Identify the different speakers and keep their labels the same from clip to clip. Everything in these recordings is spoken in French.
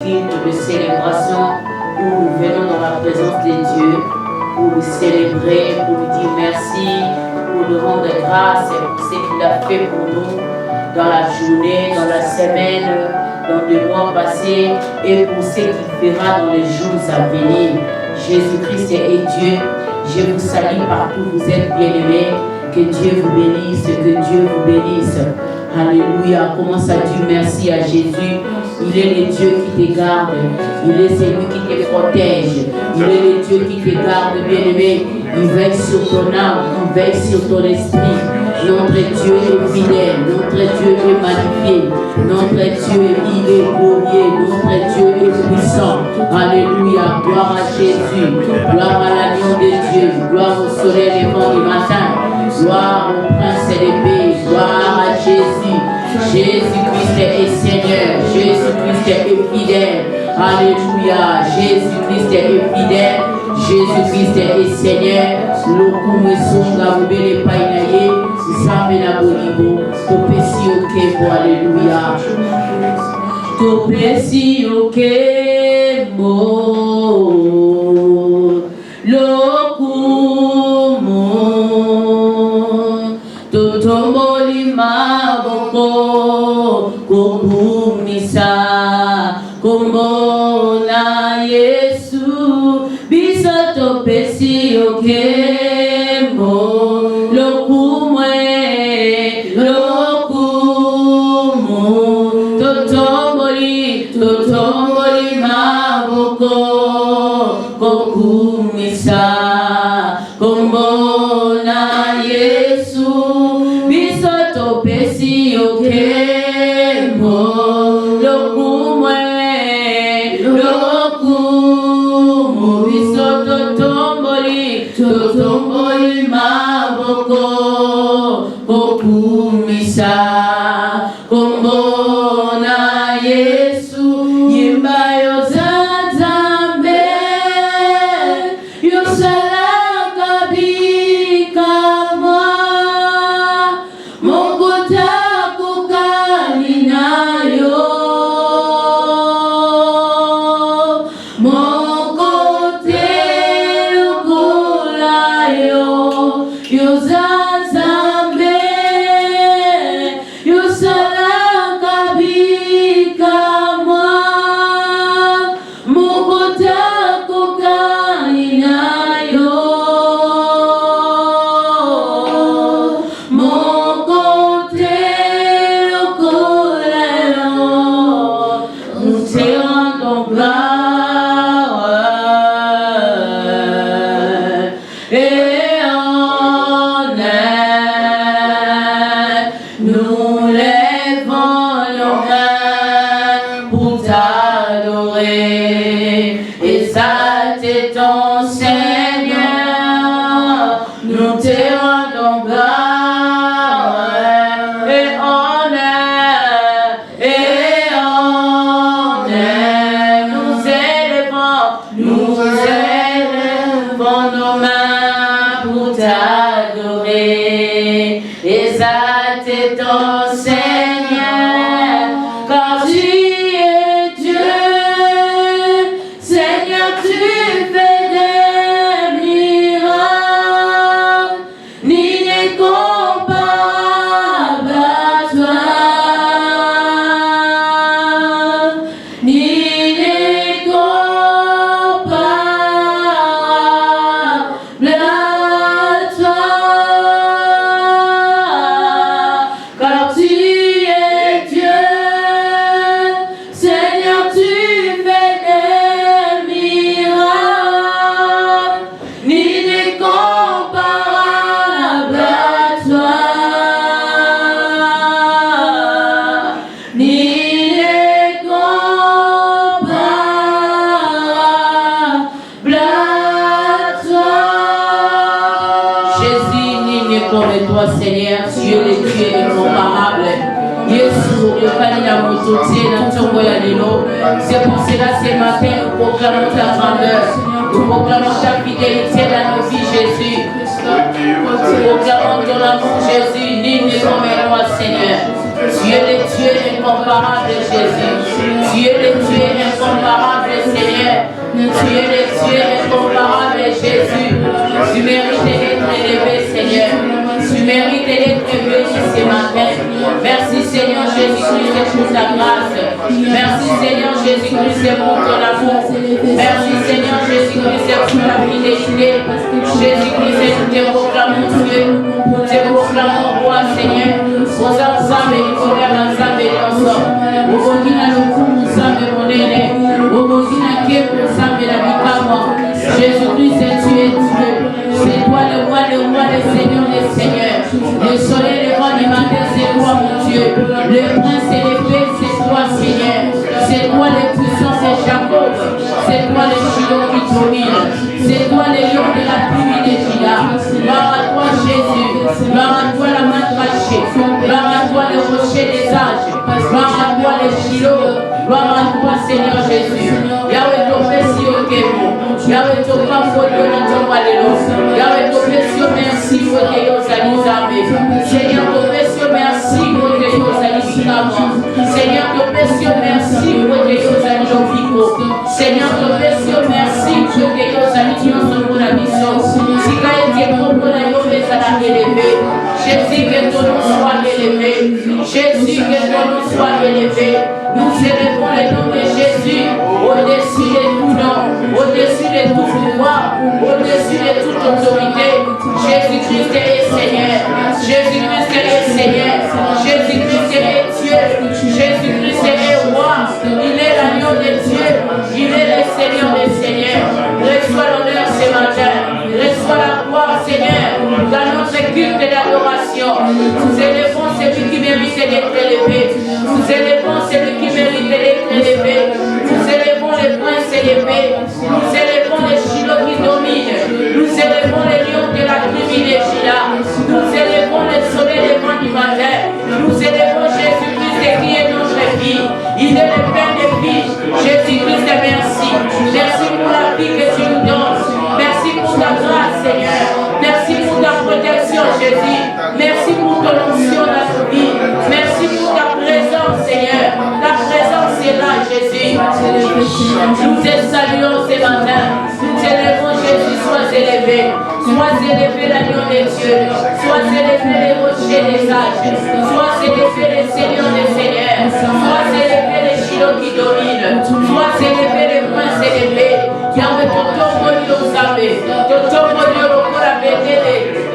Speaker 1: De célébration où nous venons dans la présence de Dieu pour le célébrer, pour lui dire merci, pour lui rendre grâce pour ce qu'il a fait pour nous dans la journée, dans la semaine, dans le mois passé et pour ce qu'il fera dans les jours à venir. Jésus-Christ est Dieu. Je vous salue partout où vous êtes bien-aimés. Que Dieu vous bénisse, que Dieu vous bénisse. Alléluia. Commence à dire merci à Jésus. Il est le Dieu qui te garde. Il est celui qui te protège. Il est le Dieu qui te garde, bien-aimé. Il veille sur ton âme. Il veille sur ton esprit. Notre Dieu est fidèle. Notre Dieu est magnifique. Notre Dieu, il est glorieux. Notre Dieu est puissant. Alléluia. Gloire à Jésus. Gloire à l'agneau de Dieu. Gloire au soleil levant du matin. Gloire au prince et l'épée. Gloire à Jésus. Jésus-Christ est Seigneur. Jésus-Christ est fidèle. Alléluia. Jésus-Christ est fidèle. Jésus-Christ est Seigneur. Lokume songa ubele painaye. Zamena bolibo. Topesi okebo. Alléluia. Topesi okebo. Lokumo. Totomboli maboko. Kokumisa. Kombona Yesu. Bisa topesi okebo. Lokumwe. Lokumo. Totomboli maboko. Kokumisa. Kombona Yesu. Bisa topesi okebo. Lokumwe. Lokumo. Bisa totomboli maboko. Kokumisa. Kombona Yesu. Yimba yozazambe. Yosalaka bikamwa. Mokuta kukani nayo. Mokote ukulayo. Yozazambe. Yosalaka bikamwa. Mokuta kukani nayo. Mokote ukulayo. Nous te rendons gloire et honneur. Nous lèvons nos mains pour t'adorer. Exalter ton Seigneur. Nous te rendons gloire et honneur. Et honneur. Nous élevons nos mains pour t'adorer. Exalter ton Seigneur, car tu es Dieu. Seigneur, tu fais des miracles, ni n'est comparable à toi, ni n'est comparable à toi, car tu es Dieu. Seigneur, tu fais des miracles, ni n'est comparable à toi, ni n'est comparable à toi. Jésus, ni n'est comme toi, Seigneur. Tu es le Dieu incomparable. Yesu, le Kalina Mototier, dans ton moyen de l'eau. C'est pour cela, ce matin, nous proclamons ta grandeur. Nous proclamons ta fidélité dans nos vies, Jésus. Nous proclamons ton amour, Jésus. Ni n'est comme toi, Seigneur. Tu es le Dieu incomparable. incomparable, Jésus. Tu es le Dieu incomparable, Seigneur. Tu es le Dieu incomparable, Jésus. Tu mérites d'être élevé, Seigneur. Tu mérites d'être béni ce matin. Merci, Seigneur Jésus-Christ, pour ta grâce. Merci, Seigneur Jésus-Christ, pour ton amour. Merci, Seigneur Jésus-Christ, pour ta fidélité. Jésus-Christ, nous te proclamons Dieu. Nous te proclamons roi, Seigneur. Aux ensemble et nous ensemble et ensemble. Au Bogina, le coup, nous sommes monnaie. Au Bogina, qui est pour ça, mais la vie. Jésus-Christ, tu es Dieu. C'est toi le roi, le Seigneur, le Seigneur. Le soleil, le roi du matin, c'est toi, mon Dieu. Le prince et l'épée, c'est toi, Seigneur. C'est toi le puissant, c'est Jacob. C'est toi le Shiloh qui domine. C'est toi le lion de la tribu de Juda. Gloire à toi, Jésus. Gloire à toi, la main cachée. Gloire à toi, le rocher des âges. Gloire à toi, le Shiloh. Gloire à toi, Seigneur Jésus. Yahweh, ton Messie, au Kémo. Yahweh, ton Pafo, ton Valélo. Yahweh, ton Messie, merci pour tes armées. Seigneur, ton Messie, merci pour tes amis. Seigneur, ton Messie, merci pour tes amis. Seigneur, ton Messie, merci pour tes amis qui sont pour la mission. Si tu as été pour la élevé. Jésus, que ton nom soit élevé. Jésus, que ton nom soit élevé. Nous célébrons le nom de Jésus au-dessus de tout nom, au-dessus de tout pouvoir, au-dessus de toute autorité. Jésus-Christ est Seigneur. Jésus-Christ est Seigneur. Jésus-Christ est Dieu. Jésus-Christ est roi. Il est l'agneau de Dieu. Il est le Seigneur des Seigneurs. Reçois l'honneur ce matin. Reçois la gloire, Seigneur, dans notre culte d'adoration. Nous élevons celui qui mérite d'être élevé. Nous élevons celui qui mérite d'être élevé. Nous élevons les princes élevés. Nous élevons les Shiloh qui dominent. Nous élevons les lions de la tribu de Juda. Nous élevons les soleils des vents du matin. Nous élevons Jésus-Christ qui est notre vie. Il est le Père des vies. Jésus-Christ, merci. Merci pour la vie que tu nous donnes. Merci pour ta grâce, Seigneur. Merci pour ta protection, Jésus. Merci pour ton onction dans notre vie. Merci pour ta présence, Seigneur. Ta présence est là, Jésus. Nous te saluons ce matin. Nous t'élevons, Jésus. Sois élevé. Sois élevé, l'agneau des dieux. Sois élevé, les rochers des âges. Sois élevé, les seigneurs des seigneurs. Sois élevé, les Shiloh qui dominent. Sois élevé, les princes élevés. Yahweh, ton tombeau nous savait. Ton tombeau nous a béni.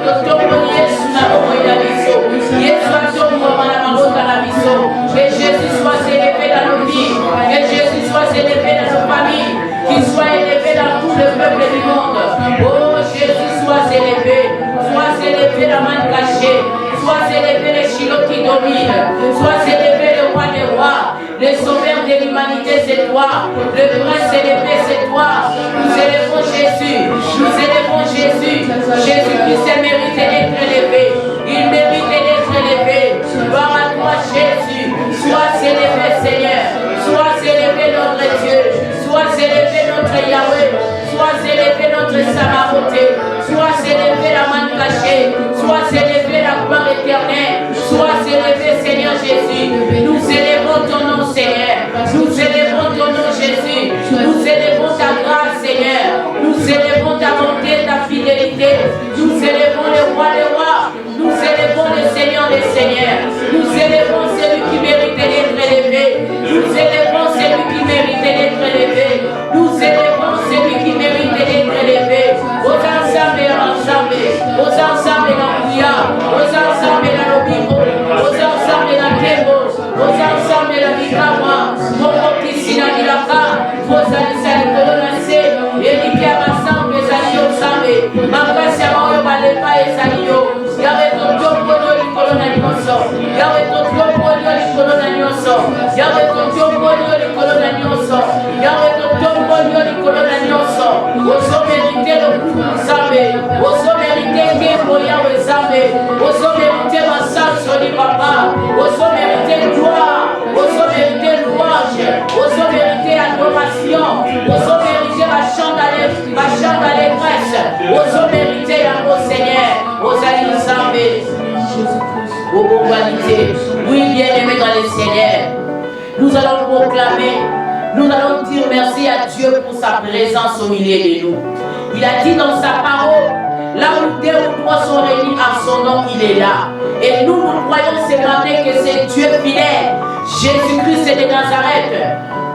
Speaker 1: Ton tombeau Yesu na roho ya biso. Yesu a tombeau na maroka na biso. Que Jésus soit élevé dans nos vies. Que Jésus soit élevé dans nos familles. Qu'il soit élevé dans tout le peuple du monde. Oh Jésus, sois élevé. Sois élevé la main cachée. Sois élevé les Shiloh qui dominent. Sois élevé le roi des rois. Le sauveur de l'humanité, c'est toi. Le prince élevé, c'est toi. Nous élevons Jésus. Nous élevons Jésus. Jésus-Christ mérite d'être élevé. Il mérite d'être élevé. Gloire à toi, Jésus. Sois élevé, Seigneur. Sois élevé, notre Dieu. Sois élevé, notre Yahweh. Sois élevé, notre Samaroté. Sois élevé, la main cachée. Sois élevé, la gloire éternelle. Sois élevé, Seigneur Jésus. Nous élevons ton nom, Seigneur. Nous élevons ton nom, Jésus. Nous élevons ta grâce, Seigneur. Nous élevons ta bonté, ta fidélité. Nous élevons le roi des rois. Nous élevons le Seigneur des seigneurs. Nous élevons celui qui mérite d'être élevé. Nous élevons celui qui mérite d'être élevé. Nous élevons celui qui mérite d'être élevé. Aux ensembles et ensemble. Aux ensembles dans Bouya. Aux ensembles dans l'Obibo. Aux ensembles dans Kebo. Aux ensembles dans Bikawa. Mon petit dans Ilaka. Aux alisali kolonase. Et Nikia Rassemble les alliés au Samé. Makasi Amayo Balepa et Salio. Yahweh ton tombeau de colonna nyonso. Yahweh ton tombeau de colonna nyonso. Yahweh ton tombeau de colonna nyonso. Yahweh ton tombeau de colonna nyonso. Oso mérité le coup Zambé. Oso mérité Kembo Yahweh Zambé. Oso mérité Massal Soli Papa. Oso mérité gloire. Oso mérité louange. Oso mérité adoration. Oso mérité la chant d'allégresse. Oso mérité la beau Seigneur. Aux Zambé. Aux bon qualité. Oui, bien aimé dans le Seigneur. nous allons proclamer, nous allons dire merci à Dieu pour sa présence au milieu de nous. Il a dit dans sa parole, là où 2 ou 3 sont réunis à son nom, il est là. Et nous croyons ce matin que c'est Dieu fidèle, Jésus-Christ de Nazareth.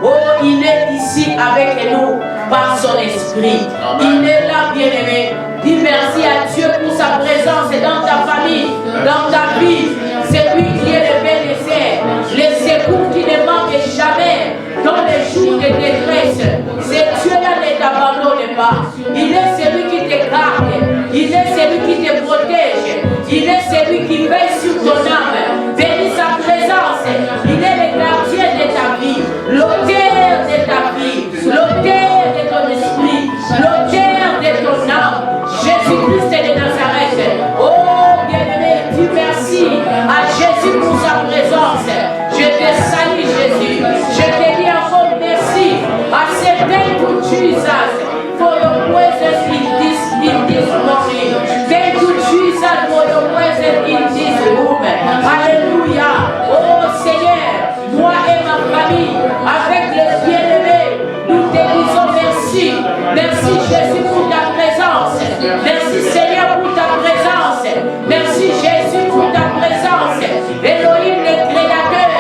Speaker 1: Oh, il est ici avec nous par son esprit. Il est là, bien-aimé. Dis merci à Dieu pour sa présence dans ta famille, dans ta vie. C'est lui qui est le bénéficiaire, les secours qui ne manquent jamais dans les jours de détresse. C'est Dieu-là ne t'abandonne pas. Il est celui qui te garde. Il est celui qui te protège. Il est celui qui veille sur ton âme. Bénis sa présence. Il est le gardien de ta vie, l'auteur de ta vie, l'auteur de ton esprit, l'auteur de ton âme. Jésus-Christ de Nazareth. Oh bien-aimé, dis merci à Jésus pour sa présence. Je te salue Jésus. Je te dis encore merci à ce thank you Jesus for your presence in this morning. Thank you Jesus for your presence in this room. Alléluia. Oh Seigneur, moi et ma famille, avec les bien-aimés, nous te disons merci. Merci Jésus pour ta présence. Merci Seigneur pour ta présence. Merci Jésus pour ta présence. Elohim le Créateur,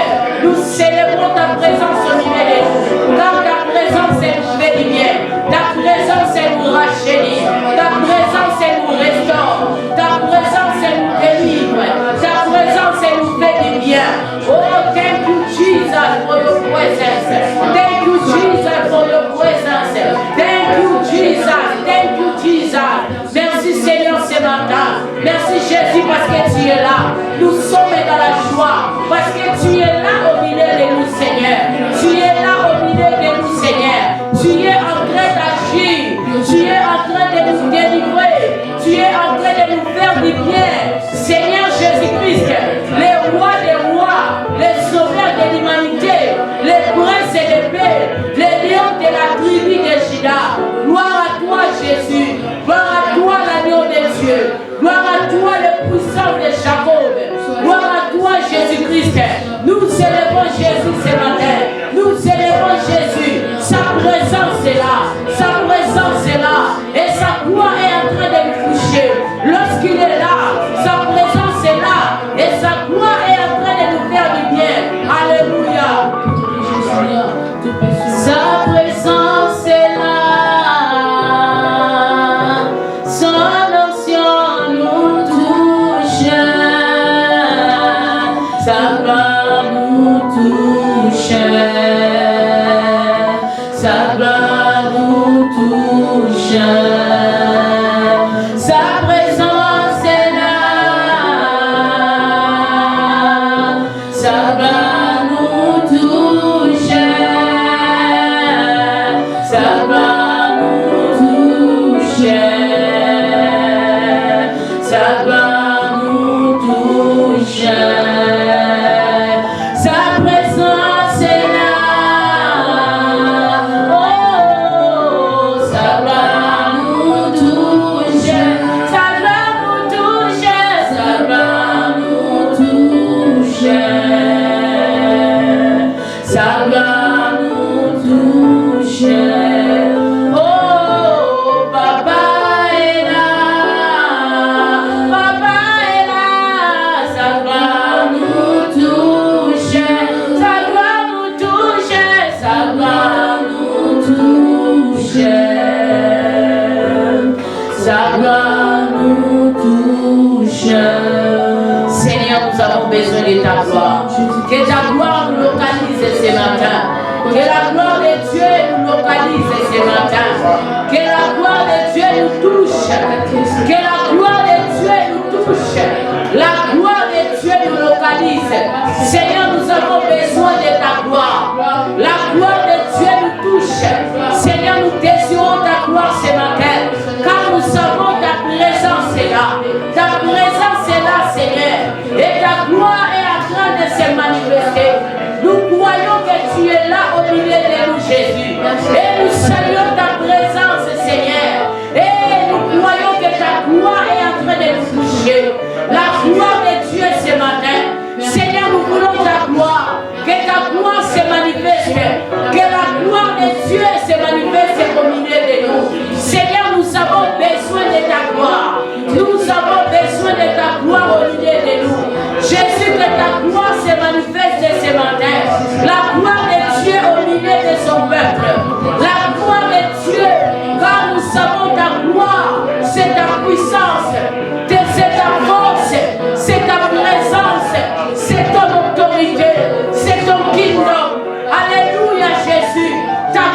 Speaker 1: nous célébrons ta présence au milieu de nous. Car ta présence nous fait du bien. Ta présence nous rajeunit. Ta présence nous restaure. Ta présence nous délivre. Ta présence nous fait du bien. Oh, thank you Jesus for your presence. Thank you Jesus for your presence. Thank you Jesus. Thank you Jesus. Merci Seigneur ce matin. Merci Jésus parce que tu es là. Nous sommes dans la joie parce que tu es là au milieu de nous Seigneur. Tu es là au milieu de nous Seigneur. Tu es en train d'agir. Tu es en train de nous délivrer. Tu es en train de nous faire du bien. Seigneur Jésus-Christ, les rois des rois, les sauveurs de l'humanité, les princes de paix, les lions de la tribu de Juda. Gloire à toi Jésus. Gloire à toi l'agneau de Dieu. Gloire à toi le puissant de Jacob. Gloire à toi Jésus-Christ. Nous célébrons Jésus ce matin. Nous célébrons Jésus. Sa présence est là. Sa présence est là. Et sa gloire est en train de nous toucher. Lorsqu'il est là, sa présence est là. Et sa gloire est en train de nous faire du bien. Alléluia. Sa présence est là. Son onction nous touche. Sa gloire nous touche. Sa gloire nous touche. Sa présence est là. Sa gloire nous touche. Sa gloire nous touche. Sa gloire nous touche. Sa présence est là. Oh, sa gloire nous touche. Sa gloire nous touche. Sa gloire nous touche. Sa gloire nous touche. Oh, Papa est là. Papa est là. Sa gloire nous touche. Sa gloire nous touche. Sa gloire nous touche. Sa gloire nous touche. Seigneur, nous avons besoin de ta gloire. Que ta gloire nous localise ce matin. Que la gloire de Dieu nous localise ce matin. Que la gloire de Dieu nous touche. Que la gloire de Dieu nous touche. La gloire de Dieu nous localise. Seigneur, nous avons besoin de ta gloire. La gloire de Dieu nous touche. Seigneur, nous désirons ta gloire ce matin. Car nous savons ta présence est là. Ta présence est là, Seigneur. Et ta gloire est en train de se manifester. Nous croyons que tu es là au milieu de nous, Jésus. Et nous saluons ta présence, Seigneur. Et nous croyons que ta gloire est en train de nous toucher. La gloire de Dieu ce matin. Seigneur, nous voulons ta gloire. Que ta gloire se manifeste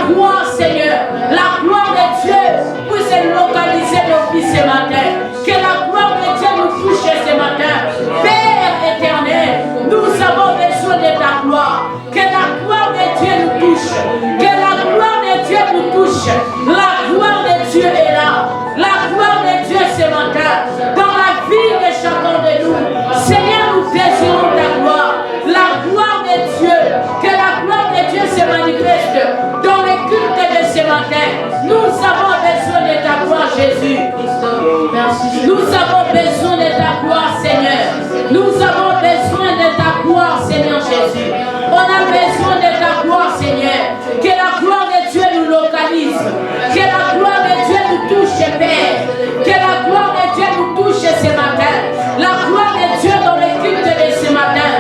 Speaker 1: gloire, Seigneur, la gloire de Dieu puisse localiser nos vies ce matin. Que la gloire de Dieu nous touche ce matin. Père éternel, nous avons besoin de ta gloire. Que la gloire de Dieu nous touche. Que la gloire de Dieu nous touche. La gloire de Dieu est là. La gloire de Dieu ce matin. Dans la vie de chacun de nous. Seigneur, nous désirons ta gloire. La gloire de Dieu. Que la gloire de Dieu se manifeste dans les cultes de ce matin. Nous avons besoin de ta gloire, Jésus. Nous avons besoin de ta gloire, Seigneur. Nous avons besoin de ta gloire, Seigneur Jésus. On a besoin de ta gloire, Seigneur. Que la gloire de Dieu nous localise. Que la gloire de Dieu nous touche, Père. Que la gloire de Dieu nous touche ce matin. La gloire de Dieu dans les cultes de ce matin.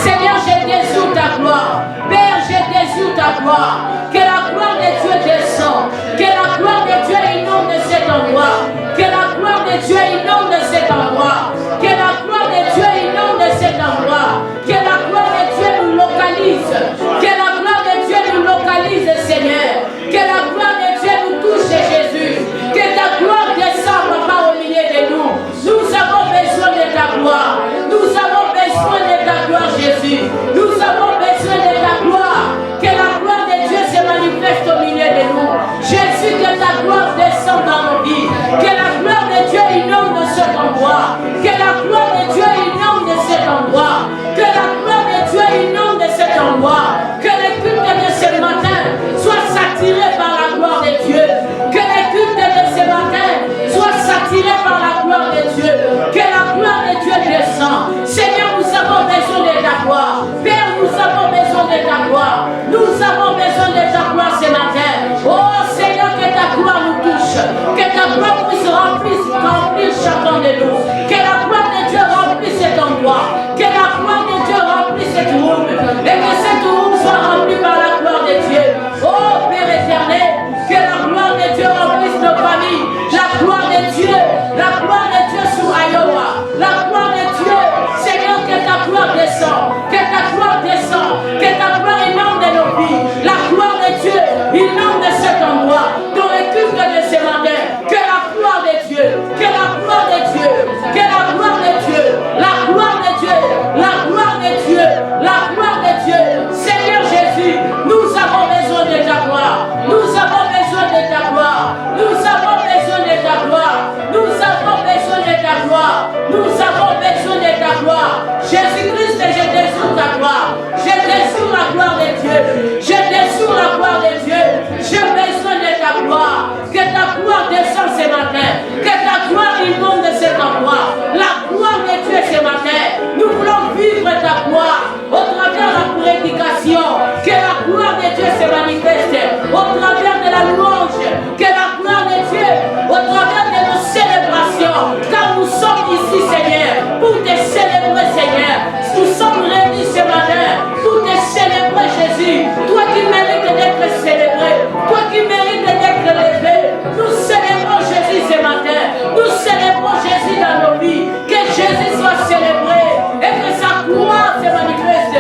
Speaker 1: Seigneur, je désire ta gloire. Père, je désire ta gloire. Que la gloire de Dieu descend. Que la gloire de Dieu inonde cet endroit. Que la gloire de Dieu inonde cet endroit. Que la gloire de Dieu inonde cet endroit. Que la gloire de Dieu nous localise. Que la gloire de Dieu nous localise, Seigneur. Que la gloire de Dieu nous touche, Jésus. Que ta gloire descende, Papa, au milieu de nous. Nous avons besoin de ta gloire. Nous avons besoin de ta gloire, Jésus. Nous avons besoin de ta gloire. Que la gloire de Dieu se manifeste au milieu de nous. Jésus, que ta gloire descende dans nos vies. Que la gloire de Dieu inonde cet endroit. Que la gloire de Dieu inonde cet endroit. Que la gloire de Dieu inonde cet endroit. Que les cultes de ce matin soient saturés par la gloire de Dieu. Que les cultes de ce matin soient saturés par la gloire de Dieu. Que la gloire de Dieu descende. Seigneur, nous avons besoin de ta gloire. Père, nous avons besoin de ta gloire. Nous avons besoin de ta gloire ce matin. Oh Seigneur, que ta gloire nous touche. Que ta gloire puisse remplir chacun de nous. Que la gloire de Dieu remplisse cet endroit. Que la gloire de Dieu remplisse cette room. Et que cette room soit remplie par la gloire de Dieu. Oh Père éternel, que la gloire de Dieu remplisse nos familles. La gloire de Dieu. La gloire de Dieu sur Iowa. La gloire de Dieu. Seigneur, que ta gloire descend. Que ta gloire descend. Que ta gloire inonde nos vies. La gloire de Dieu inonde cet endroit. Dans les cultes de ce matin. Que la gloire de Dieu. Que la gloire de Dieu. Que la gloire de Dieu. La gloire de Dieu. La gloire de Dieu. La gloire de Dieu. Seigneur Jésus, nous avons besoin de ta gloire. Nous avons besoin de ta gloire. Nous avons besoin de ta gloire. Nous avons besoin de ta gloire. Nous avons besoin de ta gloire. Jésus-Christ, je désire ta gloire. Je désire la gloire de Dieu. Je désire la gloire de Dieu. J'ai besoin de ta gloire. Que ta gloire descende ce matin. Que ta gloire inonde cet endroit. La gloire de Dieu ce matin. Nous voulons vivre ta gloire au travers de la prédication. Que la gloire de Dieu se manifeste au travers de la louange. Que la gloire de Dieu au travers de nos célébrations. Car nous sommes ici, Seigneur, pour te célébrer, Seigneur. Nous sommes réunis ce matin pour te célébrer, Jésus. Toi qui mérites d'être célébré. Toi qui mérites d'être élevé. Nous célébrons Jésus ce matin. Nous célébrons Jésus dans nos vies. Que Jésus soit célébré et que sa gloire se manifeste.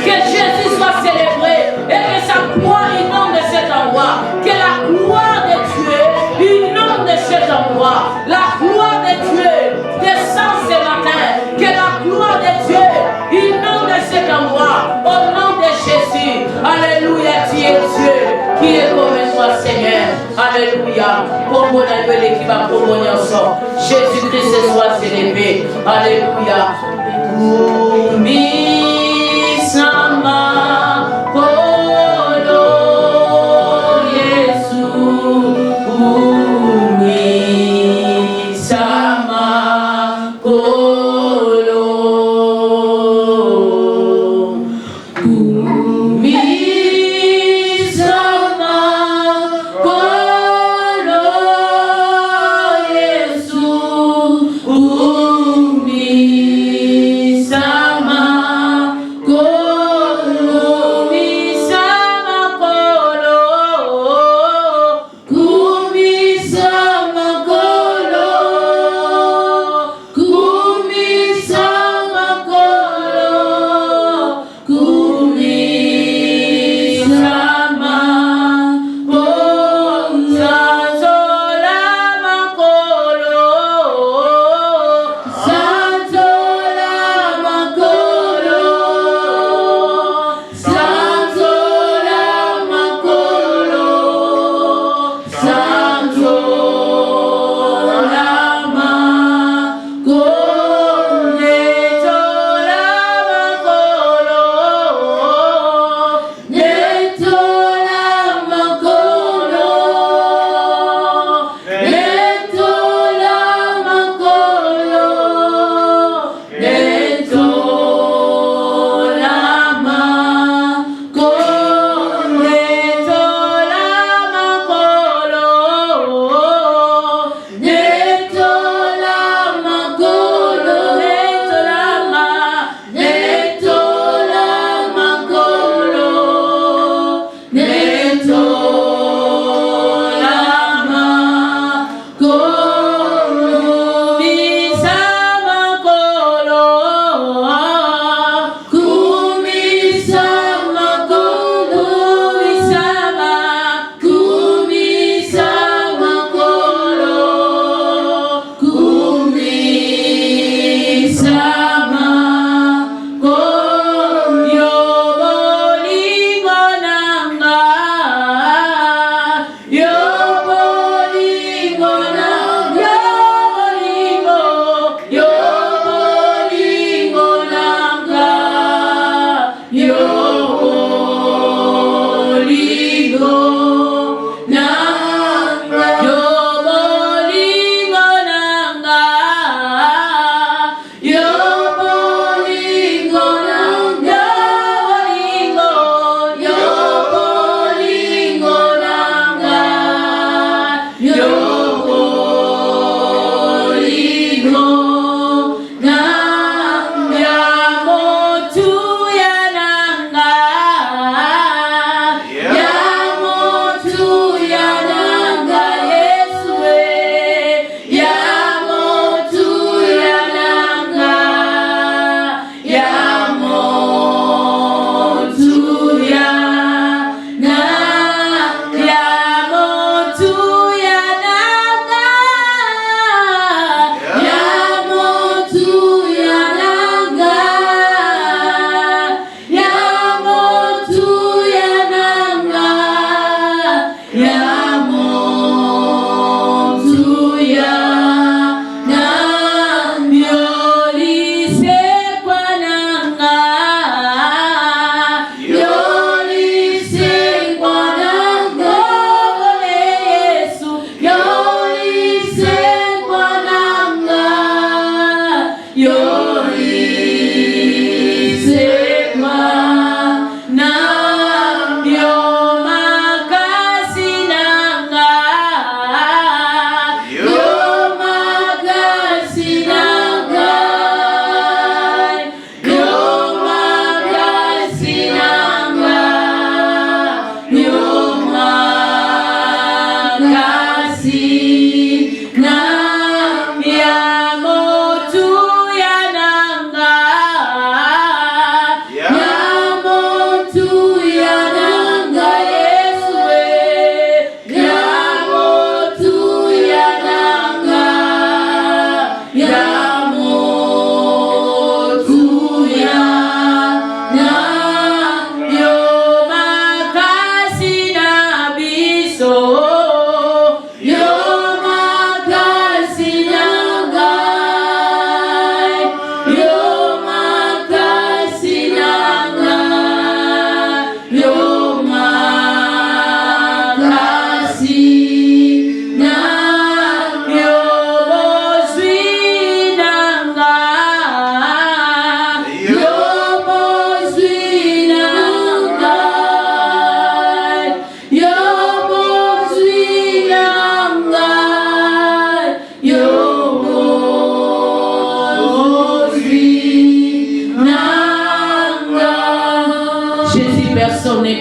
Speaker 1: Que Jésus soit célébré et que sa gloire inonde cet endroit. Que la gloire de Dieu inonde cet endroit. La gloire de Dieu descend ce matin. Que la gloire de Dieu inonde cet endroit. Au nom de Jésus. Alléluia, tu es Dieu qui est comme toi, Seigneur. Alléluia. Pour mon appel qui va pour mon ensemble. Jésus-Christ soit célébré. Alléluia. Sama Kolo Yesu Umi Sama Kolo Umi Sama Kolo Yesu Umi Sama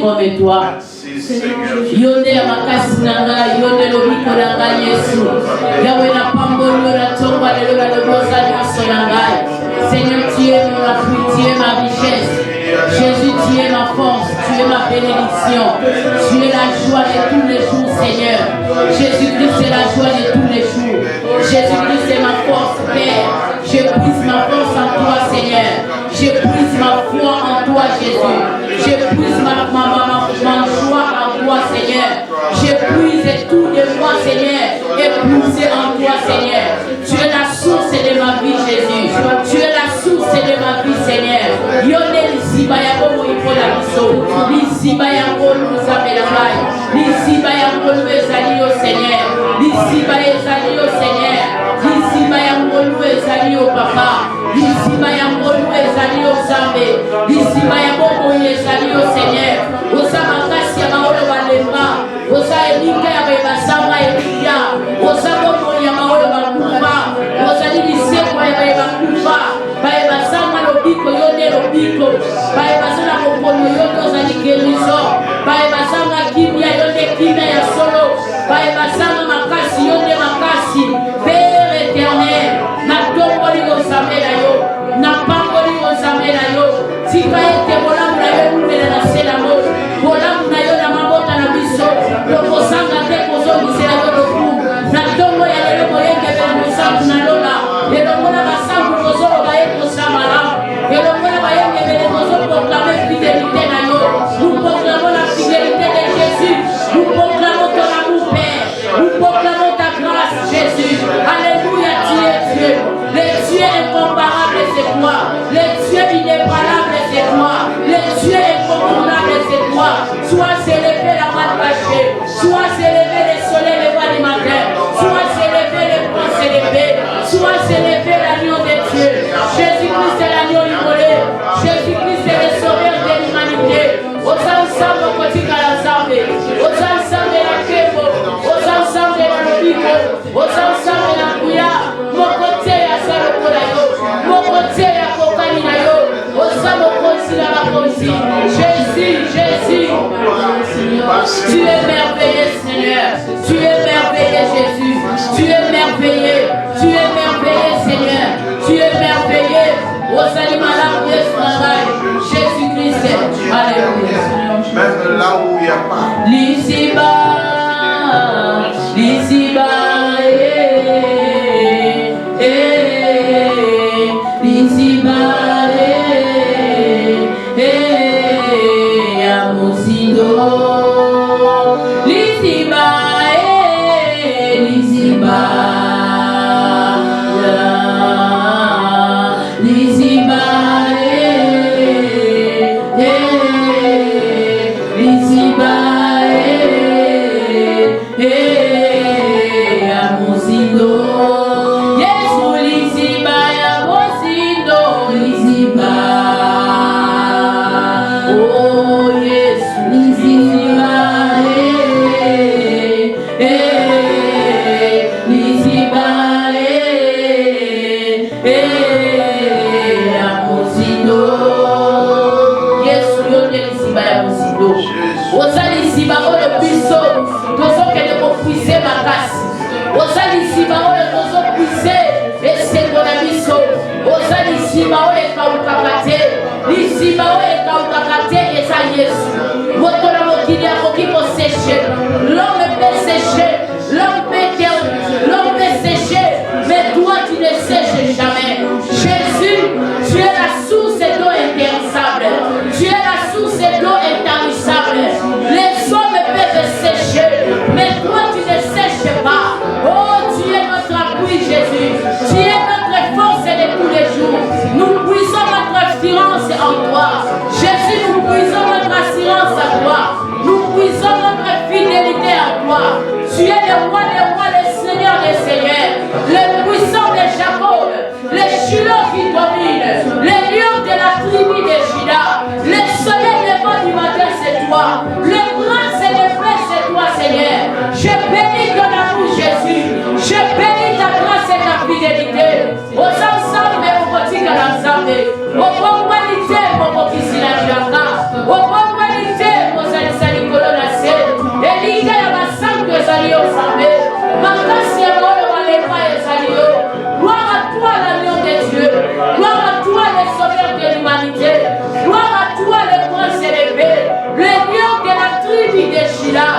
Speaker 1: Comme toi. Yonde makasi nanga, yonde lobiko nanga Yesu. Yahweh na pambolo la tomba de la lobosa de sonanga. Seigneur, tu es mon appui, tu es ma richesse. Jésus, tu es ma force, tu es ma bénédiction. Tu es la joie de tous les jours, Seigneur. Jésus-Christ est la joie de tous les jours. Jésus-Christ est ma force, Père. Je prise ma force en toi, Seigneur. Je prise ma foi en toi, Jésus. Je prise ma joie en toi, Seigneur. Je prise tout de moi, Seigneur, et pousser en toi, Seigneur. Tu es la source de ma vie, Jésus. Tu es la source de ma vie, Seigneur. Yonel Sibayabo Ipolabiso. Lisibayabo Nusamelai. Lisibayabo Nuezali au Seigneur. Lisibayezali au Seigneur. Lisibayabo Nuezali au Papa. Lisibayabo Nuezali au Zambe. Lisibayabo Nuezali au Seigneur. Osamakasi ya maolo balemba. Osa elika ya bebasama elikia. Osa momo ya maolo bakufa. Osa lisekwa ya bebakufa. Baebasama lobiko yone lobiko. Baebasama mokono yone ozali kelizo. Baebasama kimia yone kimia ya solo. Baebasama makasi yone makasi. Père éternel. Na tomboli ozamela yo. Na pamboli ozamela yo. Tika ete bolamu na yo mumela na sela mo. Bolamu na yo na mabota na biso. Lokosanga te kozongisela yo loku. Na tombo ya lelo moyenge bela mosangu na lola. Elongo na basangu kozolo baye kosamala. Elongo na bayenge bela kozolo proclamer fidélité na yo. Nous proclamons la fidélité de Jésus. Nous proclamons ton amour, Père. Nous proclamons ta grâce, Jésus. Alléluia, tu es Dieu. Le Dieu incomparable, c'est toi. Le Dieu inébranlable, c'est toi. Le Dieu incontournable, c'est toi. Sois élevé la main cachée. Sois élevé le soleil le voix du matin. Sois élevé le prince élevé. Sois élevé l'agneau de Dieu. Jésus-Christ est l'agneau immolé. Jésus-Christ est le sauveur de l'humanité. Aux ensemble kotika la zambe. Aux ensemble la kebo. Aux ensemble la lobiko. Aux ensemble la kuya. Mon côté à Salokonayo. Mon côté à Kokaninayo. Aux ensemble kosi la bakosi. Jésus, Jésus. Tu es merveilleux, Seigneur. Tu es merveilleux, Jésus. Tu es merveilleux. Tu es merveilleux, Seigneur. Tu es merveilleux. Jésus-Christ. Alléluia.
Speaker 2: Même là où il n'y a pas.
Speaker 1: Lisiba, Lisiba, Lisiba, Amosindo. Lisiba, Lisiba. Ozali siba oyo biso tozo kende ko puiser lisima oyo tozopuise esengo na biso oza lisima oyo ekaukaka te lisima oyo ekaukaka te eza Yesu moto na mokili akoki koseche l'homme peut sécher l'homme peut sécher mais toi tu ne sèches jamais Jésus tu es la source d'eau intéressable tu es la source d'eau intarissable les hommes peuvent sécher mais toi tu ne sèches pas oh tu es notre appui Jésus tu es notre force de tous les jours nous puisons notre assurance en toi Jésus nous puisons notre assurance en toi nous puisons notre fidélité en toi tu es le roi des rois le Seigneur des seigneurs le puissant de Jacob le Shiloh qui domine le lion de la tribu de Juda le soleil levant du matin c'est toi le prince et le frère c'est toi Seigneur je bénis ton amour Jésus je bénis ta grâce et ta fidélité aux ensemble et aux boutiques à l'ensemble aux bonnes qualités aux bokisi la jaka aux bonnes qualités aux alisali kolonase et l'idée à ma sang que j'allais au samedi makasi ya moyo walepa ezalio gloire à toi l'agneau de Dieu gloire à toi le sauveur de l'humanité gloire à toi le prince élevé le lion de la tribu de Juda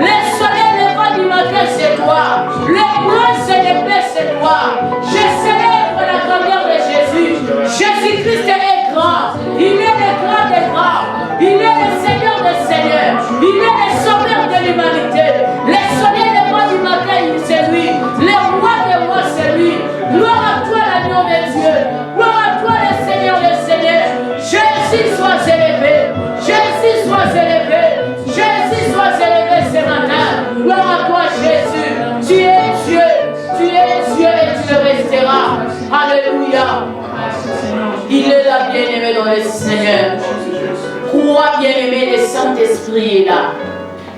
Speaker 1: le soleil levant du matin c'est toi le prince élevé c'est toi je célèbre la grandeur de Jésus Jésus-Christ est grand il est le grand des grands il est le Seigneur des seigneurs il est le sauveur de l'humanité le soleil levant du matin c'est lui le roi des rois c'est lui gloire à toi l'agneau de Dieu gloire à toi le Seigneur des seigneurs Jésus soit élevé Jésus soit élevé Jésus soit élevé ce matin gloire à toi Jésus tu es Dieu et tu le resteras alléluia il est là bien-aimé dans le Seigneur crois bien-aimé le Saint-Esprit est là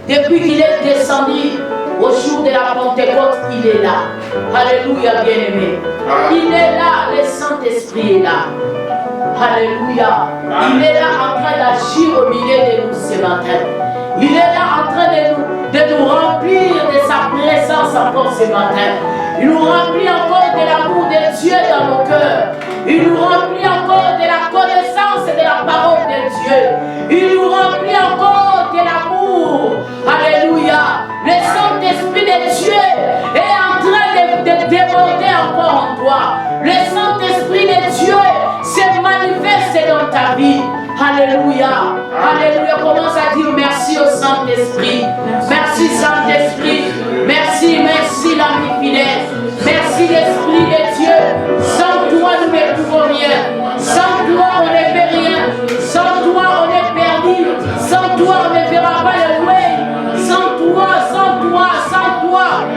Speaker 1: depuis qu'il est descendu au jour de la Pentecôte, il est là. Alléluia, bien-aimé. Il est là, le Saint-Esprit est là. Alléluia. Il est là en train d'agir au milieu de nous ce matin. Il est là en train de nous remplir de sa présence encore ce matin. Il nous remplit encore de l'amour de Dieu dans nos cœurs. Il nous remplit encore de la connaissance de la parole de Dieu. Il nous remplit encore de l'amour. Alléluia. Le Saint-Esprit de Dieu est en train de déborder encore en toi. Le Saint-Esprit de Dieu se manifeste dans ta vie. Alléluia. Alléluia. Commence à dire merci au Saint-Esprit. Merci Saint-Esprit. Merci, merci l'ami fidèle. Merci l'Esprit de Dieu. Sans toi nous ne pouvons rien. Sans toi on ne fait rien. Sans toi on est perdu. Sans toi on ne verra pas le loin. Sans toi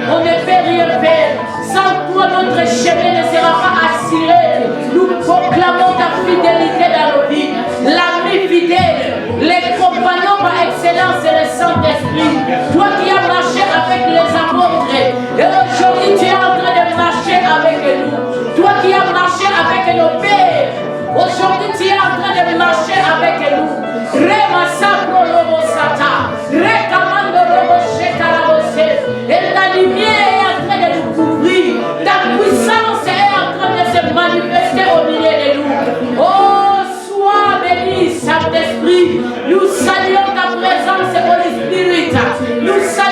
Speaker 1: on ne peut rien faire. Sans toi notre chemin ne sera pas assuré. Nous proclamons ta fidélité dans nos vies. L'ami fidèle, les compagnons par excellence et le Saint-Esprit. Toi qui as marché avec les apôtres et aujourd'hui tu es en train de marcher avec nous. Toi qui as marché avec nos pères, aujourd'hui tu es en train de marcher avec nous. Et ta lumière est en train de nous couvrir. Ta puissance est en train de se manifester au milieu de nous. Oh, sois béni, Saint-Esprit. Nous saluons ta présence, Holy Spirit. Nous saluons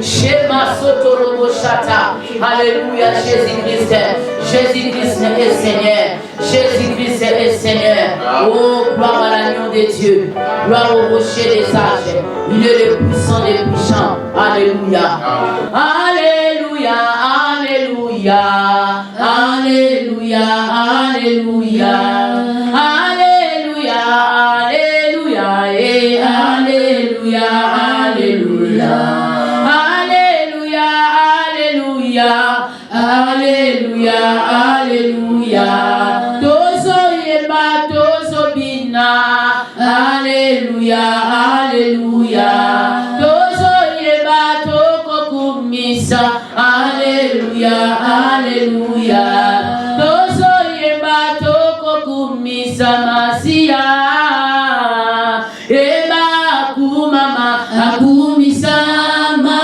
Speaker 1: Shema Sotoroboshata. Alléluia, Jésus-Christ. Jésus-Christ est Seigneur. Jésus-Christ est Seigneur. Oh, gloire à l'agneau de Dieu. Gloire au rocher des sages. Il est le puissant des puissants. Alléluia. Alléluia. Alléluia. Alléluia. Alléluia. Alléluia. Alléluia. Et Alléluia. Alléluia. Alléluia. Alléluia. Alléluia. Alléluia. Tozo yeba, tozo bina. Alléluia. Alléluia. Tozo yeba, toko kumisa. Alléluia. Alléluia. Tozo yeba, toko kumisa masia. Eba kumama akumisa ma.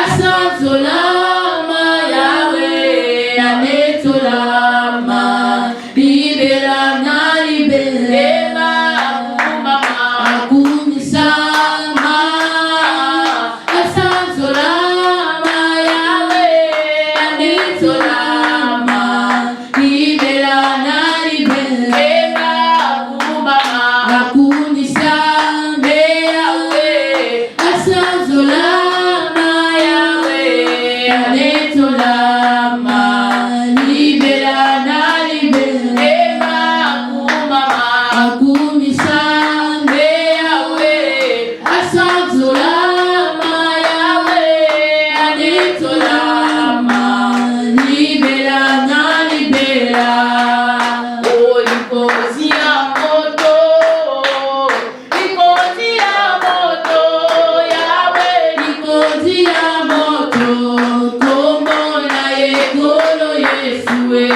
Speaker 1: Asanzolama Yahweh anetolama. Libera na libera kumama akumisa ma. Asanzolama Yahweh anetolama. Libera na libera kumama akumisa me Yahweh. Asanzolama Yahweh anetolama. Libera na libera kumama akumisa me Yahweh. Asanzolama Yahweh anetolama. Libera na libera. Oh, likozi ya moto. Likozi ya moto Yahweh. Likozi ya moto. Kombo na yekolo Yesue.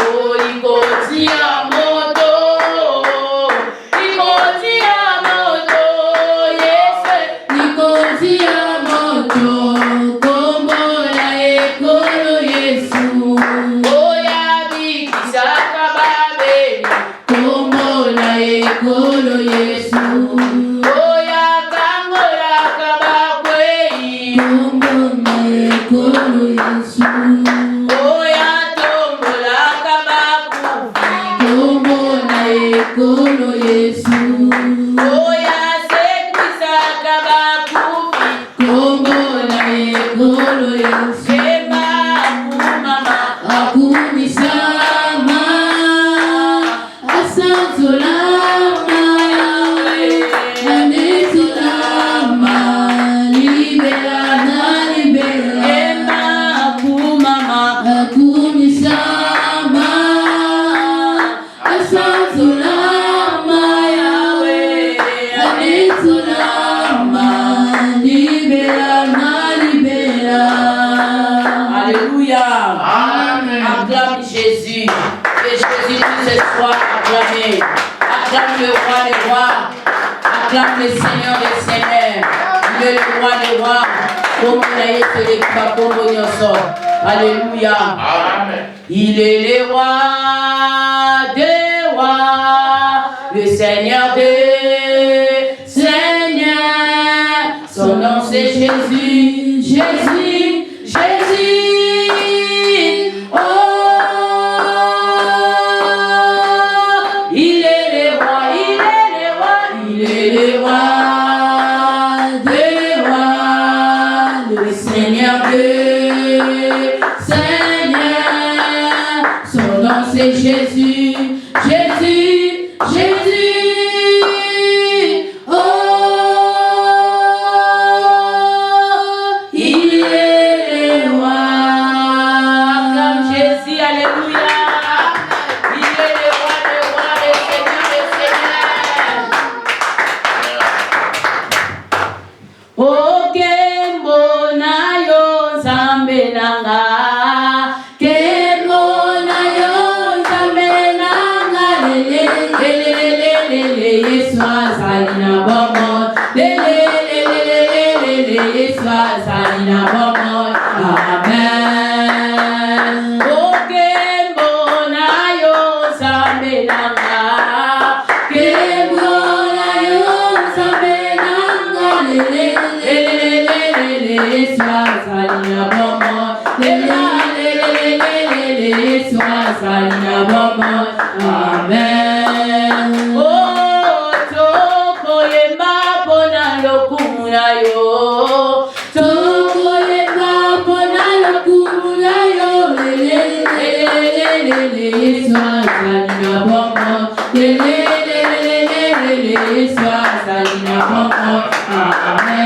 Speaker 1: Oh, likozi ya moto. Likozi ya moto Yesu. Likozi ya moto. Kombo na yekolo Yesu. Oh, yabikisa kababeli. Kombo na yekolo Yesu. Oh, yakangola kabakwei. Kombo na yekolo Yesu. Oh, yatombola kabakufi. Kombo na yekolo Yesu. Oh, yasekwisa kabakufi. Kombo na yekolo Yesu. Eba kumama akumisa ma. Asanzolama Yahweh anetolama. Libera na libera. Eba kumama akumisa ma. Asanzolama Yahweh anetolama. Libera na libera. Alléluia.
Speaker 2: Amen.
Speaker 1: Acclame Jésus. Et Jésus-Christ soit acclamé. Acclame le roi des rois. Acclame le Seigneur des seigneurs. Il est le roi des rois. Comme on a été les Kakombo. Alléluia.
Speaker 2: Amen.
Speaker 1: Il est le roi des rois. Le Seigneur des seigneurs. Son nom c'est Jésus. Jésus. Jésus. Oh. Il est le roi. Il est le roi. Il est le roi des rois. Le Seigneur des seigneurs. Son nom c'est Jésus. Jésus. Jésus. Oh. Il est le roi. Acclame Jésus. Alléluia. Il est le roi des rois, le Seigneur des seigneurs. Oh, Kembo na yo Nzambe nanga. Kembo na yo Nzambe nanga. Lele, lele, lele, lele, Yesu azali na bomoi. Lele, lele, lele, lele, Yesu azali na bomoi. Amen. Oh, Kembo na yo Nzambe nanga. Kembo na yo Nzambe nanga. Lele, lele, lele,
Speaker 3: Amen. Oh, toko yema pona lokumuna yo. Toko yema pona lokumuna yo. Swazalina bomo. Swazalina bomo. Amen.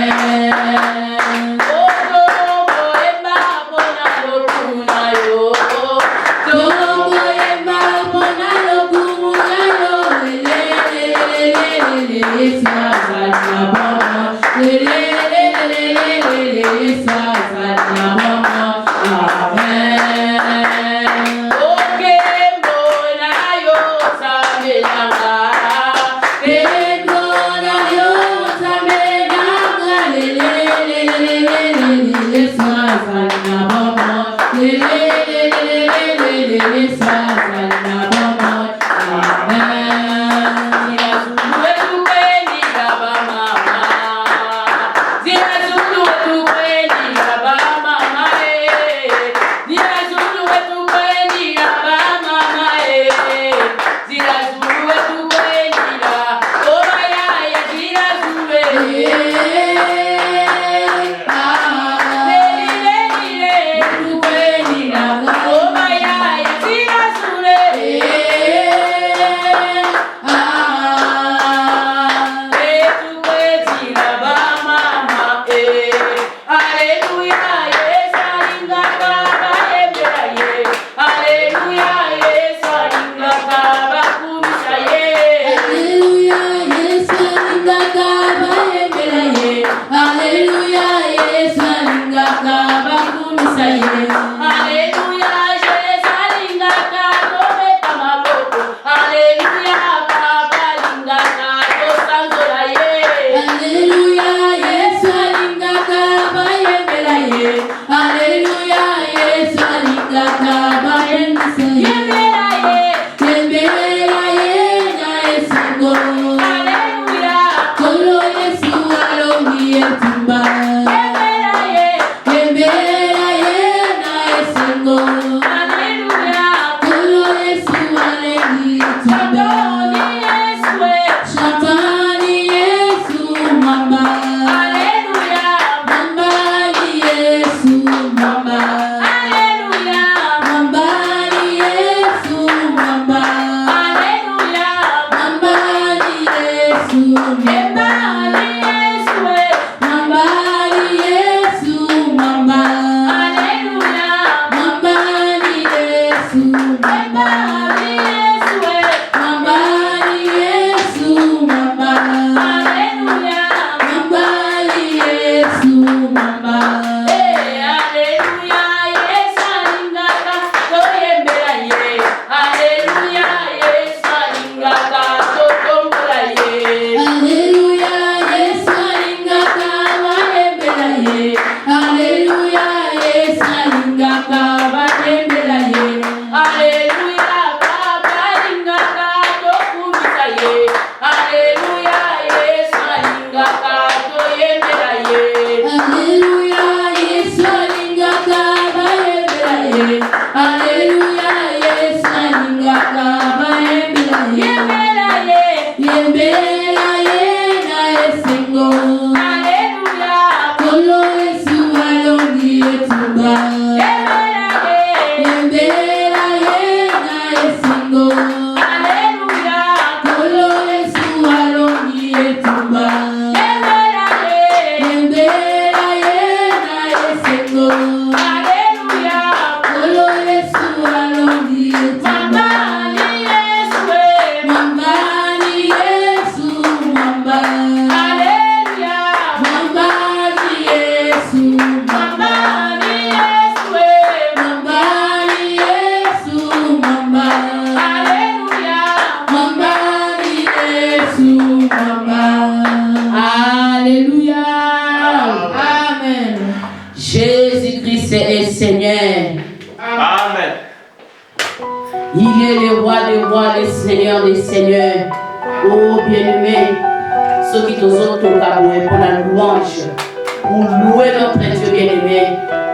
Speaker 1: pour louer notre Dieu bien-aimé.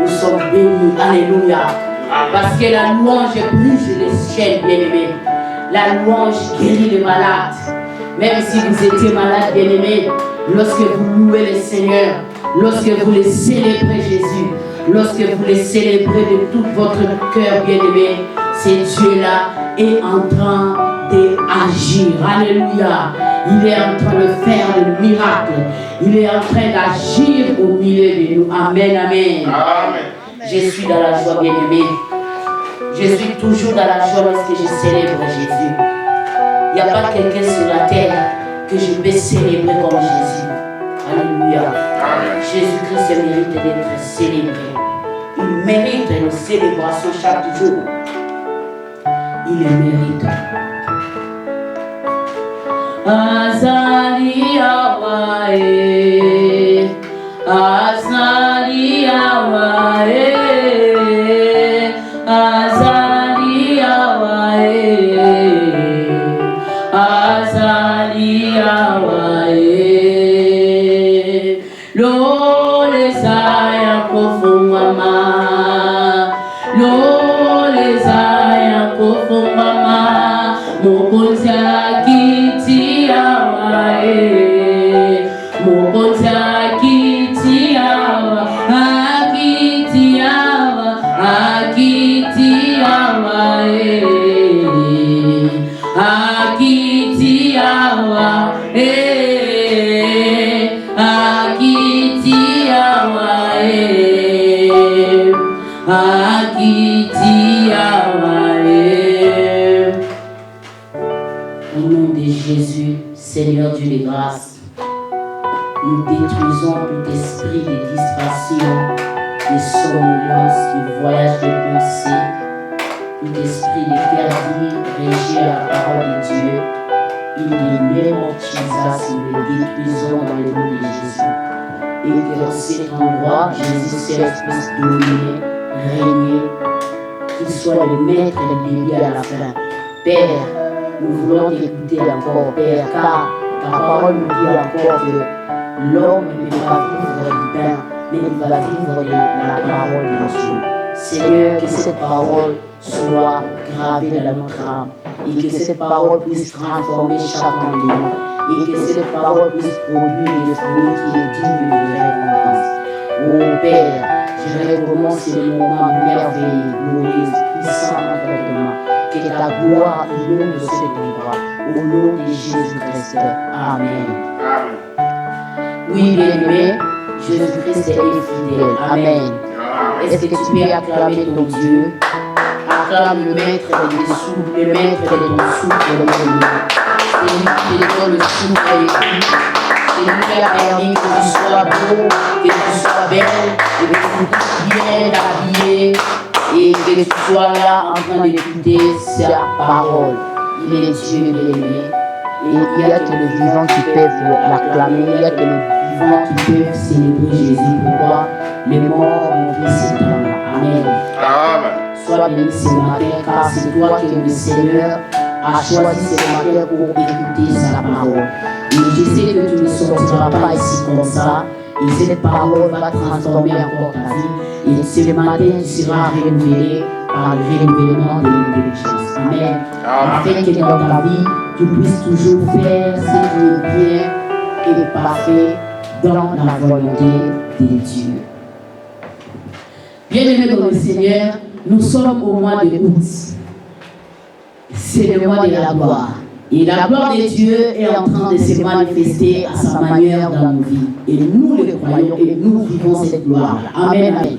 Speaker 1: Nous sommes bénis. Alléluia. Parce que la louange brise les chaînes, bien-aimé. La louange guérit les malades. Même si vous étiez malade, bien-aimé, lorsque vous louez le Seigneur, lorsque vous les célébrez Jésus, lorsque vous les célébrez de tout votre cœur, bien-aimé, ce Dieu-là est en train d'agir. Alléluia. Il est en train de faire le miracle. Il est en train d'agir au milieu de nous. Amen, amen.
Speaker 2: Amen.
Speaker 1: Je suis dans la joie, bien-aimé. Je suis toujours dans la joie lorsque je célèbre Jésus. Il n'y a pas quelqu'un sur la terre que je peux célébrer comme Jésus. Alléluia. Jésus-Christ mérite d'être célébré. Il mérite nos célébrations chaque jour. Il le mérite. Azali awae, azali awae, azali awae, azali awae. Lo les aya kofungama, lo les aya kofungama, mokonza. Au nom de Jésus, Seigneur Dieu de grâce, nous détruisons tout esprit de distraction, de somnolence, de voyage de pensée, tout esprit de perdre, régi à la parole de Dieu. In the name of Jesus, nous le détruisons dans le nom de Jésus. Et que dans cet endroit, Jésus Christ puisse dominer, régner, qu'il soit le maître et le début à la fin. Père, nous voulons t'écouter encore, Père, car ta parole nous dit encore que l'homme ne peut pas vivre du pain, mais il va vivre de la parole de Dieu. Seigneur, que cette parole soit gravée dans notre âme et que cette parole puisse transformer chacun de nous et que cette parole puisse produire le fruit qui est digne de récompense. Oh Père, je recommence ce moment merveilleux, glorieux, puissant complètement. Que ta gloire inonde cet endroit. Au nom de Jésus-Christ. Amen. Oui, bien-aimé, Jésus-Christ est fidèle. Amen. Est-ce que tu peux acclamer ton Dieu? Acclame le maître des souffles, le maître de ton souffle, le premier. C'est lui qui te donne le souffle et l'écoute. C'est lui qui a permis que tu sois beau, que tu sois belle, et que tu sois bien habillé. Et que tu sois là en train d'écouter sa parole. Il est Dieu bien-aimé. Et il n'y a que les vivants qui peuvent l'acclamer. Il n'y a que les vivants qui peuvent célébrer Jésus. Pourquoi les morts ne puissent s'éteindre. Amen.
Speaker 2: Amen.
Speaker 1: Sois béni ce matin, car c'est toi que le Seigneur a choisi ce matin pour écouter sa parole. Et je sais que tu ne sortiras pas ici comme ça. Et cette parole va transformer encore ta vie. Et ce matin, tu seras renouvelé par le renouvellement de l'intelligence. Amen. Afin que dans ta vie, tu puisses toujours faire ce qui est bien et parfait dans la volonté de Dieu. Bien-aimés dans le Seigneur, nous sommes au mois de août. C'est le mois de la gloire. Et la gloire de Dieu est en train de se manifester à sa manière dans nos vies. Et nous le croyons et nous vivons cette gloire. Amen. Amen.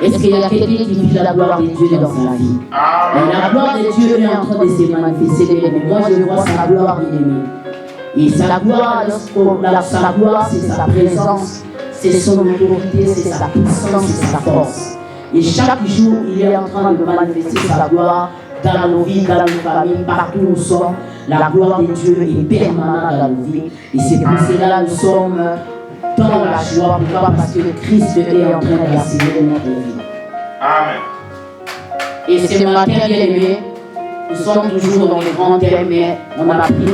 Speaker 1: Est-ce qu'il y a quelqu'un qui vit la gloire de Dieu dans sa vie? Et la gloire de Dieu est en train de se manifester. Mais moi je vois sa gloire bien-aimée. Et sa gloire, sa gloire, c'est sa présence, c'est son autorité, c'est sa puissance, c'est sa force. Et chaque jour, il est en train de manifester sa gloire dans nos vies, dans nos familles, partout où nous sommes. La gloire de Dieu est permanente dans nos vies. Et c'est pour cela que nous sommes dans la joie. Pourquoi? Parce que Christ est en train d'accélérer notre vie.
Speaker 2: Amen.
Speaker 1: Et ce matin, bien-aimé, nous sommes toujours dans les grands thèmes, mais on a pris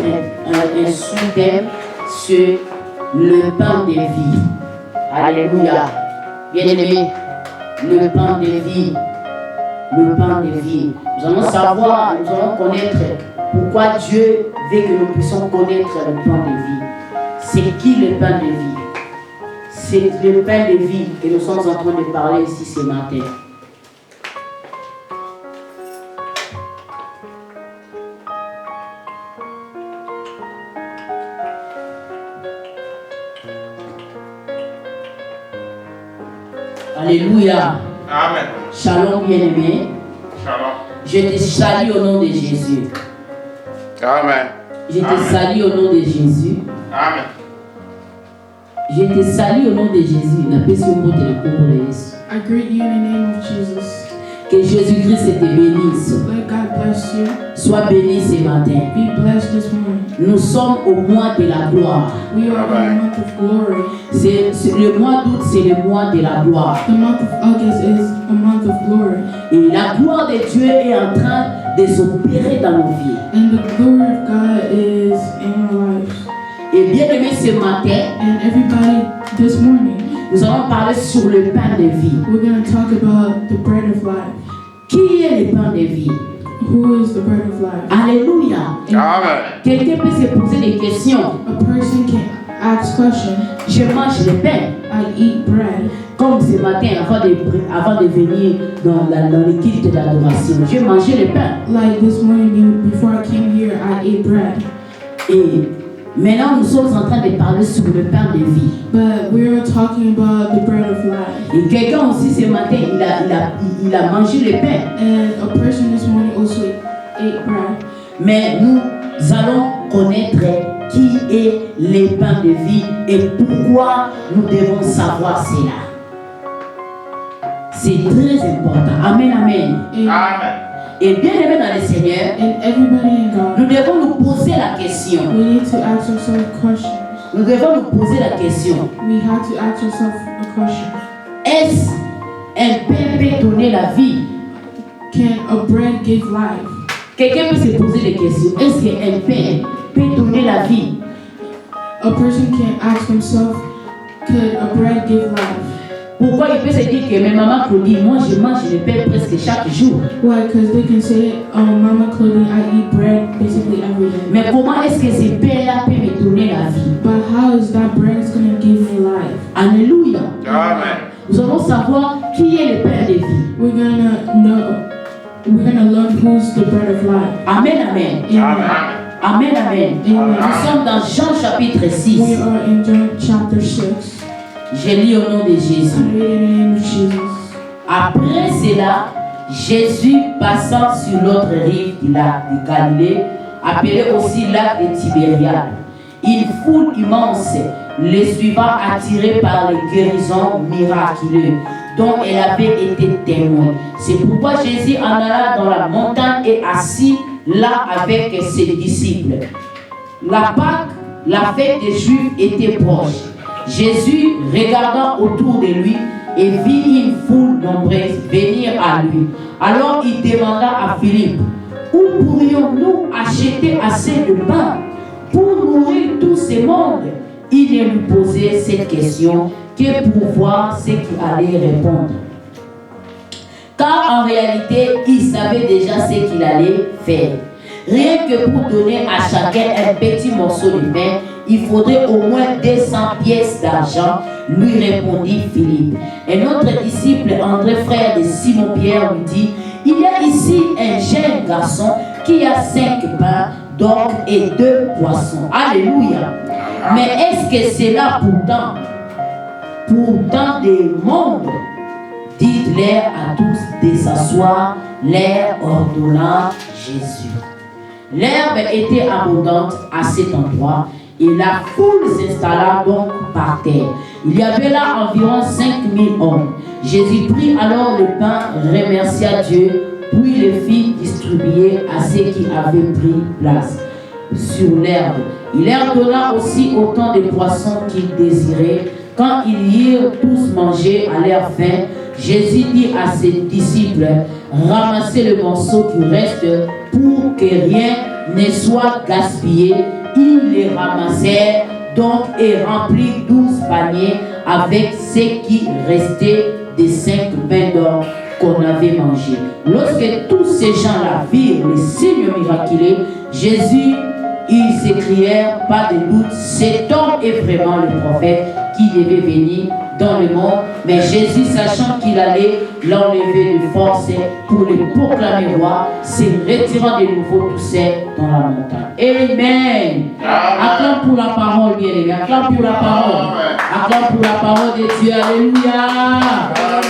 Speaker 1: un sous-thème sur le pain de vie. Alléluia. Bien-aimés, le pain de vie. Le pain de vie. Nous allons savoir, nous allons connaître pourquoi Dieu veut que nous puissions connaître le pain de vie. C'est qui le pain de vie? C'est le pain de vie que nous sommes en train de parler ici ce matin. Alléluia.
Speaker 2: Amen.
Speaker 1: Shalom bien-aimé.
Speaker 2: Shalom.
Speaker 1: Je te salue au nom de Jésus.
Speaker 2: Amen.
Speaker 1: Je te salue au nom de Jésus.
Speaker 2: Amen.
Speaker 1: Je te salue au nom de Jésus. La paix sur vous de la pauvre Jésus.
Speaker 4: I greet you in the name of Jesus.
Speaker 1: Que Jésus-Christ te bénisse.
Speaker 4: Let God bless you.
Speaker 1: Sois béni ce matin.
Speaker 4: Be blessed this morning.
Speaker 1: Nous sommes au mois de la gloire.
Speaker 4: We are in the month of glory.
Speaker 1: Le mois d'août, c'est le mois de la gloire.
Speaker 4: The month of August is a month of glory.
Speaker 1: Et la gloire de Dieu est en train de s'opérer dans nos vies.
Speaker 4: And the glory of God is in our lives.
Speaker 1: Et bien aimé ce matin,
Speaker 4: And everybody, this morning,
Speaker 1: nous allons parler sur le pain de vie.
Speaker 4: we're going to talk about the bread of life.
Speaker 1: Qui est le pain de vie?
Speaker 4: Who is the bread of life?
Speaker 1: Alléluia.
Speaker 2: Amen.
Speaker 1: Quelqu'un peut se poser des questions.
Speaker 4: A person can ask questions.
Speaker 1: Je mange le pain.
Speaker 4: I eat bread.
Speaker 1: Comme ce matin, avant de venir dans le culte d'adoration, j'ai mangé le pain.
Speaker 4: Like this morning, before I came here, I ate bread.
Speaker 1: Et maintenant, nous sommes en train de parler sur le pain de vie.
Speaker 4: But we're talking about the bread of life.
Speaker 1: Et quelqu'un aussi ce matin, il a mangé le pain.
Speaker 4: And a person this morning also ate bread.
Speaker 1: Mais nous allons connaître qui est le pain de vie et pourquoi nous devons savoir cela. C'est très important. Amen, amen.
Speaker 2: Amen.
Speaker 1: Et bien aimé dans le Seigneur,
Speaker 4: And everybody in God,
Speaker 1: nous devons nous poser la question.
Speaker 4: we need to ask ourselves questions.
Speaker 1: Nous devons nous poser la question.
Speaker 4: We have to ask ourselves a question.
Speaker 1: Est-ce un pain peut donner la vie?
Speaker 4: Can a bread give life?
Speaker 1: Quelqu'un peut se poser des questions. Est-ce qu'un pain peut donner la vie?
Speaker 4: A person can ask himself, could a bread give life?
Speaker 1: Pourquoi il peut se dire que mes mamans Claudie, moi je mange le pain presque chaque jour.
Speaker 4: Why? Because they can say, oh, Mama Claudine, I eat bread basically every day.
Speaker 1: Mais comment est-ce que ce pain-là peut me donner la vie?
Speaker 4: But how is that bread going to give me life?
Speaker 1: Alléluia.
Speaker 2: Amen.
Speaker 1: Nous allons savoir qui est le pain de vie.
Speaker 4: We're gonna learn who's the bread of life.
Speaker 1: Amen, amen.
Speaker 2: Amen.
Speaker 1: Amen, amen.
Speaker 4: Amen.
Speaker 1: Nous sommes dans Jean chapitre
Speaker 4: We
Speaker 1: 6.
Speaker 4: are in John chapter 6.
Speaker 1: Je lis au nom de Jésus.
Speaker 4: I read in the name of Jesus.
Speaker 1: Après cela, Jésus passant sur l'autre rive du lac de Galilée, appelé aussi lac de Tibériade, une foule immense les suivant attirée par les guérisons miraculeuses dont elle avait été témoin. C'est pourquoi Jésus en alla dans la montagne et assis là avec ses disciples. La Pâque, la fête des Juifs, était proche. Jésus, regardant autour de lui, et vit une foule nombreuse venir à lui. Alors il demanda à Philippe, où pourrions-nous acheter assez de pain pour nourrir tout ce monde? Il ne lui posait cette question que pour voir ce qu'il allait répondre. Car en réalité, il savait déjà ce qu'il allait faire. Rien que pour donner à chacun un petit morceau de pain, il faudrait au moins 200 pièces d'argent, lui répondit Philippe. Un autre disciple, André, frère de Simon-Pierre, lui dit, il y a ici un jeune garçon qui a 5 pains d'orge et 2 poissons. Alléluia. Mais est-ce que c'est là pour tant de monde? Dites-leur à tous de s'asseoir, leur ordonnant Jésus. L'herbe était abondante à cet endroit et la foule s'installa donc par terre. Il y avait là environ 5000 hommes. Jésus prit alors le pain, remercia Dieu, puis le fit distribuer à ceux qui avaient pris place sur l'herbe. Il leur donna aussi autant de poissons qu'ils désiraient. Quand ils eurent tous mangé à leur faim, Jésus dit à ses disciples, ramassez le morceau qui reste pour que rien ne soit gaspillé. Ils les ramassèrent donc et remplirent 12 paniers
Speaker 3: avec ce qui restait des 5 pains d'or qu'on avait mangés. Lorsque tous ces gens-là virent les signes miraculeux, Jésus, ils s'écrièrent, pas de doute, cet homme est vraiment le prophète qui devait venir dans le monde. Mais Jésus, sachant qu'il allait l'enlever de force pour le proclamer roi, se retirant de nouveau tout seul dans la montagne. Amen. Acclame pour la parole, bien-aimé. Acclame pour la parole. Acclame pour la parole de Dieu. Alléluia.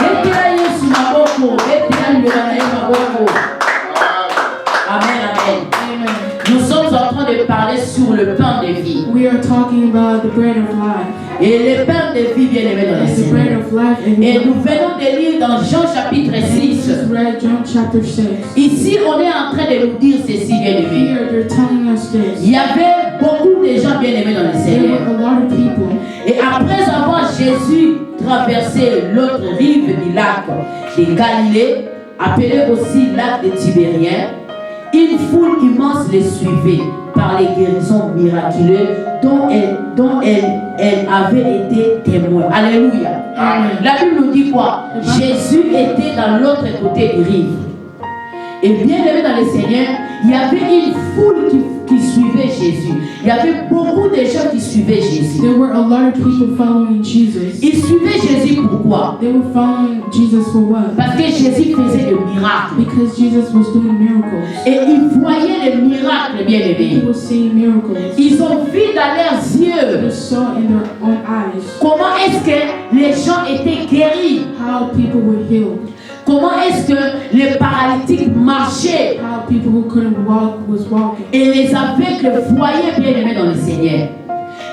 Speaker 3: Amen, amen. Nous sommes en train de parler sur le pain de vie.
Speaker 4: We are talking about the bread of life.
Speaker 3: Et le pain de vie, bien aimé dans le
Speaker 4: The bread
Speaker 3: Seigneur.
Speaker 4: of life.
Speaker 3: Et nous venons de lire dans Jean chapitre 6.
Speaker 4: Just read John chapter 6.
Speaker 3: Ici, on est en train de nous dire ceci, bien aimé.
Speaker 4: Here they're telling us this.
Speaker 3: Il y avait beaucoup de gens bien aimés dans le
Speaker 4: There
Speaker 3: Seigneur.
Speaker 4: were a lot of people.
Speaker 3: Et après avoir Jésus traversé l'autre rive du lac de Galilée, appelé aussi lac de Tibérien, une foule immense les suivait par les guérisons miraculeuses dont elle avait été témoin. Alléluia.
Speaker 2: Amen.
Speaker 3: La Bible nous dit quoi? Jésus était dans l'autre côté du rive. Et bien aimé dans le Seigneur, il y avait une foule qui suivait Jésus. Il y avait beaucoup de gens qui suivaient Jésus.
Speaker 4: There were a lot of people following Jesus.
Speaker 3: Ils suivaient Jésus pourquoi?
Speaker 4: They were following Jesus for what?
Speaker 3: Parce que Jésus faisait des miracles.
Speaker 4: Because Jesus was doing miracles.
Speaker 3: Et ils voyaient les miracles, bien
Speaker 4: He
Speaker 3: aimés.
Speaker 4: was seeing miracles.
Speaker 3: Ils ont vu dans leurs
Speaker 4: They
Speaker 3: yeux
Speaker 4: saw in their own eyes
Speaker 3: comment est-ce que les gens étaient guéris.
Speaker 4: how people were healed.
Speaker 3: Comment est-ce que les paralytiques marchaient.
Speaker 4: How people who couldn't walk was walking.
Speaker 3: Et les aveugles voyaient, bien aimés dans le Seigneur.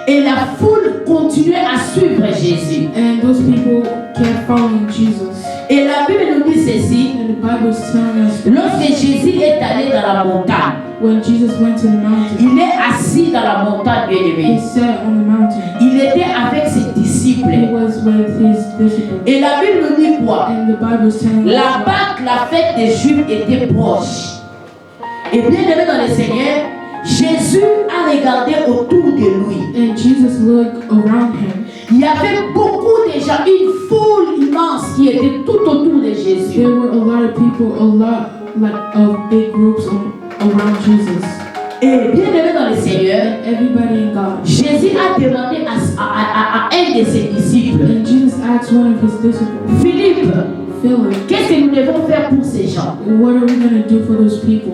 Speaker 3: Et la foule continuait à suivre Jésus.
Speaker 4: And those people kept following Jesus.
Speaker 3: Et la Bible nous dit ceci.
Speaker 4: And the Bible is telling us
Speaker 3: Lorsque Jésus est allé dans la montagne,
Speaker 4: when Jesus went to the mountain,
Speaker 3: il est assis dans la montagne, bien
Speaker 4: he
Speaker 3: aimé.
Speaker 4: sat on the mountain.
Speaker 3: Il était avec ses
Speaker 4: He
Speaker 3: disciples.
Speaker 4: was with his disciples.
Speaker 3: Et la Bible nous dit quoi?
Speaker 4: And the Bible is telling us
Speaker 3: La Pâque, la fête des Juifs était proche. Et bien aimé dans le Seigneur, Jésus a regardé autour de lui.
Speaker 4: and Jesus looked around him.
Speaker 3: Il y avait beaucoup de gens, une foule immense qui était tout autour de Jésus.
Speaker 4: There were a lot of people, a lot of big groups around Jesus.
Speaker 3: Et bien aimé dans le Seigneur,
Speaker 4: Everybody in God.
Speaker 3: Jésus a demandé à un de ses disciples,
Speaker 4: And Jesus asked one of his disciples,
Speaker 3: Philippe,
Speaker 4: Philip,
Speaker 3: qu'est-ce que nous devons faire pour ces gens?
Speaker 4: what are we going to do for those people?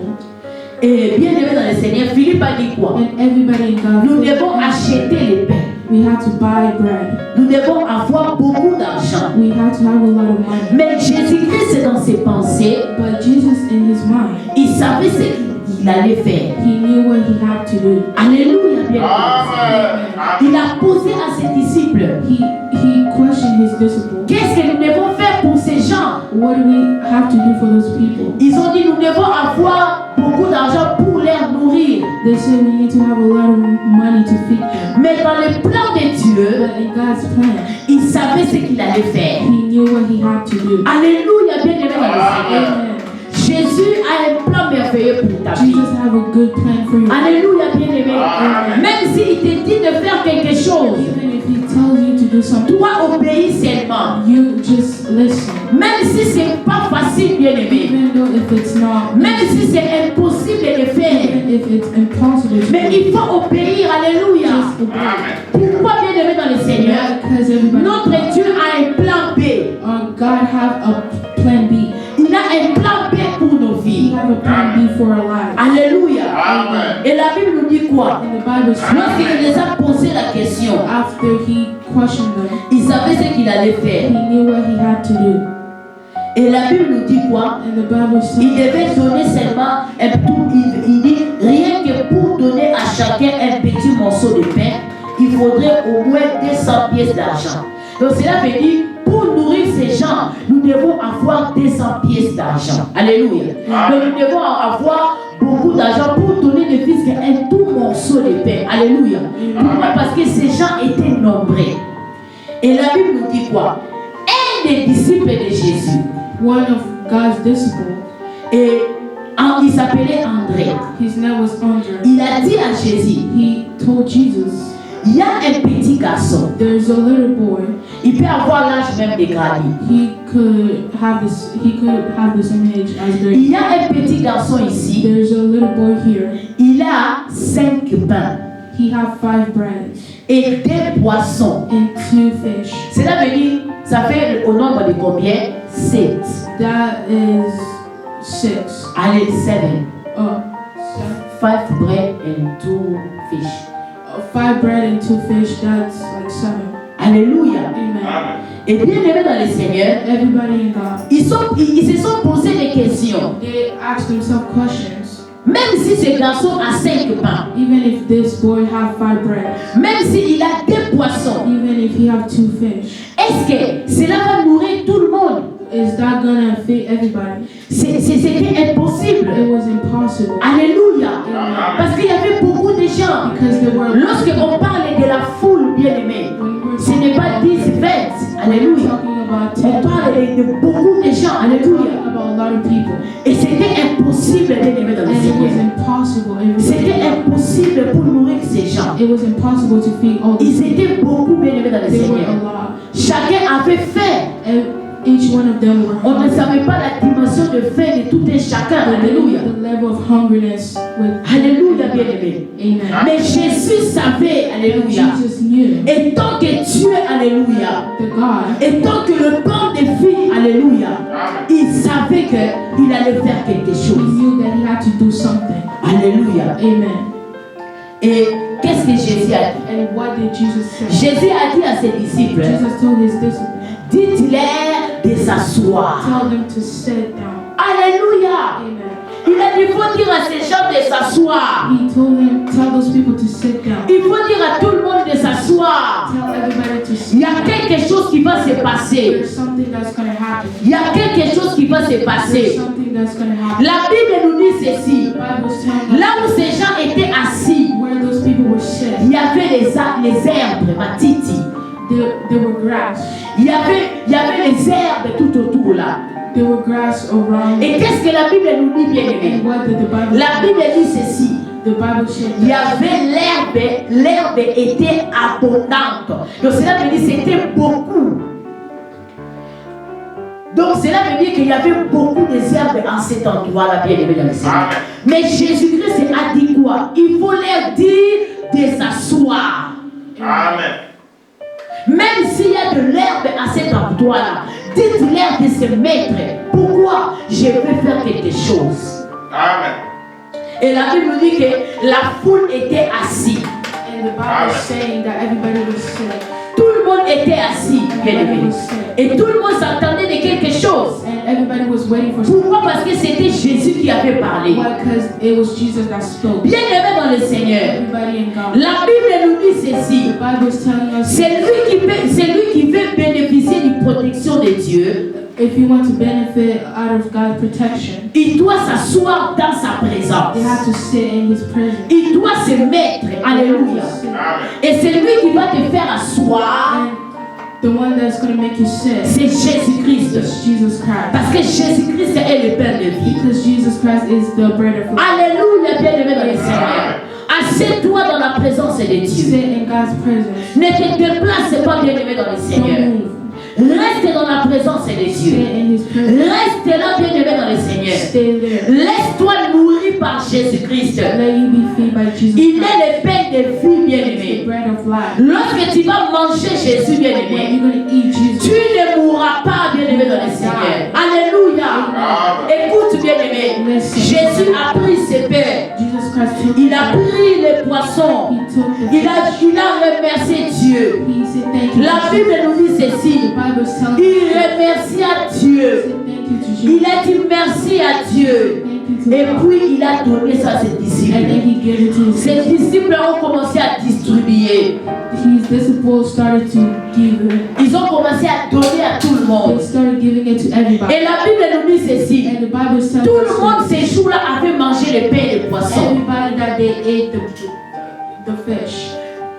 Speaker 3: Et bien aimé dans le Seigneur, Philippe a dit quoi?
Speaker 4: And everybody in God,
Speaker 3: Nous devons acheter les pains.
Speaker 4: we had to buy bread.
Speaker 3: Nous devons avoir beaucoup d'argent.
Speaker 4: We had to have a lot of money.
Speaker 3: Mais Jésus-Christ, dans ses pensées,
Speaker 4: But Jesus, in his mind,
Speaker 3: il savait ce qu'il allait faire.
Speaker 4: he knew what he had to do.
Speaker 3: Alléluia, bien aimé.
Speaker 2: Amen.
Speaker 3: Il a posé à ses disciples,
Speaker 4: He questioned his disciples.
Speaker 3: qu'est-ce que nous devons faire pour ces gens?
Speaker 4: What do we have to do for those people?
Speaker 3: Ils ont dit, nous devons avoir beaucoup d'argent pour les nourrir.
Speaker 4: They said we need to have a lot of money to feed them.
Speaker 3: Mais dans le plan de Dieu,
Speaker 4: But in God's plan,
Speaker 3: il savait ce qu'il allait faire.
Speaker 4: he knew what he had to do.
Speaker 3: Alléluia, bien aimé dans le Seigneur.
Speaker 4: Amen.
Speaker 3: Jésus a un plan merveilleux pour ta vie.
Speaker 4: Jesus have a good plan for you.
Speaker 3: Alléluia, bien aimé.
Speaker 2: Amen.
Speaker 3: Même s'il te dit de faire quelque chose,
Speaker 4: Even if he tells you to do something,
Speaker 3: toi obéis seulement.
Speaker 4: you just listen.
Speaker 3: Même si c'est pas facile, bien aimé.
Speaker 4: Even though if it's not,
Speaker 3: Même si c'est impossible de faire.
Speaker 4: even if it's impossible to
Speaker 3: Mais
Speaker 4: do,
Speaker 3: il faut obéir. Alléluia.
Speaker 4: just obey.
Speaker 2: Amen.
Speaker 3: Pourquoi, bien aimé dans le Seigneur?
Speaker 4: Because everybody,
Speaker 3: Notre Dieu a un plan B.
Speaker 4: God have a plan B.
Speaker 3: Il a un plan B pour nos
Speaker 4: He
Speaker 3: vies.
Speaker 4: have a plan B for our lives.
Speaker 3: Alléluia.
Speaker 2: Amen.
Speaker 3: Et la Bible nous dit quoi?
Speaker 4: And the Bible says,
Speaker 3: Lorsqu'il les a posé la question,
Speaker 4: after he questioned them,
Speaker 3: il savait ce qu'il allait
Speaker 4: he
Speaker 3: faire.
Speaker 4: knew what he had to do.
Speaker 3: Et la Bible nous dit quoi?
Speaker 4: And the Bible
Speaker 3: Il
Speaker 4: says,
Speaker 3: devait donner seulement un tout. Il dit rien que pour donner à chacun un petit morceau de pain, il faudrait au moins 200 pièces d'argent. Donc cela veut dire, pour nourrir ces gens, nous devons avoir 200 pièces d'argent. Alléluia. Donc nous devons avoir beaucoup d'argent pour donner ne fût qu'un tout morceau de pain. Alléluia. Pourquoi? Parce que ces gens étaient nombreux. Et la Bible nous dit quoi? Un des disciples de Jésus,
Speaker 4: one of God's disciples,
Speaker 3: et il s'appelait André.
Speaker 4: his name was Andrew.
Speaker 3: Il a dit à Jésus,
Speaker 4: He told Jesus,
Speaker 3: il y a un petit garçon,
Speaker 4: there's a little boy,
Speaker 3: Il peut avoir l'âge même de Grady.
Speaker 4: He could have this image as
Speaker 3: Il
Speaker 4: great.
Speaker 3: y a un petit garçon ici.
Speaker 4: There's a little boy here.
Speaker 3: Il a 5 pains
Speaker 4: He have 5 breads
Speaker 3: et 2 poissons.
Speaker 4: and 2 fish.
Speaker 3: Cela veut dire, ça fait au nombre de combien? 7.
Speaker 4: That is 6.
Speaker 3: Allez, 7.
Speaker 4: Oh,
Speaker 3: 5 bread and 2 fish.
Speaker 4: 5 bread and 2 fish. That's like 7.
Speaker 3: Alléluia.
Speaker 4: Amen.
Speaker 3: Et bien aimés dans le Seigneur,
Speaker 4: Everybody in God.
Speaker 3: ils se sont posés des questions.
Speaker 4: They ask themselves questions.
Speaker 3: Même si ce garçon a 5 pains,
Speaker 4: Even if this boy have 5 bread,
Speaker 3: même s'il a 2 poissons,
Speaker 4: even if he have 2 fish,
Speaker 3: est-ce que cela va nourrir tout le monde?
Speaker 4: is that gonna fit everybody?
Speaker 3: C'était impossible.
Speaker 4: It was impossible.
Speaker 3: Alléluia.
Speaker 4: Amen.
Speaker 3: Parce qu'il y avait beaucoup de gens.
Speaker 4: Because there were
Speaker 3: Lorsqu'on parle de la foule bien-aimée, ce n'est pas 10, 20. Alléluia.
Speaker 4: talking about
Speaker 3: On
Speaker 4: 10
Speaker 3: parle de beaucoup de gens. Alléluia.
Speaker 4: about a lot of people.
Speaker 3: Et c'était impossible bien-aimé dans le
Speaker 4: And it was
Speaker 3: Seigneur.
Speaker 4: impossible.
Speaker 3: C'était impossible pour nourrir ces gens.
Speaker 4: It was impossible to feed all the
Speaker 3: Ils étaient beaucoup bien-aimés dans le
Speaker 4: They were a
Speaker 3: Seigneur.
Speaker 4: lot.
Speaker 3: Chacun avait faim.
Speaker 4: And each one of them were
Speaker 3: On ne
Speaker 4: hungry.
Speaker 3: savait pas la dimension de faim de tout un chacun. Alléluia.
Speaker 4: The level of hungriness with
Speaker 3: Alléluia, bien-aimé.
Speaker 4: Amen.
Speaker 3: Mais Jésus savait, alléluia.
Speaker 4: Jesus knew
Speaker 3: Et tant que Dieu, alléluia.
Speaker 4: that God,
Speaker 3: Et tant que le pain des filles, alléluia. Il savait qu'il allait faire quelque
Speaker 4: he
Speaker 3: chose.
Speaker 4: knew that he had to do something.
Speaker 3: Alléluia.
Speaker 4: Amen.
Speaker 3: Et qu'est-ce que Jésus a dit?
Speaker 4: And what did Jesus say?
Speaker 3: Jésus a dit à ses disciples,
Speaker 4: Jesus told his disciples,
Speaker 3: dites-leur de s'asseoir.
Speaker 4: tell them to sit down.
Speaker 3: Alléluia.
Speaker 4: Amen.
Speaker 3: Il a dit, il faut dire à ces gens de s'asseoir.
Speaker 4: He told them, tell those people to sit down.
Speaker 3: Il faut dire à tout le monde de s'asseoir.
Speaker 4: Tell everybody to
Speaker 3: Il
Speaker 4: sit
Speaker 3: y a quelque chose qui va se passer.
Speaker 4: There's something that's going to happen.
Speaker 3: Il y a quelque chose qui va se
Speaker 4: There's
Speaker 3: passer.
Speaker 4: something that's going to happen.
Speaker 3: La Bible nous dit ceci.
Speaker 4: The Bible's telling us
Speaker 3: Là où ces gens étaient assis,
Speaker 4: where those people were sit.
Speaker 3: il y avait les herbes, matiti.
Speaker 4: There were grass.
Speaker 3: Il y avait les herbes tout autour là.
Speaker 4: There were grass around.
Speaker 3: Et qu'est-ce que la Bible nous dit, bien aimé?
Speaker 4: And what did the Bible
Speaker 3: La
Speaker 4: say?
Speaker 3: Bible dit ceci.
Speaker 4: The Bible said
Speaker 3: Il y avait l'herbe était abondante. Donc cela veut dire c'était beaucoup. Donc cela veut dire qu'il y avait beaucoup de herbes en cet endroit-là, bien aimé dans le Seigneur. Mais Jésus-Christ a dit quoi? Il faut leur dire de s'asseoir.
Speaker 2: Amen.
Speaker 3: Même s'il y a de l'herbe à cet endroit-là, dites-leur de se mettre. Pourquoi? Je veux faire quelque chose.
Speaker 2: Amen.
Speaker 3: Et la Bible nous dit que la foule était assise.
Speaker 4: And the Bible is saying that everybody was sick.
Speaker 3: Tout le monde était assis, bien aimé. Et tout le monde s'attendait de quelque chose.
Speaker 4: And everybody was waiting for something.
Speaker 3: Pourquoi? Parce que c'était Jésus qui avait parlé.
Speaker 4: Why? Because it was Jesus that spoke.
Speaker 3: Bien aimé dans le Seigneur.
Speaker 4: Everybody in God.
Speaker 3: La Bible nous dit ceci.
Speaker 4: The Bible is telling us
Speaker 3: C'est lui qui veut bénéficier d'une protection de Dieu.
Speaker 4: if you want to benefit out of God's protection,
Speaker 3: Il doit s'asseoir dans sa présence.
Speaker 4: you have to sit in His presence.
Speaker 3: Il doit se mettre. Alléluia.
Speaker 2: Amen.
Speaker 3: Et c'est lui qui va te faire asseoir.
Speaker 4: And the one that's going to make you sit
Speaker 3: C'est Jésus-Christ.
Speaker 4: is Jesus Christ.
Speaker 3: Parce que Jésus-Christ est le pain de vie.
Speaker 4: Because Jesus Christ is the bread of life.
Speaker 3: Alléluia, bien-aimé dans le Seigneur. Assieds-toi dans la présence de Dieu.
Speaker 4: Sit in God's presence.
Speaker 3: Ne te déplace pas, bien-aimé dans le Seigneur.
Speaker 4: Don't move.
Speaker 3: Reste dans la présence de
Speaker 4: Sit
Speaker 3: Dieu.
Speaker 4: in His presence.
Speaker 3: Reste là, bien-aimé dans le Seigneur.
Speaker 4: Stay there.
Speaker 3: Laisse-toi nourrir par Jésus-Christ.
Speaker 4: Let you be fed by Jesus
Speaker 3: Il
Speaker 4: Christ.
Speaker 3: est le pain de vie,
Speaker 4: The
Speaker 3: bien-aimé.
Speaker 4: bread of life.
Speaker 3: Lorsque tu vas manger Jésus,
Speaker 4: When
Speaker 3: bien-aimé,
Speaker 4: you're going to eat
Speaker 3: tu
Speaker 4: Jesus,
Speaker 3: ne mourras pas, bien-aimé dans le Seigneur. Alléluia. Écoute, bien-aimé. Jésus a pris ses pains.
Speaker 4: Jesus Christ took
Speaker 3: Il a pris les poissons.
Speaker 4: He took the
Speaker 3: Il a remercié Dieu.
Speaker 4: He said thank you.
Speaker 3: La Bible nous dit ceci.
Speaker 4: The Bible is telling
Speaker 3: Il remercia Dieu.
Speaker 4: Say thank you to
Speaker 3: Il
Speaker 4: Jesus.
Speaker 3: a dit merci à Dieu.
Speaker 4: Thank you to
Speaker 3: Et
Speaker 4: God.
Speaker 3: puis il a donné ça à ses
Speaker 4: And then
Speaker 3: disciples.
Speaker 4: He gave it to
Speaker 3: Ses
Speaker 4: His
Speaker 3: disciples ont commencé à distribuer.
Speaker 4: disciples started to give it.
Speaker 3: Ils ont commencé à donner à tout le monde.
Speaker 4: They started giving it to everybody.
Speaker 3: Et la Bible nous dit ceci.
Speaker 4: And the Bible is telling
Speaker 3: Tout le
Speaker 4: us
Speaker 3: monde
Speaker 4: that
Speaker 3: ces jours-là avait mangé le pain et le poisson.
Speaker 4: everybody that they ate the fish.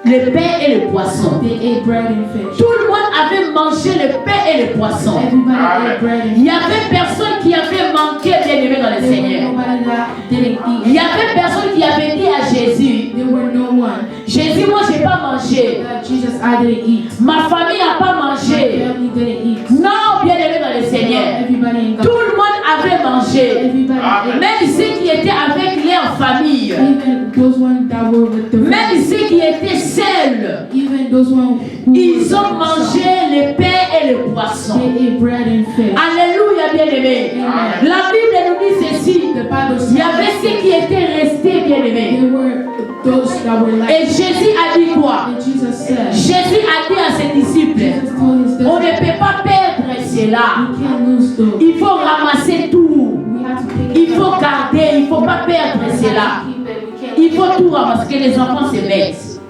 Speaker 3: Le pain et le poisson.
Speaker 4: They ate bread and fish.
Speaker 3: Tout le monde avait mangé le pain et le poisson.
Speaker 4: Everybody ate bread and
Speaker 3: Il n'y avait personne qui avait manqué, bien-aimé dans le
Speaker 4: There were
Speaker 3: Seigneur.
Speaker 4: nobody that didn't
Speaker 3: Il
Speaker 4: eat.
Speaker 3: n'y avait personne qui avait dit à Jésus,
Speaker 4: There were no one
Speaker 3: Jésus, moi je n'ai pas mangé.
Speaker 4: that Jesus I didn't eat.
Speaker 3: Ma famille n'a pas
Speaker 4: My
Speaker 3: mangé. mangé.
Speaker 4: Everybody ate.
Speaker 3: Même ceux qui étaient avec leur famille.
Speaker 4: Even those ones that were with the
Speaker 3: Même ceux qui étaient seuls.
Speaker 4: even those ones who
Speaker 3: Ils
Speaker 4: were
Speaker 3: ont mangé le pain et le poisson.
Speaker 4: they ate bread and fish.
Speaker 3: Alléluia, bien-aimés.
Speaker 4: Amen.
Speaker 3: La Bible nous dit ceci.
Speaker 4: The Bible
Speaker 3: Il y avait
Speaker 4: says
Speaker 3: ceux qui étaient restés, bien-aimés.
Speaker 4: there were those that were
Speaker 3: Et
Speaker 4: like,
Speaker 3: Jésus a dit quoi?
Speaker 4: and Jesus said,
Speaker 3: Jésus a dit à ses disciples,
Speaker 4: Jesus told his
Speaker 3: on ne
Speaker 4: disciples,
Speaker 3: peut pas perdre cela.
Speaker 4: we can't lose those.
Speaker 3: Il faut ramasser tout.
Speaker 4: We have to pick
Speaker 3: Il
Speaker 4: it
Speaker 3: faut
Speaker 4: up.
Speaker 3: garder. Il ne faut pas perdre
Speaker 4: We have
Speaker 3: cela.
Speaker 4: to keep it. We can't
Speaker 3: Il faut tout ramasser, que les enfants se mettent.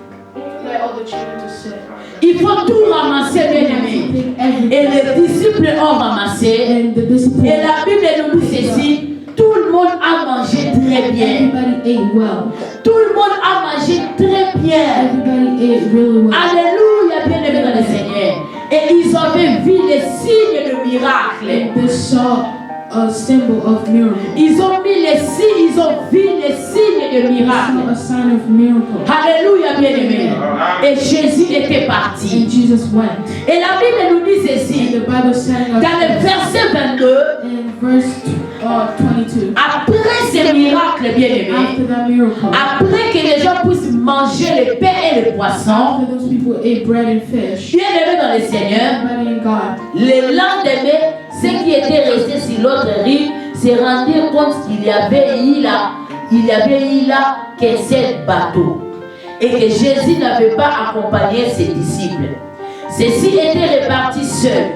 Speaker 4: let all the children to sit.
Speaker 3: Il faut tout ramasser, bien-aimés.
Speaker 4: Pick everything.
Speaker 3: Et les disciples ont ramassé.
Speaker 4: And the disciples,
Speaker 3: Et la Bible nous dit ceci. Tout le monde a mangé très bien.
Speaker 4: everybody ate well.
Speaker 3: Tout le monde a mangé très bien.
Speaker 4: Everybody ate really well.
Speaker 3: Alléluia, bien-aimés dans le Seigneur. Et ils avaient vu les signes de miracles.
Speaker 4: They saw a symbol of miracle.
Speaker 3: Ils ont mis les signes, ils ont vu les signes de
Speaker 4: They saw
Speaker 3: miracles.
Speaker 4: a sign of miracle.
Speaker 3: Alléluia, bien-aimés. Et Jésus était parti.
Speaker 4: And Jesus went.
Speaker 3: Et la Bible nous dit
Speaker 4: And
Speaker 3: ceci.
Speaker 4: the Bible said
Speaker 3: Dans le verset 22,
Speaker 4: in verse 22,
Speaker 3: après ces miracles, bien-aimés,
Speaker 4: after that miracle,
Speaker 3: après que les gens puissent manger le pain et le poisson,
Speaker 4: after those people ate bread and fish,
Speaker 3: bien-aimés dans le Seigneur,
Speaker 4: everybody in God,
Speaker 3: le lendemain, ceux qui étaient restés sur l'autre rive se rendirent compte qu'il y avait eu là que 7 bateaux et que Jésus n'avait pas accompagné ses disciples. Ceux-ci étaient répartis seuls.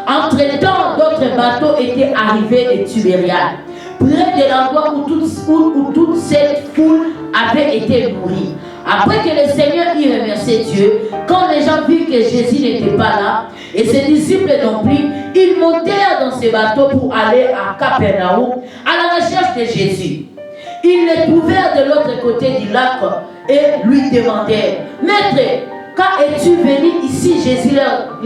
Speaker 3: Entre-temps, d'autres bateaux étaient arrivés de Tibériade, près de l'endroit où toute cette foule avait été nourrie. Après que le Seigneur y remerciait Dieu, quand les gens virent que Jésus n'était pas là, et ses disciples non plus, ils montèrent dans ces bateaux pour aller à Capernaum à la recherche de Jésus. Ils le trouvèrent de l'autre côté du lac et lui demandèrent, « Maître, quand es-tu venu ici ?» Jésus leur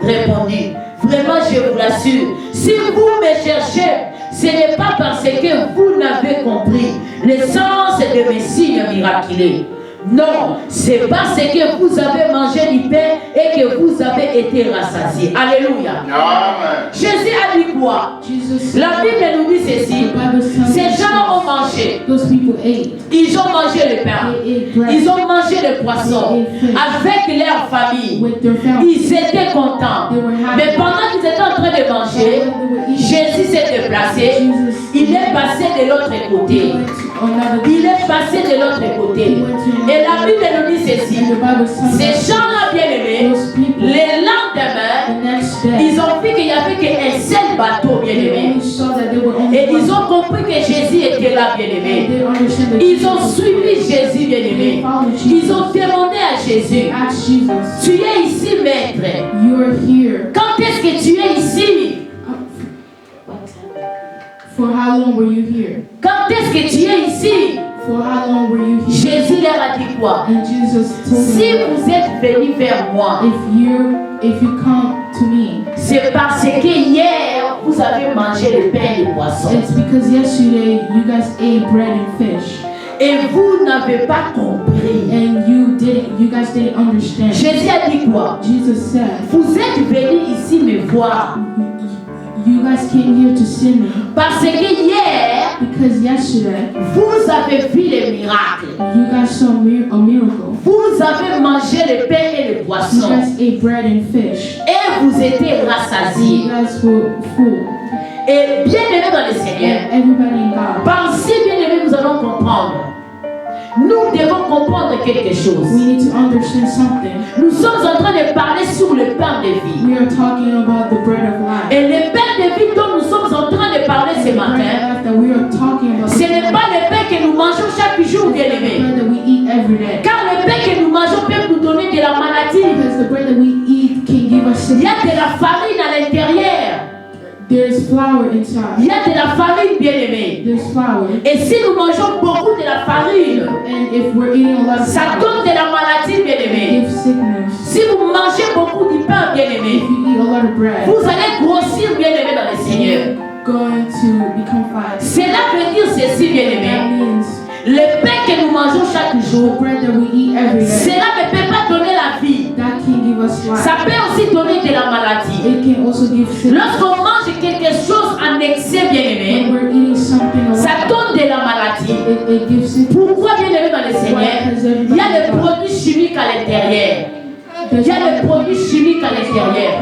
Speaker 3: répondit, « Vraiment, je vous l'assure, si vous me cherchez, ce n'est pas parce que vous n'avez compris le sens de mes signes miraculeux. Non, c'est parce que vous avez mangé du pain et que vous avez été rassasiés. » Alléluia.
Speaker 2: Amen.
Speaker 3: Jésus a dit quoi?
Speaker 4: Jesus
Speaker 3: La
Speaker 4: said,
Speaker 3: Bible nous dit ceci.
Speaker 4: the Bible says
Speaker 3: Ces gens ont mangé.
Speaker 4: those people ate.
Speaker 3: Ils ont mangé le pain.
Speaker 4: They ate bread
Speaker 3: Ils ont mangé le poisson avec leur famille.
Speaker 4: with their family.
Speaker 3: Ils étaient contents.
Speaker 4: They were happy.
Speaker 3: Mais pendant qu'ils étaient en train de manger, Jésus s'est déplacé. Il est passé de l'autre côté. Il est passé de l'autre côté. Et la Bible nous dit ceci. Ces gens-là, bien-aimés, le lendemain, ils ont vu qu'il n'y avait qu'un seul bateau, bien-aimé. Et ils ont compris que Jésus était là, bien-aimé. Ils ont suivi Jésus, bien-aimé. Ils ont demandé à Jésus, tu es ici, maître.
Speaker 4: You are here.
Speaker 3: Quand est-ce que tu es ici?
Speaker 4: For how long were you here?
Speaker 3: Quand est-ce que tu es ici?
Speaker 4: For how long were you here?
Speaker 3: Jésus leur a dit quoi?
Speaker 4: And Jesus told
Speaker 3: Si
Speaker 4: them,
Speaker 3: vous êtes venus vers moi,
Speaker 4: if you come to me,
Speaker 3: c'est parce que hier, vous avez mangé le pain et le poisson.
Speaker 4: it's because yesterday you guys ate bread and fish.
Speaker 3: Et vous n'avez pas compris.
Speaker 4: And you guys didn't understand.
Speaker 3: Jésus a dit quoi?
Speaker 4: Jesus said,
Speaker 3: Vous êtes venus ici me voir.
Speaker 4: you guys came here to see me.
Speaker 3: Parce que hier,
Speaker 4: Because yesterday,
Speaker 3: vous avez vu les miracles.
Speaker 4: you guys saw a miracle.
Speaker 3: Vous avez mangé le pain et le
Speaker 4: You
Speaker 3: poisson.
Speaker 4: guys ate bread and fish.
Speaker 3: Et vous étiez
Speaker 4: You
Speaker 3: rassasiés.
Speaker 4: guys were full.
Speaker 3: Et bien aimés dans le Seigneur,
Speaker 4: And everybody in God.
Speaker 3: pensez bien aimés, nous allons comprendre. Nous devons comprendre quelque chose.
Speaker 4: We need to understand something.
Speaker 3: Nous sommes en train de parler sur le pain de vie.
Speaker 4: We are talking about the bread of life.
Speaker 3: Et le pain de vie dont nous sommes en train de parler ce
Speaker 4: The bread of
Speaker 3: matin,
Speaker 4: life that we are talking about.
Speaker 3: ce n'est pas le pain que nous mangeons chaque jour, bien
Speaker 4: The
Speaker 3: aimés.
Speaker 4: bread that we eat every day.
Speaker 3: Car le pain que nous mangeons peut nous donner de la maladie.
Speaker 4: Because the bread that we eat can give us
Speaker 3: Il y
Speaker 4: sickness.
Speaker 3: a de la farine à l'intérieur.
Speaker 4: There's flour inside.
Speaker 3: Il y a de la farine, bien aimée.
Speaker 4: There's flour.
Speaker 3: Et si nous mangeons beaucoup de la farine,
Speaker 4: And if we're eating a lot of
Speaker 3: ça
Speaker 4: flour,
Speaker 3: donne de la maladie, bien
Speaker 4: it
Speaker 3: aimée.
Speaker 4: gives sickness.
Speaker 3: Si vous mangez beaucoup de pain, bien aimé,
Speaker 4: If you eat a lot of bread,
Speaker 3: vous allez grossir, bien aimé, dans le Seigneur.
Speaker 4: going to become fat.
Speaker 3: Cela veut dire ceci, bien
Speaker 4: That
Speaker 3: aimé.
Speaker 4: means
Speaker 3: Le pain que nous mangeons chaque
Speaker 4: the
Speaker 3: jour,
Speaker 4: bread that we eat every day,
Speaker 3: cela ne peut pas donner la vie.
Speaker 4: that can give us
Speaker 3: Ça
Speaker 4: life.
Speaker 3: peut aussi donner de la maladie.
Speaker 4: It can also give sickness.
Speaker 3: Lorsqu'on mange quelque chose en excès, bien
Speaker 4: When
Speaker 3: aimé,
Speaker 4: we're it gives sickness.
Speaker 1: Pourquoi bien aimé dans le Seigneur? Il y a des produits chimiques à l'intérieur. Il y a des produits chimiques à l'intérieur.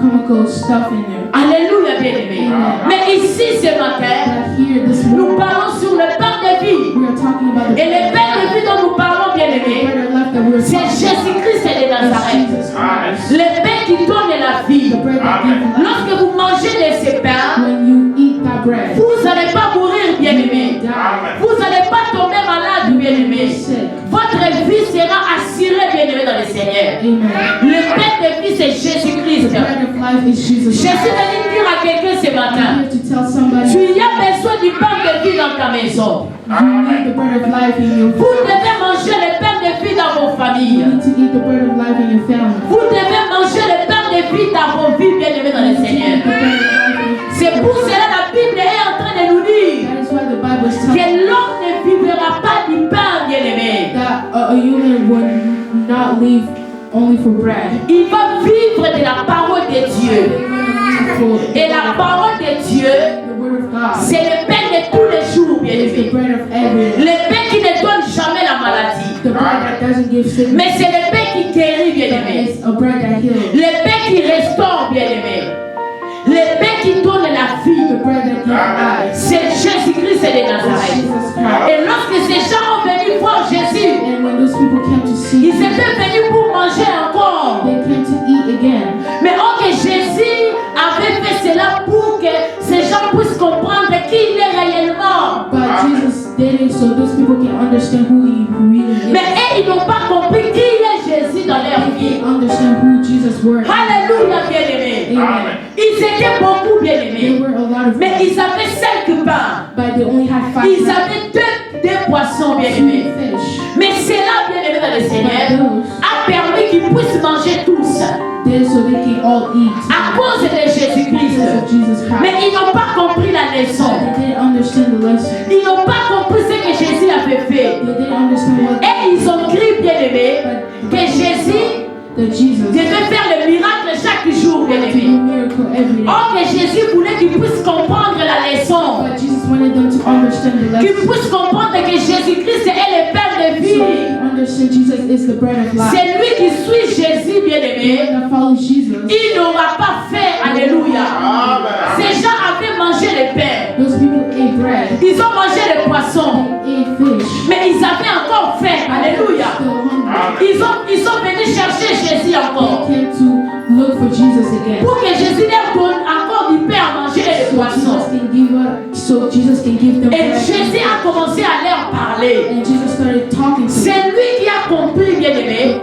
Speaker 4: Chemical stuff in there.
Speaker 1: Alléluia, bien aimé. Mais ici ce matin,
Speaker 4: But here this
Speaker 1: nous
Speaker 4: morning,
Speaker 1: parlons sur le pain de vie.
Speaker 4: we are talking about the
Speaker 1: Et le pain de vie dont nous parlons, bien aimé,
Speaker 4: bread of life that we are
Speaker 1: c'est
Speaker 4: talking
Speaker 1: Jésus-Christ de
Speaker 4: about.
Speaker 1: Nazareth.
Speaker 4: Jesus Christ.
Speaker 1: Le pain qui donne la vie.
Speaker 4: The bread that gives life.
Speaker 1: Lorsque vous mangez de ce pain,
Speaker 4: When you eat that bread,
Speaker 1: vous n'allez pas mourir, bien
Speaker 4: you
Speaker 1: aimé.
Speaker 4: will die.
Speaker 1: Vous n'allez pas tomber malade, bien
Speaker 4: You will
Speaker 1: aimé.
Speaker 4: be sick.
Speaker 1: Votre vie sera assurée, bien aimé, dans le Seigneur.
Speaker 4: Amen.
Speaker 1: Le pain de vie, c'est Jésus-Christ.
Speaker 4: The bread of life is Jesus
Speaker 1: Je suis
Speaker 4: Christ.
Speaker 1: venu dire à quelqu'un ce
Speaker 4: I'm
Speaker 1: matin,
Speaker 4: here to tell somebody
Speaker 1: tu y as besoin du pain de vie dans ta maison.
Speaker 4: you need the bread of life in your
Speaker 1: Vous devez manger le pain de vie dans vos
Speaker 4: You
Speaker 1: familles.
Speaker 4: need to eat the bread of life in your family.
Speaker 1: Vous devez manger le pain de vie dans vos vies, bien aimés dans le Seigneur.
Speaker 4: The bread of life in-
Speaker 1: C'est pour cela que la Bible est en train de nous dire
Speaker 4: That is why the Bible is telling
Speaker 1: que l'homme ne vivra pas du pain, bien aimé.
Speaker 4: that a human would not live only for bread.
Speaker 1: Il va vivre de la parole de Dieu.
Speaker 4: They're going to live for
Speaker 1: Et la parole de Dieu,
Speaker 4: the word of God.
Speaker 1: c'est le pain de tous les jours, bien
Speaker 4: It's the
Speaker 1: aimé.
Speaker 4: bread of every day.
Speaker 1: Le pain qui ne donne jamais la maladie.
Speaker 4: The bread that doesn't give sickness.
Speaker 1: Mais c'est le pain qui guérit, bien aimé.
Speaker 4: It's a bread that heals.
Speaker 1: Le pain qui restaure, bien aimé. Le pain qui donne la vie.
Speaker 4: The bread that gives life.
Speaker 1: C'est Jésus-Christ de
Speaker 4: It's
Speaker 1: Nazareth.
Speaker 4: Jesus Christ.
Speaker 1: Et lorsque ces gens ont venu voir Jésus,
Speaker 4: And when those people came to see
Speaker 1: ils étaient venus pour manger encore.
Speaker 4: they came to eat again.
Speaker 1: Mais oh que Jésus avait fait cela pour que ces gens puissent comprendre qui il est réellement.
Speaker 4: But Jesus did it so those people can understand who he really is.
Speaker 1: Mais eux, ils n'ont pas compris qui est Jésus dans leur
Speaker 4: They
Speaker 1: vie.
Speaker 4: can understand who Jesus were.
Speaker 1: Alléluia, bien-aimés.
Speaker 4: Amen.
Speaker 1: Ils étaient beaucoup
Speaker 4: There
Speaker 1: bien-aimés.
Speaker 4: were a lot of
Speaker 1: Mais ils avaient 5 pains.
Speaker 4: but they only had 5
Speaker 1: Ils avaient deux poissons, bien-aimés.
Speaker 4: fish.
Speaker 1: Mais cela, bien-aimés dans le
Speaker 4: But
Speaker 1: Seigneur,
Speaker 4: those
Speaker 1: a permis qu'ils puissent manger tous
Speaker 4: did so they can all eat
Speaker 1: à cause de
Speaker 4: because
Speaker 1: Jésus-Christ.
Speaker 4: of Jesus
Speaker 1: Mais
Speaker 4: Christ.
Speaker 1: ils n'ont pas compris la leçon.
Speaker 4: They didn't understand the lesson.
Speaker 1: Ils n'ont pas compris ce que Jésus avait fait.
Speaker 4: They didn't understand what
Speaker 1: Et ils ont cru, bien-aimés, que Jésus
Speaker 4: that Jesus
Speaker 1: devait faire le miracle chaque jour,
Speaker 4: to do
Speaker 1: bien-aimés.
Speaker 4: miracle every day.
Speaker 1: Or que Jésus voulait qu'ils puissent comprendre la leçon.
Speaker 4: But Jesus wanted them to understand the
Speaker 1: Qu'ils
Speaker 4: lesson.
Speaker 1: puissent comprendre que Jésus-Christ est le Père de
Speaker 4: So
Speaker 1: vie.
Speaker 4: they understand Jesus is the bread of life.
Speaker 1: C'est lui qui suit Jésus, bien-aimé.
Speaker 4: That follows Jesus.
Speaker 1: Il n'aura pas fait. Alléluia. Ces gens avaient mangé le pain.
Speaker 4: Those people ate bread.
Speaker 1: Ils ont mangé le poisson.
Speaker 4: They ate fish.
Speaker 1: Mais ils avaient encore faim. Alléluia.
Speaker 4: Still hungry.
Speaker 1: Ils sont venus chercher Jésus encore.
Speaker 4: They came to look for Jesus again.
Speaker 1: Pour que Jésus leur donne encore du pain à manger et le poisson.
Speaker 4: So Jesus can give them
Speaker 1: Et
Speaker 4: bread.
Speaker 1: Jésus a commencé à leur parler.
Speaker 4: And Jesus started talking to them.
Speaker 1: C'est lui qui a compris, bien-aimé.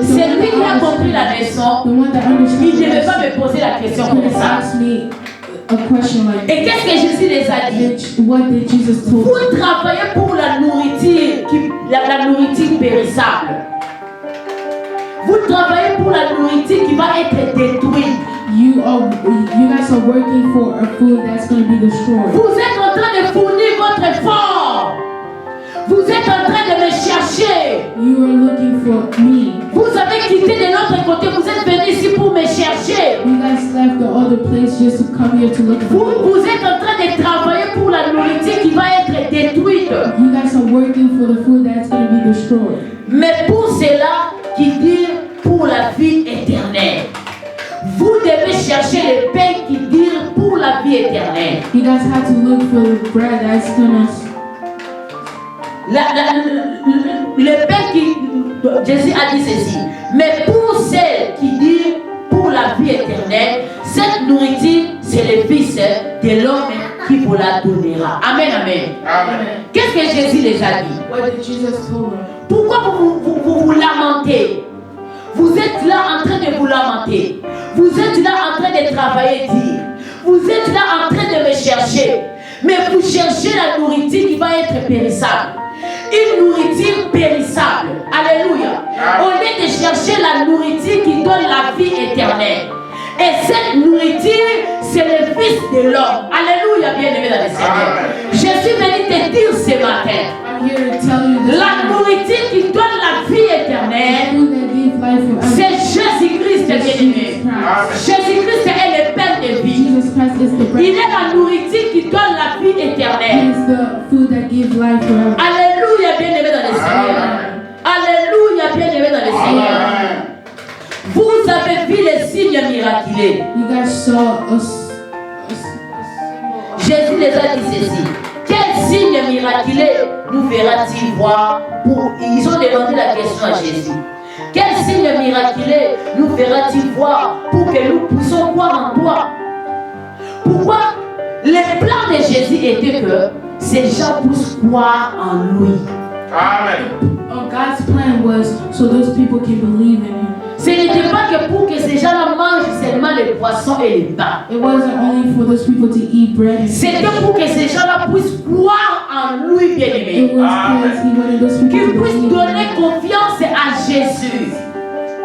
Speaker 1: C'est lui qui a compris la leçon.
Speaker 4: The one that
Speaker 1: Il
Speaker 4: understands
Speaker 1: ne devait pas
Speaker 4: this
Speaker 1: me poser la question
Speaker 4: could
Speaker 1: comme
Speaker 4: have
Speaker 1: ça.
Speaker 4: asked me a question like
Speaker 1: Et qu'est-ce que Jésus les a dit?
Speaker 4: what did Jesus told them?
Speaker 1: Vous travaillez pour la nourriture, la nourriture périssable. Vous travaillez pour la nourriture qui va être détruite.
Speaker 4: You guys are working for a food that's going to be destroyed.
Speaker 1: Vous êtes en train de fournir votre effort. Vous êtes en train de me chercher.
Speaker 4: You are looking for me.
Speaker 1: Vous avez quitté de l'autre côté. Vous êtes venu ici pour me chercher.
Speaker 4: You guys left the other place just to come here to look for me.
Speaker 1: Vous êtes en train de travailler pour la nourriture qui va être détruite.
Speaker 4: You guys are working for the food that's going to be destroyed.
Speaker 1: Mais pour cela qui dit pour la vie éternelle. Vous devez chercher le pain qui dit pour la vie éternelle.
Speaker 4: You guys have to look for the bread that's going to...
Speaker 1: Le pain qui... Jésus a dit ceci. Mais pour celle qui dit pour la vie éternelle, cette nourriture, c'est le Fils de l'homme qui vous la donnera. Amen, amen.
Speaker 2: Amen.
Speaker 1: Qu'est-ce que Jésus les a dit?
Speaker 4: What did Jesus told them?
Speaker 1: Pourquoi vous lamentez? Vous êtes là en train de vous lamenter. Vous êtes là en train de travailler, dire. Vous êtes là en train de me chercher. Mais vous cherchez la nourriture qui va être périssable. Une nourriture périssable. Alléluia. Au lieu de chercher la nourriture qui donne la vie éternelle. Et cette nourriture, c'est le Fils de l'homme. Alléluia, bien-aimé dans le Seigneur. Je suis venu te dire ce matin.
Speaker 4: I'm here to tell you this.
Speaker 1: La nourriture qui donne la vie éternelle,
Speaker 4: Food that gave life forever.
Speaker 1: c'est Jésus-Christ, bien-aimé. Jésus-Christ est le pain de vie.
Speaker 4: Jesus Christ is the bread.
Speaker 1: Il est la nourriture qui donne la vie
Speaker 4: He
Speaker 1: éternelle.
Speaker 4: is the food that gives give life forever.
Speaker 3: Alléluia, bien-aimé dans le Seigneur. Alléluia, bien-aimé dans le Seigneur. Vous avez vu les signes miraculeux.
Speaker 4: You guys saw
Speaker 3: Jésus les a dit ceci. Quel signe miraculeux nous verra-t-il voir pour... Ils ont demandé la question à Jésus. Quel signe miraculeux nous verra-t-il voir pour que nous puissions croire en toi? Pourquoi? Le plan de Jésus était que ces gens puissent croire en lui.
Speaker 2: Amen.
Speaker 4: God's plan was so those people can believe in him.
Speaker 3: Ce n'était pas que pour que ces gens-là mangent seulement les poissons et les pains.
Speaker 4: It wasn't only for those people to eat bread and
Speaker 3: C'était pour que ces gens-là puissent croire en lui, bien-aimé.
Speaker 4: it was because he wanted those people
Speaker 3: Qu'ils
Speaker 4: to
Speaker 3: puissent
Speaker 4: believe
Speaker 3: donner
Speaker 4: in him,
Speaker 3: confiance à Jésus.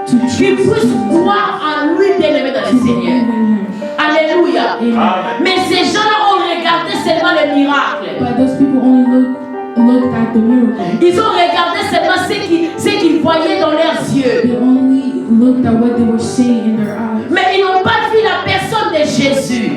Speaker 4: to
Speaker 3: Qu'ils
Speaker 4: trust
Speaker 3: puissent
Speaker 4: Jesus,
Speaker 3: croire en lui, bien-aimé dans
Speaker 4: to
Speaker 3: le
Speaker 4: believe
Speaker 3: Seigneur.
Speaker 4: in him.
Speaker 3: Alléluia.
Speaker 4: Amen.
Speaker 3: Mais ces gens-là ont regardé seulement le miracle.
Speaker 4: But those people only looked at the miracle.
Speaker 3: Ils ont regardé seulement ce qu'ils voyaient dans leurs yeux.
Speaker 4: They only looked at what they were seeing in their eyes.
Speaker 3: Mais ils n'ont pas vu la personne de Jésus.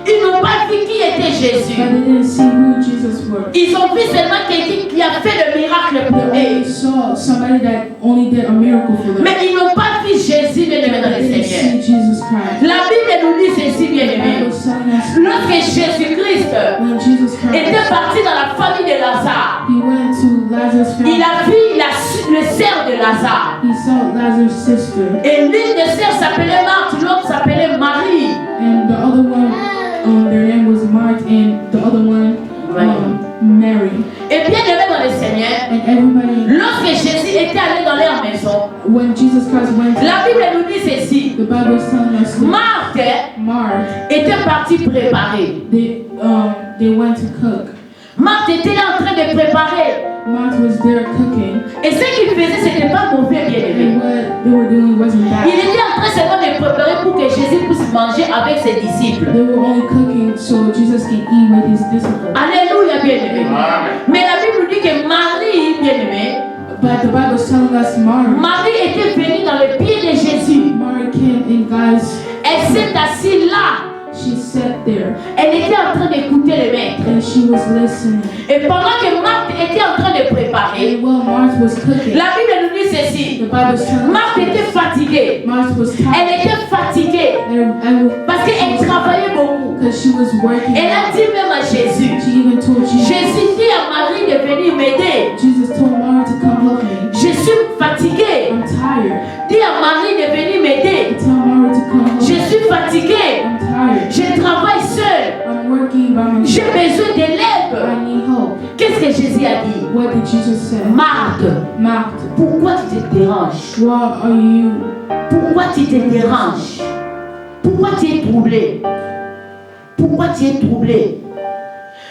Speaker 3: Ils n'ont pas vu qui était Jésus.
Speaker 4: But they didn't see who Jesus was.
Speaker 3: Ils ont vu seulement quelqu'un qui a fait le miracle pour
Speaker 4: They only
Speaker 3: eux.
Speaker 4: saw somebody that only did a miracle for them.
Speaker 3: Mais ils n'ont pas vu Jésus, bien-aimé dans
Speaker 4: They
Speaker 3: le
Speaker 4: didn't
Speaker 3: Seigneur.
Speaker 4: see Jesus Christ.
Speaker 3: La Bible nous dit ceci,
Speaker 4: The
Speaker 3: bien-aimé.
Speaker 4: Bible telling us
Speaker 3: Lorsque Jésus-Christ
Speaker 4: when Jesus Christ
Speaker 3: était parti dans la famille de Lazare,
Speaker 4: he went to Lazarus'
Speaker 3: il
Speaker 4: family.
Speaker 3: a vu le sœur de Lazare.
Speaker 4: He saw Lazarus' sister,
Speaker 3: Et l'une des sœurs s'appelait Marthe, l'autre s'appelait Marie.
Speaker 4: and the other one, their name was Mark, and the other one, Mary.
Speaker 3: Et bien aimé dans le Seigneur,
Speaker 4: And everybody,
Speaker 3: lorsque Jésus était allé dans leur maison,
Speaker 4: when Jesus Christ went,
Speaker 3: la Bible nous dit ceci.
Speaker 4: the Bible is telling us that
Speaker 3: Marthe
Speaker 4: Mark,
Speaker 3: était partie préparer.
Speaker 4: they went to cook.
Speaker 3: Marthe était là en train de préparer.
Speaker 4: Mark was there cooking,
Speaker 3: Et ce qu'il faisait, ce n'était pas mauvais, bien aimé.
Speaker 4: and what they were doing wasn't
Speaker 3: Il
Speaker 4: bad.
Speaker 3: était en train seulement de préparer pour que Jésus puisse manger avec ses disciples.
Speaker 4: They were only cooking so Jesus can eat with his disciples.
Speaker 3: Alléluia, bien aimé.
Speaker 2: Amen.
Speaker 3: Mais la Bible nous dit que Marie, bien aimé,
Speaker 4: But the Bible is telling us
Speaker 3: Marie était venue dans le pied de Jésus.
Speaker 4: Mary came and guys,
Speaker 3: Elle s'est assise là.
Speaker 4: she sat there
Speaker 3: Elle était en train d'écouter le maître.
Speaker 4: and she was listening.
Speaker 3: Et pendant que Marthe était en train de préparer,
Speaker 4: And while Mark was cooking,
Speaker 3: la Bible nous dit ceci.
Speaker 4: the Bible is telling
Speaker 3: Marthe
Speaker 4: us
Speaker 3: était fatiguée.
Speaker 4: Mark was tired.
Speaker 3: Elle était fatiguée parce qu'elle travaillait beaucoup.
Speaker 4: Because she was working.
Speaker 3: Elle a dit même à Jésus.
Speaker 4: She even told Jesus.
Speaker 3: Jésus dit à Marie de venir m'aider.
Speaker 4: Jesus told Mary to come help me.
Speaker 3: Je suis fatiguée.
Speaker 4: I'm tired.
Speaker 3: Dis à Marie de venir m'aider.
Speaker 4: Tell Mary to come help
Speaker 3: Je
Speaker 4: me.
Speaker 3: suis fatiguée.
Speaker 4: I'm tired.
Speaker 3: Je travaille seule.
Speaker 4: I'm working by
Speaker 3: J'ai
Speaker 4: myself.
Speaker 3: besoin de l'aide.
Speaker 4: I need help.
Speaker 3: Qu'est-ce que Jésus a dit?
Speaker 4: What did Jesus say?
Speaker 3: Marthe,
Speaker 4: Martha,
Speaker 3: pourquoi tu te déranges?
Speaker 4: why are you?
Speaker 3: Pourquoi tu te déranges? Pourquoi tu es troublé? Pourquoi tu es troublé?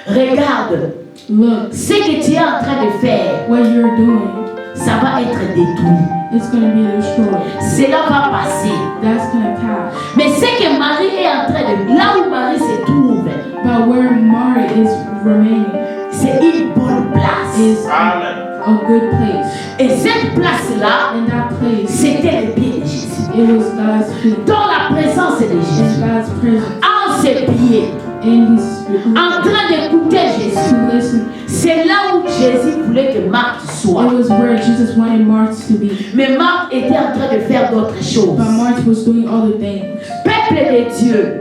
Speaker 3: Regarde,
Speaker 4: Look,
Speaker 3: ce que tu es en train de faire,
Speaker 4: what you're doing,
Speaker 3: ça va être détruit.
Speaker 4: it's going to be destroyed.
Speaker 3: Cela va passer.
Speaker 4: That's going to pass.
Speaker 3: Mais ce que Marie est en train de... Là où Marie se trouve,
Speaker 4: But where Mary is remaining
Speaker 3: c'est une bonne place.
Speaker 4: is
Speaker 2: Amen.
Speaker 4: a good place.
Speaker 3: Et cette place-là,
Speaker 4: And that place,
Speaker 3: c'était le pied de Jésus.
Speaker 4: it was God's feet.
Speaker 3: Dans la présence de
Speaker 4: In
Speaker 3: Jésus.
Speaker 4: God's presence.
Speaker 3: En ses pieds.
Speaker 4: And His
Speaker 3: En train d'écouter Jésus.
Speaker 4: to listen.
Speaker 3: C'est là où Jésus voulait que Marthe soit.
Speaker 4: It was where Jesus wanted Mark to be.
Speaker 3: Mais Marthe était en train de faire d'autres choses.
Speaker 4: But Mark was doing other things.
Speaker 3: Peuple de Dieu,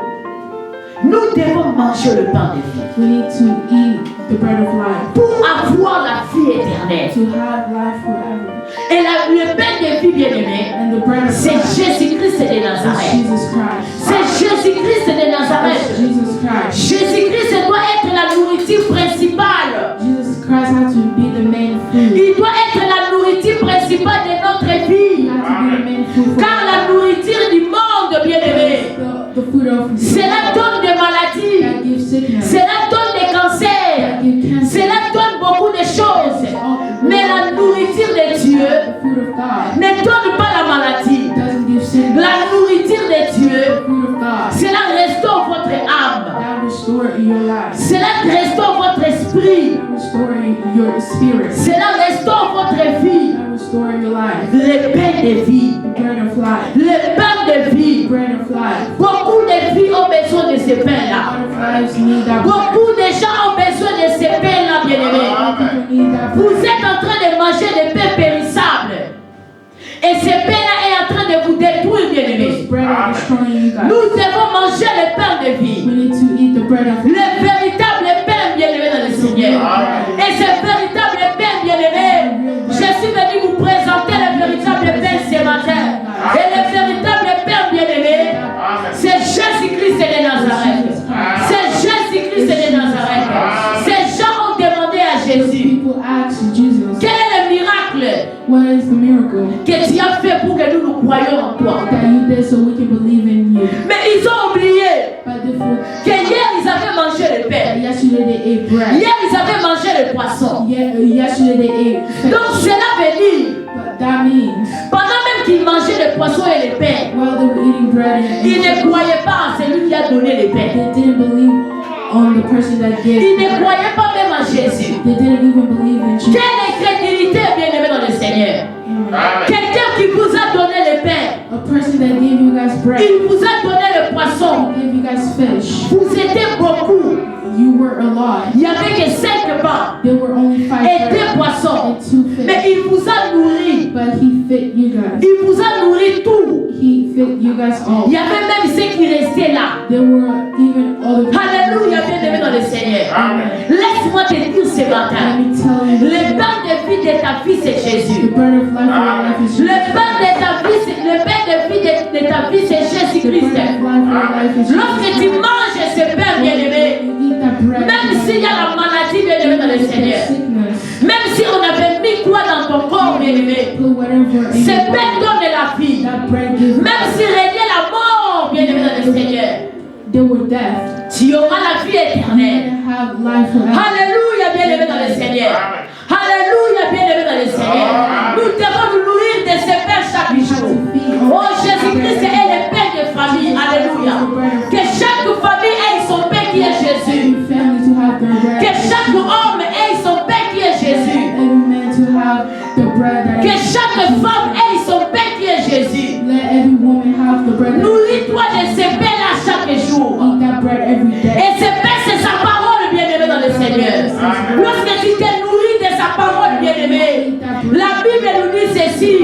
Speaker 3: nous devons manger le pain de vie
Speaker 4: We need to eat the bread of life.
Speaker 3: pour avoir la vie éternelle.
Speaker 4: To have life forever.
Speaker 3: Et le pain de vie, bien-aimé,
Speaker 4: And the bread of
Speaker 3: c'est
Speaker 4: life
Speaker 3: Jésus-Christ de
Speaker 4: is
Speaker 3: Nazareth.
Speaker 4: Jesus Christ.
Speaker 3: C'est Jésus-Christ de
Speaker 4: It's
Speaker 3: Nazareth.
Speaker 4: Jesus Christ.
Speaker 3: Jésus-Christ doit être la nourriture principale.
Speaker 4: Jesus Christ had to be the main food.
Speaker 3: Il doit être la nourriture principale de notre
Speaker 4: He
Speaker 3: vie.
Speaker 4: had to be the main food for
Speaker 3: Car la nourriture du monde, bien-aimé,
Speaker 4: the food of
Speaker 3: cela donne des maladies.
Speaker 4: that gives sickness.
Speaker 3: Cela donne des cancers.
Speaker 4: That gives cancer.
Speaker 3: Cela donne beaucoup de choses. Mais la nourriture de Dieu
Speaker 4: The food of God
Speaker 3: ne donne pas la maladie.
Speaker 4: doesn't give sickness.
Speaker 3: La nourriture de Dieu,
Speaker 4: The food of God
Speaker 3: cela restaure votre âme.
Speaker 4: that restore your life.
Speaker 3: Cela restaure votre esprit.
Speaker 4: That restore your spirit.
Speaker 3: Cela restaure votre vie.
Speaker 4: That restore your life.
Speaker 3: Le pain de vie.
Speaker 4: The bread of life.
Speaker 3: Le pain de vie.
Speaker 4: Bread of life.
Speaker 3: Beaucoup de vies ont besoin de ce pain-là.
Speaker 4: Lot of lives need that bread.
Speaker 3: Beaucoup de gens ont besoin de ce pain-là, bien Vous êtes en train de manger des pains périssables. Et ces pains-là est en train de vous détruire, bien-aimés. Nous devons manger le pain de vie. Le véritable pain, bien-aimé dans le Seigneur. Et ce véritable pain, bien-aimé, je suis venu vous présenter le véritable pain ce matin. Et le véritable pain, bien-aimé, c'est Jésus-Christ de Nazareth. C'est Jésus-Christ de Nazareth. Ces gens ont demandé à Jésus, quel est le miracle que tu as fait pour que nous nous croyions en toi? Mais ils ont oublié que hier ils avaient mangé le pain. Hier ils avaient mangé le poisson. Donc cela veut dire, pendant même qu'ils mangeaient le poisson et le pain, ils ne croyaient pas à celui qui a donné le pain. Ils ne croyaient pas même à Jésus. Quelle incrédulité, bien-aimé dans le Seigneur. Quelqu'un qui vous a donné le pain, il vous a donné le poisson. Vous étiez beaucoup. Il n'y avait que 5 pains et 2 poissons. Mais il vous a nourri. Il vous a nourri tout. Il y avait même ceux qui restaient là. Alléluia, bien-aimé dans le Seigneur. Laisse-moi te dire ce matin, le pain de vie de ta vie, c'est Jésus. Le pain de vie de ta vie, c'est Jésus-Christ. Lorsque tu manges ce pain, bien-aimé, même s'il y a la maladie, bien-aimé dans le Seigneur, même si on avait mis quoi dans ton corps, bien-aimé, ce pain donne la vie. Même si régnait la mort, bien-aimé dans le Seigneur, tu auras la vie éternelle. Alléluia, bien-aimé dans le Seigneur. Alléluia, bien-aimé dans le Seigneur. Nous devons nous nourrir de ce pain chaque jour. Oh, Jésus-Christ est le pain de famille. Alléluia. Que chaque famille ait son pain qui est Jésus. Que chaque homme ait son pain qui est Jésus. Que chaque femme ait son pain qui est Jésus. Nourris-toi de ce pain-là chaque jour. Et ce pain, c'est sa parole, bien-aimé dans le Seigneur. Lorsque tu t'es nourri de sa parole, bien-aimé, la Bible nous dit ceci.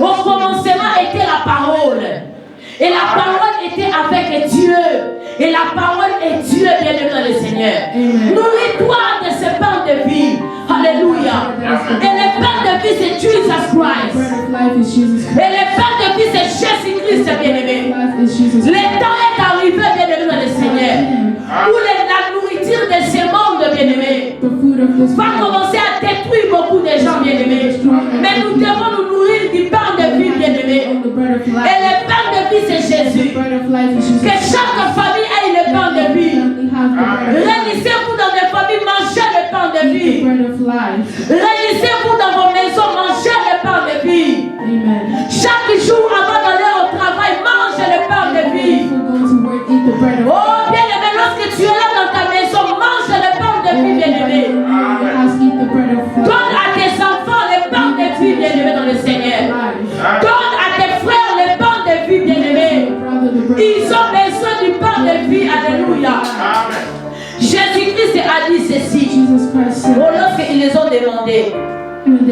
Speaker 3: Au commencement était la parole. Et la parole était avec Dieu. Et la parole est Dieu, bien-aimé dans le Seigneur. Nourris-toi de ce pain de vie. Alléluia. Et le pain de vie, c'est Jesus Christ. Et le pain de vie, c'est Jésus-Christ, bien-aimé. Le temps est arrivé, bien-aimé dans le Seigneur, où la nourriture de ce monde, bien-aimé, va commencer à détruire beaucoup de gens, bien-aimés. Mais nous devons nous nourrir du pain de vie, bien-aimé. Et le pain de vie, c'est Jésus. Que chaque famille ait le pain de vie. Réunissez-vous dans des familles, mangez le pain de vie. Réunissez-vous dans vos maisons, mangez le pain de vie. Chaque jour avant d'aller au travail, mange le pain de vie. Oh, bien-aimé, lorsque tu es là dans ta maison, mange le pain de vie, bien-aimé. Donne à tes enfants le pain de vie, bien-aimé dans le Seigneur. Donne à tes frères le pain de vie, bien-aimé. Ils ont besoin du pain de vie. Alléluia. Jésus-Christ a dit ceci. Oh, lorsqu'ils les ont demandé,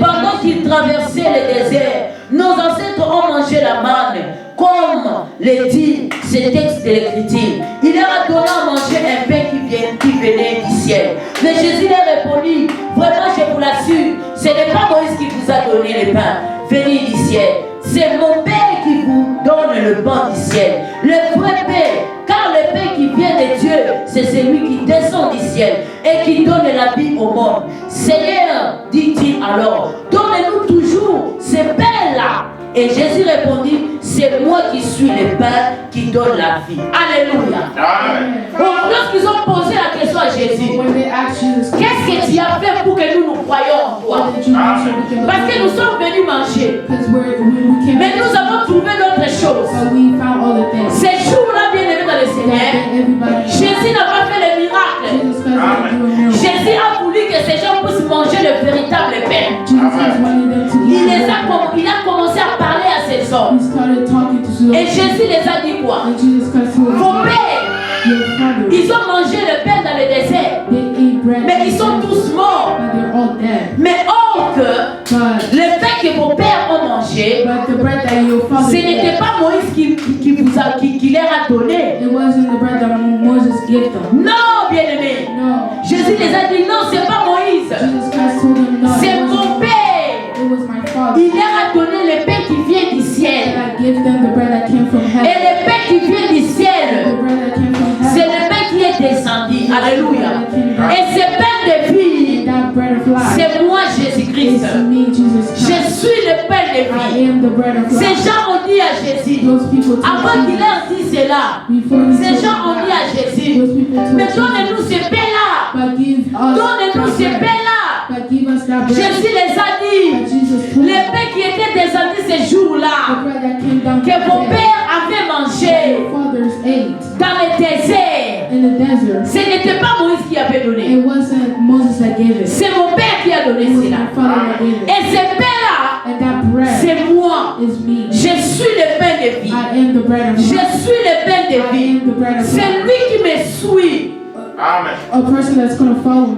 Speaker 3: pendant qu'ils traversaient le désert, nos ancêtres ont mangé la manne, comme le dit ce texte de l'Écriture. Il leur a donné à manger un pain qui venait du ciel. Mais Jésus leur répondit, vraiment je vous l'assure, ce n'est pas Moïse qui vous a donné le pain venu du ciel. C'est mon Père qui vous donne le pain du ciel. Le vrai pain, car le pain qui vient de Dieu, c'est celui qui descend du ciel et qui donne la vie au monde. Seigneur, dit-il alors, donne-nous toujours ce pain-là. Et Jésus répondit, c'est moi qui suis le pain qui donne la vie. Alléluia. Donc, lorsqu'ils ont posé la question à Jésus, qu'est-ce que tu as fait pour que nous nous croyions en toi? Parce que nous sommes venus manger. Mais nous avons trouvé d'autres choses. Ces jours-là, bien-aimés dans le Seigneur, Jésus n'a pas fait le miracle. Jésus a voulu que ces gens puissent manger le véritable pain. Il a commencé à parler à ces hommes. Et Jésus les a dit quoi? Vos pères, ils ont mangé le pain dans le désert. Mais ils sont tous morts. Mais
Speaker 4: give them.
Speaker 3: Non, bien-aimé.
Speaker 4: No.
Speaker 3: Jésus les a dit, non, c'est pas Moïse.
Speaker 4: Jesus Christ told them, no,
Speaker 3: C'est
Speaker 4: it wasn't
Speaker 3: mon
Speaker 4: me.
Speaker 3: Père.
Speaker 4: It was my Father.
Speaker 3: Il leur a donné le pain qui vient du
Speaker 4: And
Speaker 3: ciel.
Speaker 4: I give them the bread that came from
Speaker 3: Et
Speaker 4: heaven.
Speaker 3: le pain qui vient du
Speaker 4: The
Speaker 3: ciel,
Speaker 4: bread that came from
Speaker 3: c'est
Speaker 4: heaven.
Speaker 3: le pain qui est descendu. Alléluia.
Speaker 4: And
Speaker 3: Et ce pain de vie,
Speaker 4: that bread of life
Speaker 3: c'est moi, Jésus-Christ.
Speaker 4: is me, Jesus
Speaker 3: Je
Speaker 4: Christ.
Speaker 3: suis le pain de
Speaker 4: I
Speaker 3: vie.
Speaker 4: am the bread of
Speaker 3: Ces
Speaker 4: life.
Speaker 3: gens ont dit à Jésus,
Speaker 4: Those people told
Speaker 3: avant qu'il
Speaker 4: Jesus,
Speaker 3: leur dise cela,
Speaker 4: before he
Speaker 3: ces
Speaker 4: told
Speaker 3: gens ont dit à
Speaker 4: them
Speaker 3: Jésus,
Speaker 4: those people told
Speaker 3: mais
Speaker 4: Jesus,
Speaker 3: donnez-nous ce pain-là.
Speaker 4: but give us
Speaker 3: Donnez-nous ce
Speaker 4: that bread.
Speaker 3: pain-là.
Speaker 4: But give us that bread.
Speaker 3: Jésus les a
Speaker 4: That
Speaker 3: dit,
Speaker 4: Jesus told
Speaker 3: le
Speaker 4: them,
Speaker 3: pain qui était descendu ce
Speaker 4: the
Speaker 3: jour-là,
Speaker 4: bread that came down
Speaker 3: que
Speaker 4: from
Speaker 3: vos
Speaker 4: heaven,
Speaker 3: pères avaient mangé
Speaker 4: your fathers ate
Speaker 3: dans le désert,
Speaker 4: in the desert.
Speaker 3: ce n'était pas Moïse qui avait donné.
Speaker 4: It wasn't Moses that gave it.
Speaker 3: C'est mon père qui a donné
Speaker 4: It was
Speaker 3: cela.
Speaker 4: my Father that gave it.
Speaker 3: Et ce pain-là,
Speaker 4: And that bread
Speaker 3: c'est moi.
Speaker 4: is me.
Speaker 3: Je suis le pain de vie.
Speaker 4: I am the bread of
Speaker 3: Je
Speaker 4: life.
Speaker 3: suis le pain
Speaker 4: I
Speaker 3: de vie.
Speaker 4: am the bread of
Speaker 3: C'est
Speaker 4: life.
Speaker 3: lui qui me suit.
Speaker 2: Amen.
Speaker 4: A person that's going to follow me,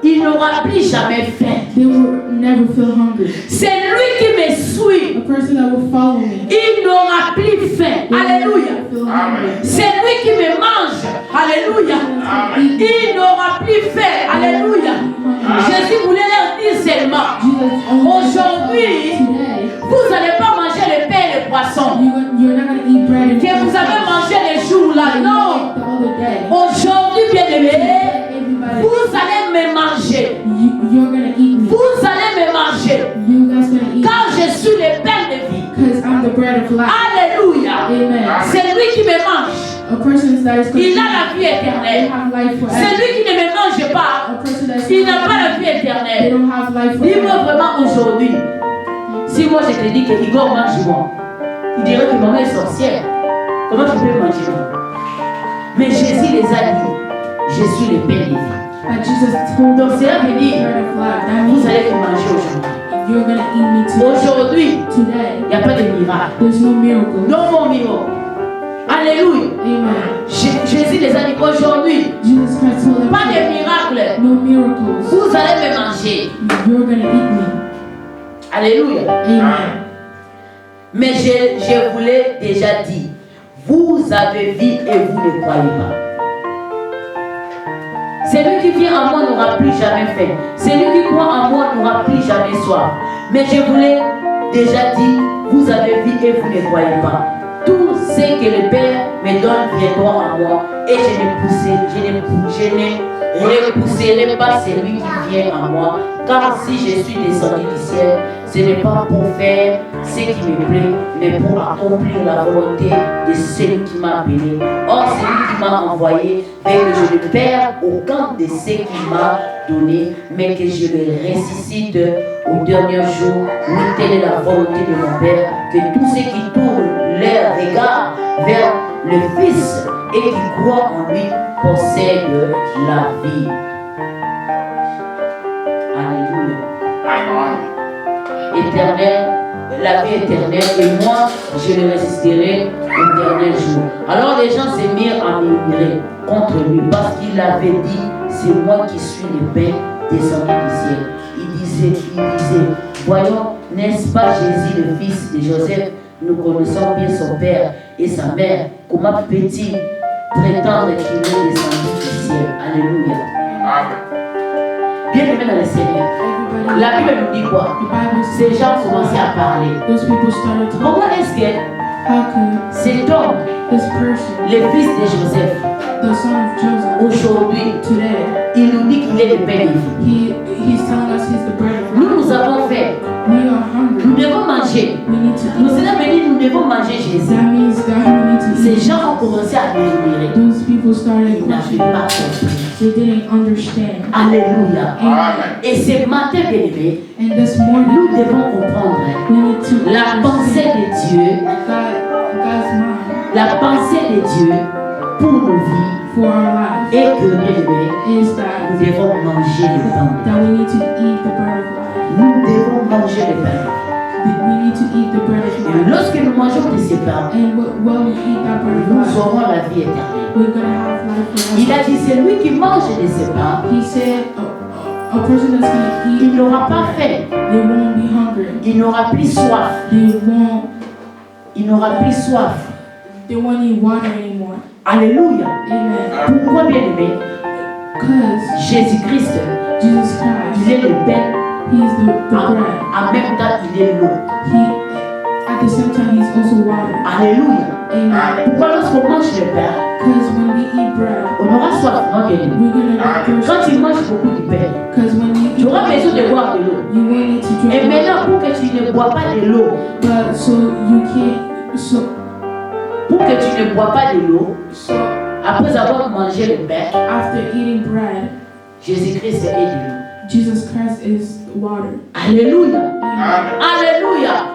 Speaker 3: Il n'aura plus jamais faim.
Speaker 4: they will never feel hungry.
Speaker 3: C'est lui qui me suit.
Speaker 4: A person that will follow me,
Speaker 3: Il n'aura plus faim.
Speaker 4: they will
Speaker 3: Alléluia.
Speaker 4: never feel hungry.
Speaker 3: C'est lui qui me mange. Alléluia.
Speaker 2: Amen.
Speaker 3: Il n'aura plus faim. Alléluia. Jésus voulait leur dire seulement, aujourd'hui,
Speaker 4: today,
Speaker 3: vous n'allez pas manger le pain et le poisson
Speaker 4: you're not going to eat bread and
Speaker 3: que vous avez mangé les jours-là. Non.
Speaker 4: the other day.
Speaker 3: Aujourd'hui, bien-aimé,
Speaker 4: Everybody,
Speaker 3: vous allez me manger.
Speaker 4: you're going to eat me.
Speaker 3: Vous allez me manger.
Speaker 4: You guys going to eat
Speaker 3: Car je suis le pain de vie.
Speaker 4: because I'm the bread of life.
Speaker 3: Alléluia.
Speaker 4: Amen.
Speaker 3: C'est lui qui me mange.
Speaker 4: A person that is going
Speaker 3: Il
Speaker 4: to
Speaker 3: a la vie
Speaker 4: they
Speaker 3: éternelle.
Speaker 4: have life
Speaker 3: C'est
Speaker 4: forever.
Speaker 3: lui qui ne me mange pas.
Speaker 4: A person that's
Speaker 3: Il n'a pas la vie
Speaker 4: they
Speaker 3: éternelle.
Speaker 4: don't have life
Speaker 3: Dis-moi
Speaker 4: forever.
Speaker 3: vraiment aujourd'hui, si moi je te dis que Igor mange moi, il dirait que maman est sorcière. Comment tu peux manger moi? Mais Jésus les a dit, je suis le pain de vie.
Speaker 4: But Jesus told
Speaker 3: Donc
Speaker 4: us
Speaker 3: cela veut
Speaker 4: the
Speaker 3: dire,
Speaker 4: bread of life. That
Speaker 3: vous
Speaker 4: means
Speaker 3: allez me manger aujourd'hui.
Speaker 4: you're going to eat me today.
Speaker 3: Aujourd'hui,
Speaker 4: Today,
Speaker 3: il n'y a pas de miracle.
Speaker 4: there's no miracle.
Speaker 3: Non mon miracle. Alléluia.
Speaker 4: Amen.
Speaker 3: Jésus les a dit aujourd'hui,
Speaker 4: Jesus Christ told them,
Speaker 3: pas de miracle.
Speaker 4: no miracles.
Speaker 3: Vous allez me manger.
Speaker 4: You're going to eat me.
Speaker 3: Alléluia.
Speaker 4: Amen.
Speaker 3: Mais je vous l'ai déjà dit, vous avez vu et vous ne croyez pas. Celui qui vient en moi n'aura plus jamais faim. Celui qui croit en moi n'aura plus jamais soif. Mais je vous l'ai déjà dit, vous avez vu et vous ne croyez pas. Tout ce que le Père me donne viendra en moi et je ne repousserai pas celui qui vient en moi. Car si je suis descendu du ciel, ce n'est pas pour faire ce qui me plaît, mais pour accomplir la volonté de celui qui m'a appelé. Or, celui qui m'a envoyé fait que je ne perds aucun de ce qu'il m'a donné, mais que je le ressuscite au dernier jour. Oui, telle est la volonté de mon Père, que tous ceux qui tournent leur regard vers le Fils et qui croient en lui possèdent la vie. Alléluia.
Speaker 2: Amen.
Speaker 3: Éternel, la vie éternelle, et moi je le ressusciterai au dernier jour. Alors les gens se mirent à murmurer contre lui parce qu'il avait dit, c'est moi qui suis le pain descendu du ciel. Il disait, voyons, n'est-ce pas Jésus le fils de Joseph? Nous connaissons bien son père et sa mère. Comment peut-il prétendre qu'il est descendu du ciel? Alléluia.
Speaker 2: Amen.
Speaker 3: Bien aimé dans le Seigneur.
Speaker 4: Everybody,
Speaker 3: La Bible nous dit quoi?
Speaker 4: the Bible
Speaker 3: Ces
Speaker 4: says,
Speaker 3: gens commençaient à parler.
Speaker 4: those people started talking.
Speaker 3: Comment est-ce que
Speaker 4: How could
Speaker 3: cet homme,
Speaker 4: this person,
Speaker 3: le fils de Joseph,
Speaker 4: the son of Joseph,
Speaker 3: aujourd'hui,
Speaker 4: today,
Speaker 3: il nous dit qu'il est le pain de vie?
Speaker 4: he's telling us he's the bread of
Speaker 3: Nous,
Speaker 4: life.
Speaker 3: nous avons fait.
Speaker 4: We are hungry.
Speaker 3: Nous devons manger.
Speaker 4: We need to
Speaker 3: Nous,
Speaker 4: eat.
Speaker 3: cela veut dire que nous devons manger Jésus.
Speaker 4: That means that we need to
Speaker 3: Ces
Speaker 4: eat.
Speaker 3: gens ont commencé à murmurer.
Speaker 4: Those people started
Speaker 3: Ils n'avaient
Speaker 4: questioning.
Speaker 3: pas compris.
Speaker 4: They didn't understand.
Speaker 3: Alléluia.
Speaker 2: Amen.
Speaker 3: Et ce matin, bien aimé,
Speaker 4: And this morning,
Speaker 3: nous devons comprendre
Speaker 4: we need to
Speaker 3: la pensée de Dieu,
Speaker 4: God's mind
Speaker 3: la pensée de Dieu pour nos vies.
Speaker 4: for our life
Speaker 3: Et que, bien aimé,
Speaker 4: is that
Speaker 3: nous devons manger le pain.
Speaker 4: we need to eat the bread of life.
Speaker 3: Nous devons manger le pain.
Speaker 4: We need to eat the bread of
Speaker 3: Et
Speaker 4: life.
Speaker 3: lorsque nous mangeons de ce pain,
Speaker 4: And when we eat that bread of
Speaker 3: nous
Speaker 4: life,
Speaker 3: aurons la vie éternelle.
Speaker 4: we're going to have life
Speaker 3: Il
Speaker 4: forever.
Speaker 3: a dit, c'est lui qui mange de ce pain,
Speaker 4: He said a person that's going to eat,
Speaker 3: il n'aura pas faim,
Speaker 4: they won't be hungry.
Speaker 3: il n'aura plus soif,
Speaker 4: They won't
Speaker 3: il n'aura plus soif.
Speaker 4: they won't need water anymore.
Speaker 3: Alléluia.
Speaker 4: Amen.
Speaker 3: Pourquoi, bien-aimé?
Speaker 4: Because
Speaker 3: Jésus-Christ,
Speaker 4: Jesus Christ,
Speaker 3: il est le pain.
Speaker 4: He's the bread.
Speaker 3: En même temps, il est l'eau.
Speaker 4: At the same time, He's also water.
Speaker 3: Alléluia.
Speaker 4: Amen.
Speaker 3: Pourquoi lorsqu'on mange le pain,
Speaker 4: Because when we eat bread,
Speaker 3: on aura soif, non, bien-aimé?
Speaker 4: we're gonna get thirsty.
Speaker 3: Quand tu manges beaucoup de pain,
Speaker 4: Because when you
Speaker 3: tu
Speaker 4: eat
Speaker 3: auras besoin de boire de l'eau.
Speaker 4: you won't need to drink
Speaker 3: Et
Speaker 4: water.
Speaker 3: maintenant, pour que tu ne bois pas de l'eau,
Speaker 4: But so you can't.
Speaker 3: pour que tu ne bois pas de l'eau,
Speaker 4: So
Speaker 3: après avoir mangé le pain,
Speaker 4: after eating bread,
Speaker 3: Jésus-Christ est de l'eau.
Speaker 4: Jesus Christ is water.
Speaker 3: Alléluia.
Speaker 4: Amen.
Speaker 3: Alléluia.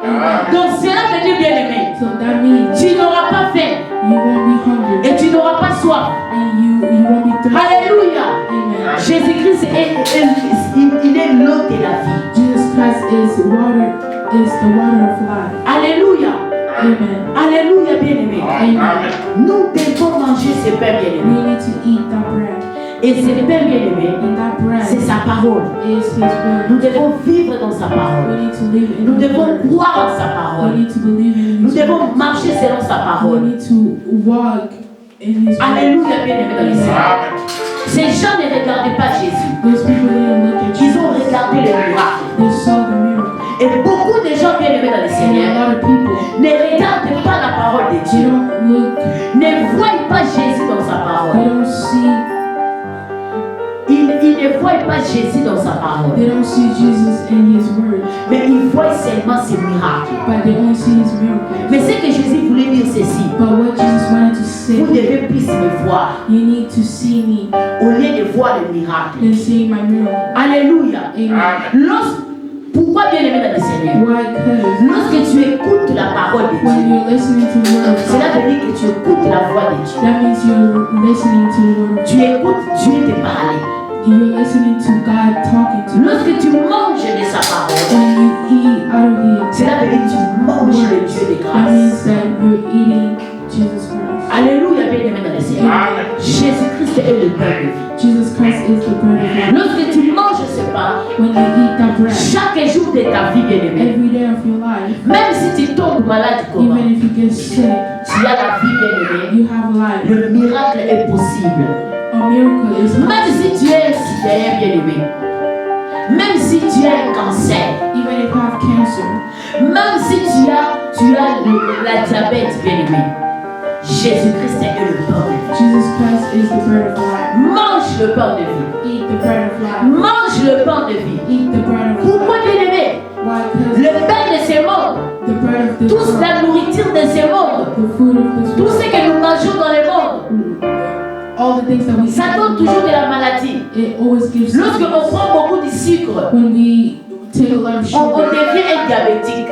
Speaker 3: Donc cela veut dire, bien-aimé,
Speaker 4: So that means
Speaker 3: tu n'auras pas faim
Speaker 4: you won't be hungry
Speaker 3: et tu n'auras pas soif.
Speaker 4: and you won't be thirsty.
Speaker 3: Alléluia.
Speaker 4: Amen.
Speaker 3: Jésus-Christ il est l'eau de la vie.
Speaker 4: Jesus Christ is water, is the water of life.
Speaker 3: Alléluia.
Speaker 4: Amen.
Speaker 3: Alléluia, bien-aimé.
Speaker 4: Amen.
Speaker 3: Nous devons manger ce pain,
Speaker 4: We
Speaker 3: bien-aimé.
Speaker 4: need to eat that bread.
Speaker 3: Et ce pain, bien-aimé,
Speaker 4: And that bread
Speaker 3: c'est sa parole.
Speaker 4: is His word.
Speaker 3: Nous devons vivre dans sa parole.
Speaker 4: We need to live in
Speaker 3: Nous
Speaker 4: His
Speaker 3: devons
Speaker 4: word.
Speaker 3: croire en sa
Speaker 4: We
Speaker 3: parole.
Speaker 4: need to believe in
Speaker 3: Nous
Speaker 4: His
Speaker 3: devons
Speaker 4: word.
Speaker 3: marcher selon sa
Speaker 4: We
Speaker 3: parole.
Speaker 4: need to walk in His word.
Speaker 3: Alléluia, bien-aimé dans le Seigneur. Ces gens ne regardaient pas Jésus.
Speaker 4: Those people didn't look at
Speaker 3: Ils ont
Speaker 4: Jesus.
Speaker 3: regardé le miracle.
Speaker 4: They saw the miracle.
Speaker 3: Et beaucoup de gens bien-aimés dans le
Speaker 4: And a
Speaker 3: Seigneur
Speaker 4: lot of people,
Speaker 3: ne regardent pas la parole de
Speaker 4: they
Speaker 3: Dieu.
Speaker 4: don't look,
Speaker 3: Ne voient pas Jésus dans sa
Speaker 4: they
Speaker 3: parole.
Speaker 4: don't see,
Speaker 3: Ils ne voient pas Jésus dans sa parole.
Speaker 4: they don't see Jesus in His word,
Speaker 3: Mais ils voient seulement ses miracles.
Speaker 4: but they only see His miracles.
Speaker 3: Mais ce que Jésus voulait dire ceci,
Speaker 4: But what Jesus wanted to say,
Speaker 3: vous devez plus me voir
Speaker 4: you need to see me
Speaker 3: au lieu de voir le miracle.
Speaker 4: than seeing my miracle.
Speaker 3: Alléluia.
Speaker 4: Amen.
Speaker 3: Pourquoi bien-aimé dans le Seigneur?
Speaker 4: Why? Because
Speaker 3: Lorsque tu écoutes la parole de
Speaker 4: when
Speaker 3: Dieu,
Speaker 4: you're listening to the word of
Speaker 3: cela
Speaker 4: God,
Speaker 3: veut dire que tu écoutes la voix de Dieu.
Speaker 4: that means you're listening to the word of
Speaker 3: Tu écoutes Dieu te parler.
Speaker 4: God. You're listening to God talking to you.
Speaker 3: Lorsque tu manges de sa parole,
Speaker 4: When you eat out of His
Speaker 3: cela veut dire que tu manges le Dieu de
Speaker 4: that
Speaker 3: grâce.
Speaker 4: means that you're eating Jesus Christ.
Speaker 3: Alléluia, bien-aimé dans le Seigneur.
Speaker 2: Amen.
Speaker 3: Jésus-Christ est le pain de vie.
Speaker 4: Jesus Christ is the bread of life.
Speaker 3: Lorsque tu manges ce pain,
Speaker 4: When you eat that bread,
Speaker 3: chaque jour de ta vie, bien-aimé,
Speaker 4: every day of your life,
Speaker 3: même si tu tombes malade, comment,
Speaker 4: even if you get sick,
Speaker 3: tu as la vie, bien-aimé,
Speaker 4: you have life.
Speaker 3: le miracle est possible.
Speaker 4: A miracle is
Speaker 3: Même
Speaker 4: possible.
Speaker 3: si tu es un citoyen, bien-aimé, même si tu as un cancer,
Speaker 4: Even if you have cancer,
Speaker 3: même si tu as la diabète, bien-aimé, Jésus-Christ est le pain de vie.
Speaker 4: Jesus Christ is the bread of life.
Speaker 3: Mange le pain de vie.
Speaker 4: Eat the bread of life.
Speaker 3: Mange le pain de vie.
Speaker 4: Eat the bread of
Speaker 3: Pourquoi,
Speaker 4: life.
Speaker 3: bien-aimé?
Speaker 4: Why? Because
Speaker 3: Le pain de ce monde,
Speaker 4: the bread of this
Speaker 3: toute
Speaker 4: world,
Speaker 3: la nourriture de ce monde,
Speaker 4: the food of this
Speaker 3: tout ce
Speaker 4: world,
Speaker 3: que nous mangeons dans le monde,
Speaker 4: all the things that we
Speaker 3: ça donne
Speaker 4: eat,
Speaker 3: toujours de la maladie.
Speaker 4: it always gives
Speaker 3: Lorsque on
Speaker 4: sickness.
Speaker 3: prend beaucoup de sucre,
Speaker 4: When we take a lot of
Speaker 3: on
Speaker 4: sugar,
Speaker 3: devient un diabétique.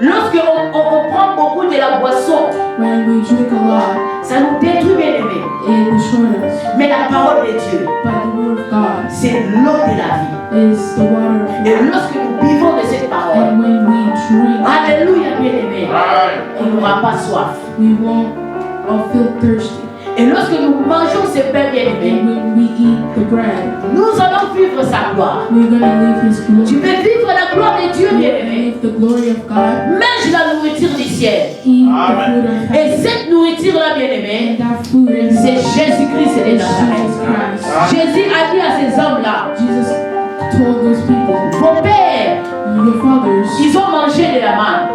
Speaker 3: Lorsque on prend beaucoup de la boisson,
Speaker 4: when we drink a lot,
Speaker 3: ça nous détruit, bien-aimé.
Speaker 4: it destroys us.
Speaker 3: Mais la parole de Dieu,
Speaker 4: But the word of God
Speaker 3: c'est l'eau de la vie.
Speaker 4: is the water of
Speaker 3: Et
Speaker 4: life.
Speaker 3: lorsque nous buvons de cette parole,
Speaker 4: And when we drink,
Speaker 3: alléluia, bien-aimé, on n'aura pas soif.
Speaker 4: we won't feel thirsty.
Speaker 3: Et lorsque nous mangeons ce pain, bien-aimé,
Speaker 4: And when we eat the bread,
Speaker 3: nous allons vivre sa gloire.
Speaker 4: we're going to live His
Speaker 3: Tu
Speaker 4: glory.
Speaker 3: veux vivre la gloire de Dieu,
Speaker 4: We're going to
Speaker 3: bien-aimé.
Speaker 4: live the glory of God.
Speaker 3: Mange la nourriture du ciel.
Speaker 4: Eat
Speaker 2: Amen.
Speaker 4: the food of
Speaker 3: Et
Speaker 4: heaven.
Speaker 3: cette nourriture-là, bien-aimé,
Speaker 4: And that food is
Speaker 3: c'est Jésus-Christ de
Speaker 4: Jesus
Speaker 3: Nazareth.
Speaker 4: Christ.
Speaker 3: Jésus a dit à ces hommes-là,
Speaker 4: Jesus told those people,
Speaker 3: vos pères,
Speaker 4: your fathers,
Speaker 3: ils ont mangé de la manne.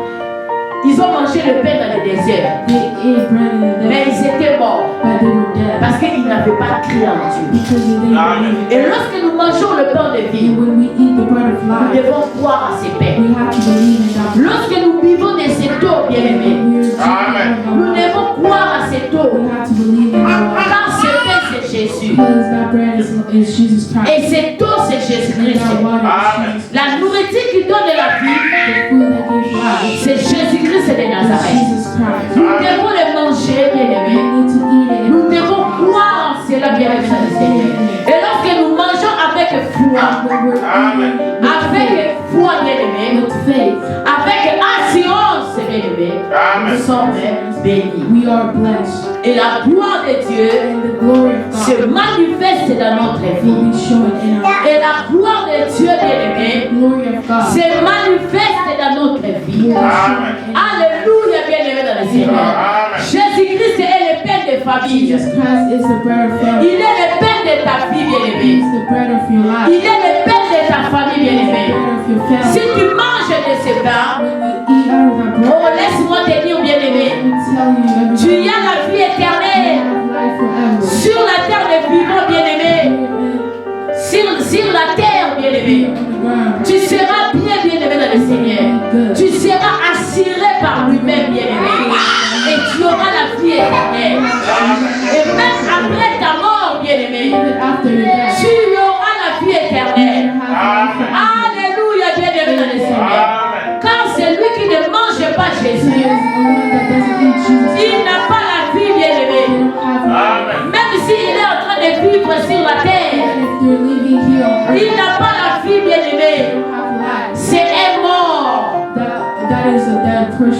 Speaker 3: Ils ont mangé le pain dans le désert.
Speaker 4: they ate bread in the
Speaker 3: Mais
Speaker 4: desert,
Speaker 3: ils étaient morts
Speaker 4: but they were dead
Speaker 3: parce qu'ils n'avaient pas crié en Dieu.
Speaker 4: because they didn't
Speaker 2: Amen.
Speaker 4: believe.
Speaker 3: Et lorsque nous mangeons le pain de vie,
Speaker 4: And when we eat the bread of
Speaker 3: nous
Speaker 4: life,
Speaker 3: devons croire à ces pains.
Speaker 4: we have to believe in that bread.
Speaker 3: Lorsque nous buvons de cette eau, bien-aimé,
Speaker 4: When we're
Speaker 2: Amen.
Speaker 4: drinking
Speaker 3: nous
Speaker 4: that
Speaker 3: devons croire à cette eau.
Speaker 4: we have to believe in that water.
Speaker 3: Car ce pain, c'est Jésus.
Speaker 4: Because that bread is Jesus Christ.
Speaker 3: Et cette eau, c'est
Speaker 4: And
Speaker 3: Jésus-Christ.
Speaker 4: that water
Speaker 2: Amen.
Speaker 4: is Jesus.
Speaker 3: La nourriture qui donne de la vie,
Speaker 4: The food that gives life
Speaker 3: c'est Jésus-Christ de
Speaker 4: is
Speaker 3: Nazareth.
Speaker 4: Jesus Christ.
Speaker 3: Nous devons le manger,
Speaker 4: We
Speaker 3: bien-aimé.
Speaker 4: need to eat it.
Speaker 3: Nous devons croire en cela, bien-aimé, dans le Seigneur. Et lorsque nous mangeons avec foi,
Speaker 4: When we're
Speaker 2: Amen.
Speaker 4: eating with
Speaker 3: avec
Speaker 4: faith,
Speaker 3: foi, bien-aimé,
Speaker 4: with faith,
Speaker 3: avec assurance, bien-aimé,
Speaker 2: Amen.
Speaker 3: nous sommes bénis.
Speaker 4: we are blessed.
Speaker 3: Et la gloire de Dieu
Speaker 4: And the glory of
Speaker 3: se
Speaker 4: God
Speaker 3: manifeste dans notre
Speaker 4: will
Speaker 3: vie.
Speaker 4: be shown in our
Speaker 3: Et la gloire de Dieu, bien-aimé,
Speaker 4: The glory of God
Speaker 3: se manifeste dans notre
Speaker 4: will
Speaker 3: vie.
Speaker 4: be shown in our
Speaker 3: Alléluia, bien-aimé dans le Seigneur. Jésus-Christ est le Père de famille.
Speaker 4: Jesus Christ is the bread of family.
Speaker 3: Il est le Père de ta vie, bien-aimé.
Speaker 4: He's the bread of your life.
Speaker 3: Il est le Père de ta famille, bien-aimé.
Speaker 4: The bread of your family.
Speaker 3: Si tu manges de ce pain,
Speaker 4: When you eat out of that bread,
Speaker 3: oh, laisse-moi te dire, bien-aimé,
Speaker 4: let me tell you that
Speaker 3: tu y as la vie
Speaker 4: you
Speaker 3: éternelle
Speaker 4: have life forever.
Speaker 3: sur la terre des vivants, bien-aimé. Sur la terre, bien-aimé. Tu seras bien-aimé dans le Seigneur. Tu seras assuré par lui-même, bien-aimé. Et tu auras la vie éternelle. Et même après ta mort, bien-aimé, tu auras la vie éternelle. Alléluia, bien-aimé dans le Seigneur. Car celui qui ne mange pas Jésus, il n'a pas la vie, bien-aimé. Même s'il est en train de vivre sur la terre, il n'a pas la vie, bien-aimé. C'est un mort.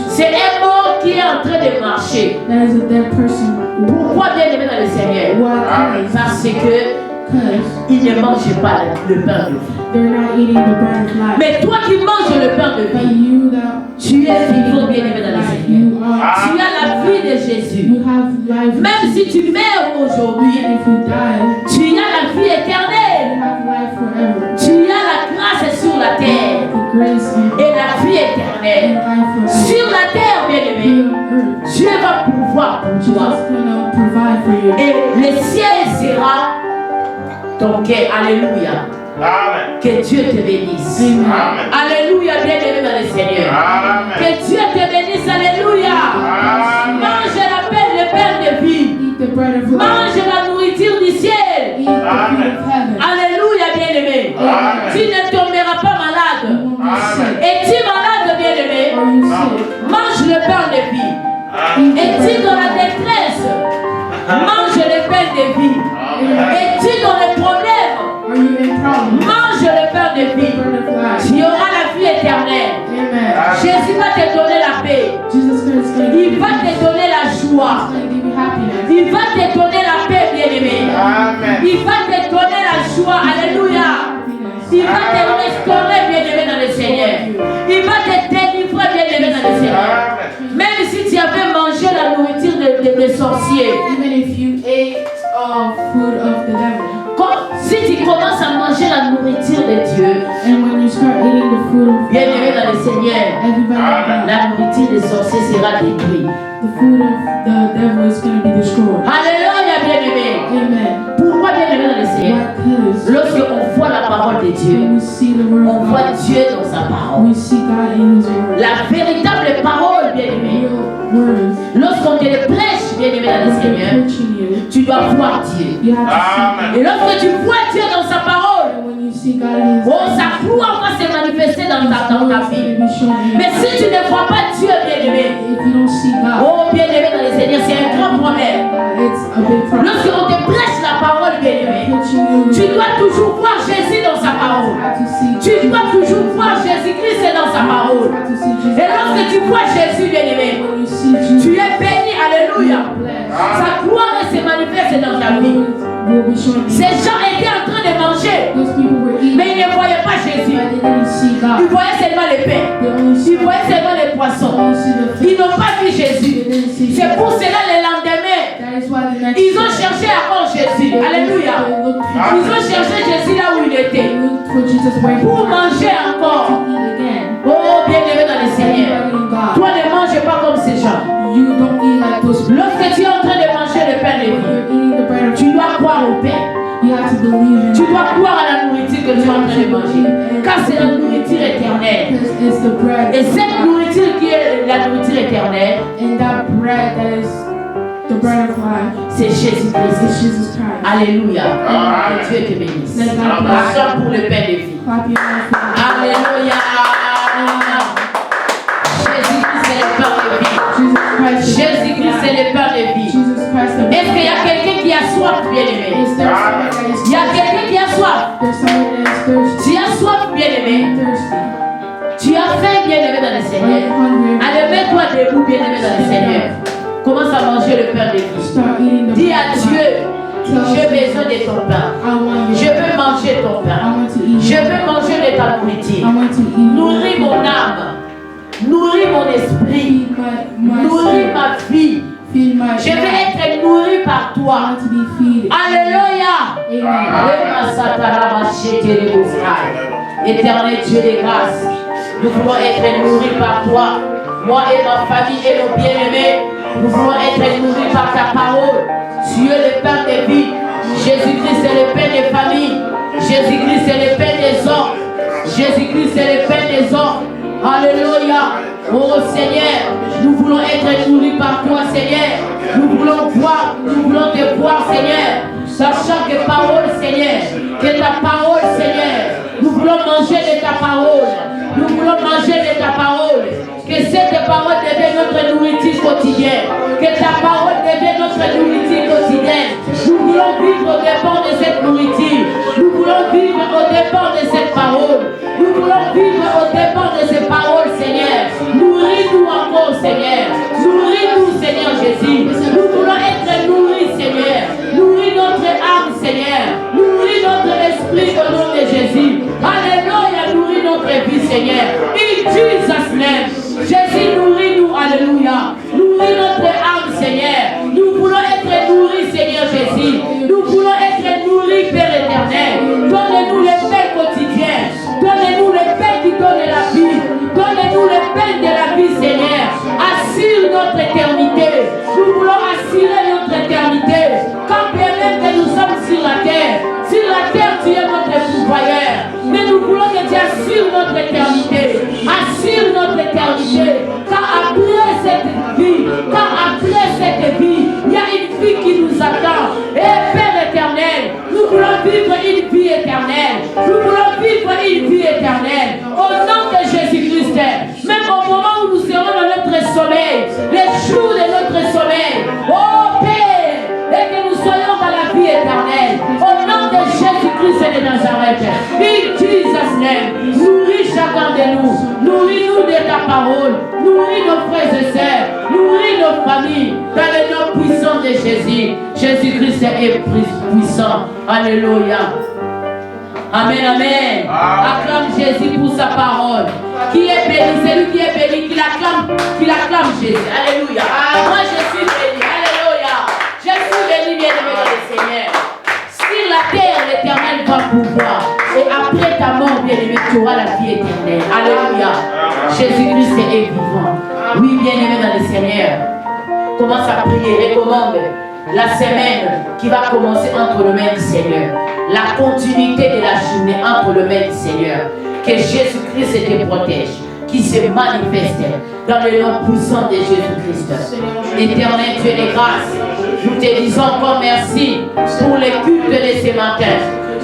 Speaker 3: C'est un mort qui est en train de marcher. Pourquoi, bien-aimé dans le Seigneur? Parce que ils ne mangent pas le pain de vie. Mais toi qui manges le pain de vie, tu es vivant, bien-aimé dans le Seigneur. Tu as la vie de Jésus. Même si tu meurs aujourd'hui, tu as la vie éternelle. Tu as la grâce sur la terre et la vie éternelle. Sur la terre, bien-aimé, Dieu va pouvoir pour toi. Et le ciel sera ton quai. Alléluia.
Speaker 2: Amen.
Speaker 3: Que Dieu te bénisse.
Speaker 2: Amen.
Speaker 3: Alléluia, bien-aimé dans le Seigneur.
Speaker 2: Amen.
Speaker 3: Que Dieu te bénisse. Alléluia.
Speaker 2: Amen.
Speaker 3: Mange la paix, le pain de vie. Mange la nourriture du ciel. Alléluia, bien-aimé.
Speaker 2: Amen.
Speaker 3: Tu ne tomberas pas malade.
Speaker 2: Amen.
Speaker 3: Es-tu malade, bien-aimé? Mange le pain de vie. Es-tu dans la détresse? Mange le pain de vie. Es-tu dans les problèmes? Mange le pain de vie. Tu auras la vie éternelle. Jésus va te donner la paix. Il va te donner la joie. Il va te donner la paix, bien-aimé. Il va te donner la joie. Alléluia. Il va te restaurer, bien-aimé dans le Seigneur. Il va te délivrer, bien-aimé dans le Seigneur. Même si tu avais mangé la nourriture des sorciers. Si tu commences à manger la nourriture de Dieu, bien-aimé dans le Seigneur, la nourriture des sorciers sera détruite. Alléluia, bien-aimé. Pourquoi, bien-aimé dans le Seigneur? Lorsqu'on voit la parole de Dieu, on voit Dieu dans sa parole. La véritable parole, bien-aimé. Lorsqu'on te le prêche, bien-aimé dans le Seigneur, tu dois voir Dieu.
Speaker 2: Amen.
Speaker 3: Et lorsque tu vois Dieu dans sa parole, oh, sa gloire va se manifester dans ta vie. Mais si tu ne vois pas Dieu, bien-aimé, oh, bien-aimé dans le Seigneur, c'est un grand problème. Lorsqu'on te prêche la parole, bien-aimé, tu dois toujours voir Jésus dans sa parole. Tu dois toujours voir Jésus-Christ dans sa parole. Et lorsque tu vois Jésus, bien-aimé, tu es béni, alléluia. Sa gloire se manifeste dans ta vie. Ces gens étaient en train de manger, mais ils ne voyaient pas Jésus. Ils voyaient seulement les pains. Ils voyaient seulement les poissons. Ils n'ont pas vu Jésus. C'est pour cela le lendemain, ils ont cherché encore Jésus. Alléluia. Ils ont cherché Jésus là où il était. Pour manger encore. Oh, bien-aimé dans le Seigneur. Toi ne manges pas comme ces gens. Lorsque tu es en train de manger le pain de vie, tu dois croire au pain. Tu dois croire à la nourriture que tu es en train de manger. Car c'est la nourriture éternelle. Et cette nourriture qui est la nourriture éternelle, c'est Jésus-Christ. Alléluia. Que Dieu te bénisse. Acclame pour le pain de vie. Alléluia. Jésus-Christ est le pain de vie. Jésus-Christ est le pain de vie. Est-ce qu'il y a quelqu'un qui a soif, bien-aimé? Il y a quelqu'un qui a soif. Tu as soif, bien-aimé. Tu as faim, bien-aimé dans le Seigneur. Allez, mets-toi debout, bien-aimé dans le Seigneur. Commence à manger le pain de vie. Dis à Dieu, j'ai besoin de ton pain. Je veux manger ton pain. Je veux manger de ta nourriture. Nourris mon âme. Nourris
Speaker 1: nourris mon esprit,
Speaker 4: Feed my
Speaker 1: nourris
Speaker 4: spirit.
Speaker 1: ma vie.
Speaker 4: Feed my
Speaker 1: Je vais être nourri par
Speaker 4: I
Speaker 1: toi.
Speaker 4: want to be feeded.
Speaker 1: Alléluia. Éternel Dieu des grâces, nous voulons être nourris par toi. Moi et ma famille et nos bien-aimés, nous voulons être nourris par ta parole. Tu es le pain des vies. Jésus-Christ est le pain des familles. Jésus-Christ est le pain des hommes. Jésus-Christ est le pain des hommes. Alléluia. Oh Seigneur, nous voulons être nourris par toi, Seigneur. Nous voulons te voir, Seigneur. Dans chaque parole, Seigneur. Que ta parole, Seigneur. Nous voulons manger de ta parole. Nous voulons manger de ta parole. Que cette parole devienne notre nourriture quotidienne. Que ta parole devienne notre nourriture quotidienne. Nous voulons vivre au départ de cette nourriture. Nous voulons vivre au départ de cette parole. Nous voulons vivre au départ de ces paroles, Seigneur. Nourris-nous encore, Seigneur. Nourris-nous, Seigneur Jésus. Nous voulons être nourris, Seigneur. Nourris notre âme, Seigneur. Nourris notre esprit au nom de Jésus. Alléluia, nourris notre vie, Seigneur. In Jesus' name. Jésus, nourris-nous, alléluia. Nourris notre âme, Seigneur. Nous voulons être nourris, Seigneur Jésus. Nous voulons être nourris, Père éternel. Donne-nous le pain quotidien. Donne-nous le pain qui donne la vie. Donne-nous le pain de la vie, Seigneur. Assure notre éternité. Nous voulons assurer notre éternité. Quand bien même que nous sommes sur la terre, tu es notre pourvoyeur. Mais nous voulons que tu assures notre éternité. Assure notre éternité. Car après cette vie, il y a une vie qui nous attend. Et Père éternel, nous voulons vivre une vie éternelle. Nous voulons vivre une vie éternelle. Au nom de Jésus-Christ, même au moment où nous serons dans notre sommeil, les jours de notre sommeil, oh Père, et que nous soyons dans la vie éternelle. Au nom de Jésus-Christ de Nazareth, in Jesus' name, nourris chacun de nous. Nourris-nous de ta parole. Nourris nos frères et sœurs. Nourris nos familles dans le nom puissant de Jésus. Jésus-Christ est puissant. Alléluia. Amen, amen. Acclame Jésus pour sa parole. Qui est béni, celui qui est béni, qui l'acclame Jésus. Alléluia. Moi je suis béni. Alléluia. Je suis béni, bien-aimé dans le Seigneur. Sur la terre, l'Éternel va pouvoir. Et après ta mort, bien-aimé, tu auras la vie éternelle. Alléluia. Jésus-Christ est vivant. Oui, bien-aimé dans le Seigneur. Commence à prier. Recommande la semaine qui va commencer entre les mains du Seigneur. La continuité de la journée entre les mains du Seigneur. Que Jésus-Christ te protège. Qui se manifeste dans le nom puissant de Jésus-Christ. Éternel Dieu de grâce, nous te disons encore merci pour les cultes de ce matin.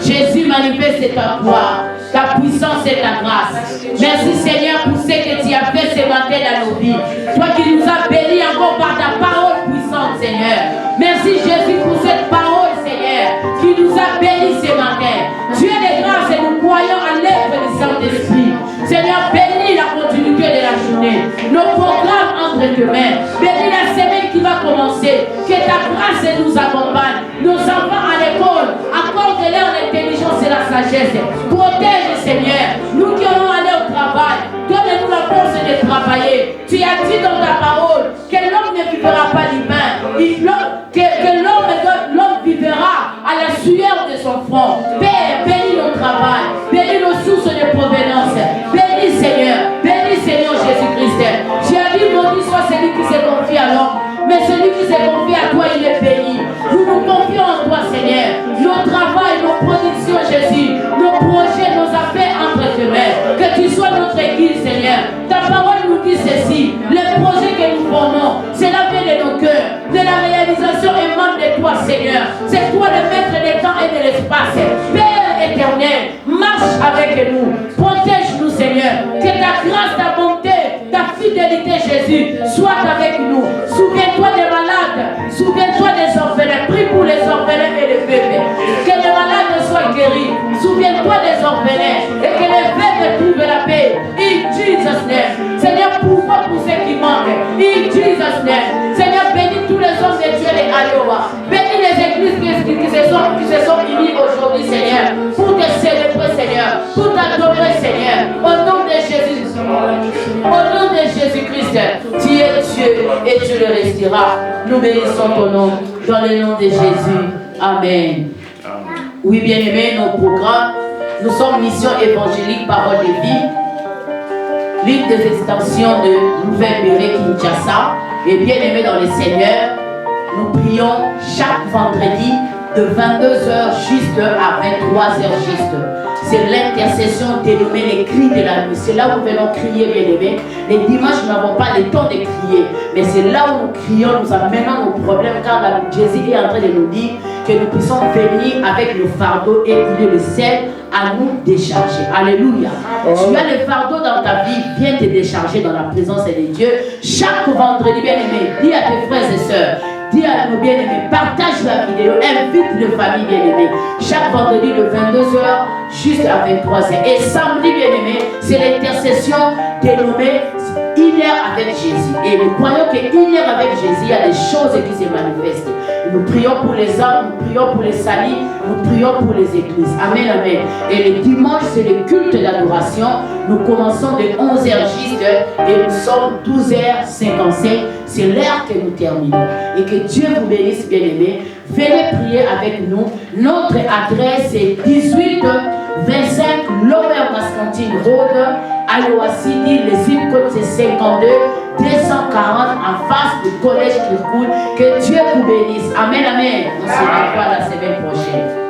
Speaker 1: Jésus manifeste ta gloire, ta puissance et ta grâce. Merci Seigneur pour ce que tu as fait ce matin dans nos vies. Toi qui nous as bénis encore par ta parole puissante, Seigneur. Merci Jésus pour cette parole, Seigneur, qui nous a bénis ce matin. Dieu de grâce, et nous croyons à l'œuvre du Saint-Esprit. Seigneur, bénis la continuité de la journée, nos programmes entre tes mains. Bénis la semaine qui va commencer. Que ta grâce nous accompagne. Nos enfants à l'école, accorde-leur l'intelligence et la sagesse. Protège, Seigneur. Nous qui allons aller au travail, donne-nous la force de travailler. Tu as dit dans ta parole que l'homme ne vivra pas du pain. Que l'homme vivra à la sueur de son front. Père, bénis nos travail. Bénis nos sources de provenance. Bénis Seigneur Jésus-Christ. Tu as dit, maudit soit celui qui se confie à l'homme, mais celui qui se confie à toi, il est béni. Nous nous confions en toi, Seigneur. Nos travail, nos productions, Jésus, nos projets, nos affaires entre tes mains. Que tu sois notre guide, Seigneur. Ta parole nous dit ceci. Les projets que nous formons, c'est la vie de nos cœurs. De la réalisation émane de toi, Seigneur. C'est toi le maître des temps et de l'espace. Père éternel, marche avec nous. Protège-nous, Seigneur. Que ta grâce, ta bonté, ta fidélité, Jésus, soit avec nous. Souviens-toi des malades. Souviens-toi des orphelins. Prie pour les orphelins et les bébés. Que les malades soient guéris. Souviens-toi des orphelins. Et que les bébés trouvent la paix. In Jesus' name. Seigneur, pourquoi pour ceux qui manquent. In Jesus' name. Seigneur, bénis tous les hommes de Dieu de Iowa. Bénis les églises qui se sont unies aujourd'hui, Seigneur. Pour te célébrer, Seigneur. Pour t'adorer, Seigneur. Au nom de Jésus. Au nom de Jésus-Christ.
Speaker 3: et tu le resteras. Nous bénissons ton nom dans le nom de Jésus. Amen. Oui, bien-aimés, nos programmes, nous sommes Mission évangélique Parole de vie, l'une des extensions de Nouvelle-Méré Kinshasa. Et bien-aimés dans le Seigneur, nous prions chaque vendredi de 22h juste à 23h juste. C'est l'intercession dénommée les cris de la nuit. C'est là où nous venons crier, bien-aimés. Les dimanches, nous n'avons pas le temps de crier. Mais c'est là où nous crions, nous amenons nos problèmes, car Jésus est en train de nous dire que nous puissions venir avec le fardeau et il est le seul à nous décharger. Alléluia. Tu as le fardeau dans ta vie, viens te décharger dans la présence de Dieu. Chaque vendredi, bien-aimé, dis à tes frères et sœurs, dis à nos bien-aimés, partage la vidéo, invite les familles bien-aimées. Chaque vendredi de 22h juste à 23h. Et samedi, bien-aimé, c'est l'intercession dénommée une heure avec Jésus. Et nous croyons qu'une heure avec Jésus, il y a des choses qui se manifestent. Nous prions pour les hommes, nous prions pour les salis, nous prions pour les églises. Amen, amen. Et le dimanche, c'est le culte d'adoration. Nous commençons de 11h juste et nous sommes 12h55. C'est l'heure que nous terminons. Et que Dieu vous bénisse, bien-aimés. Venez prier avec nous. Notre adresse est 1825 Lower Mascantine Road, Iowa City. Le zip code c'est 52 240 en face du collège Kirkoul. Que Dieu vous bénisse. Amen, amen. On se revoit la semaine prochaine.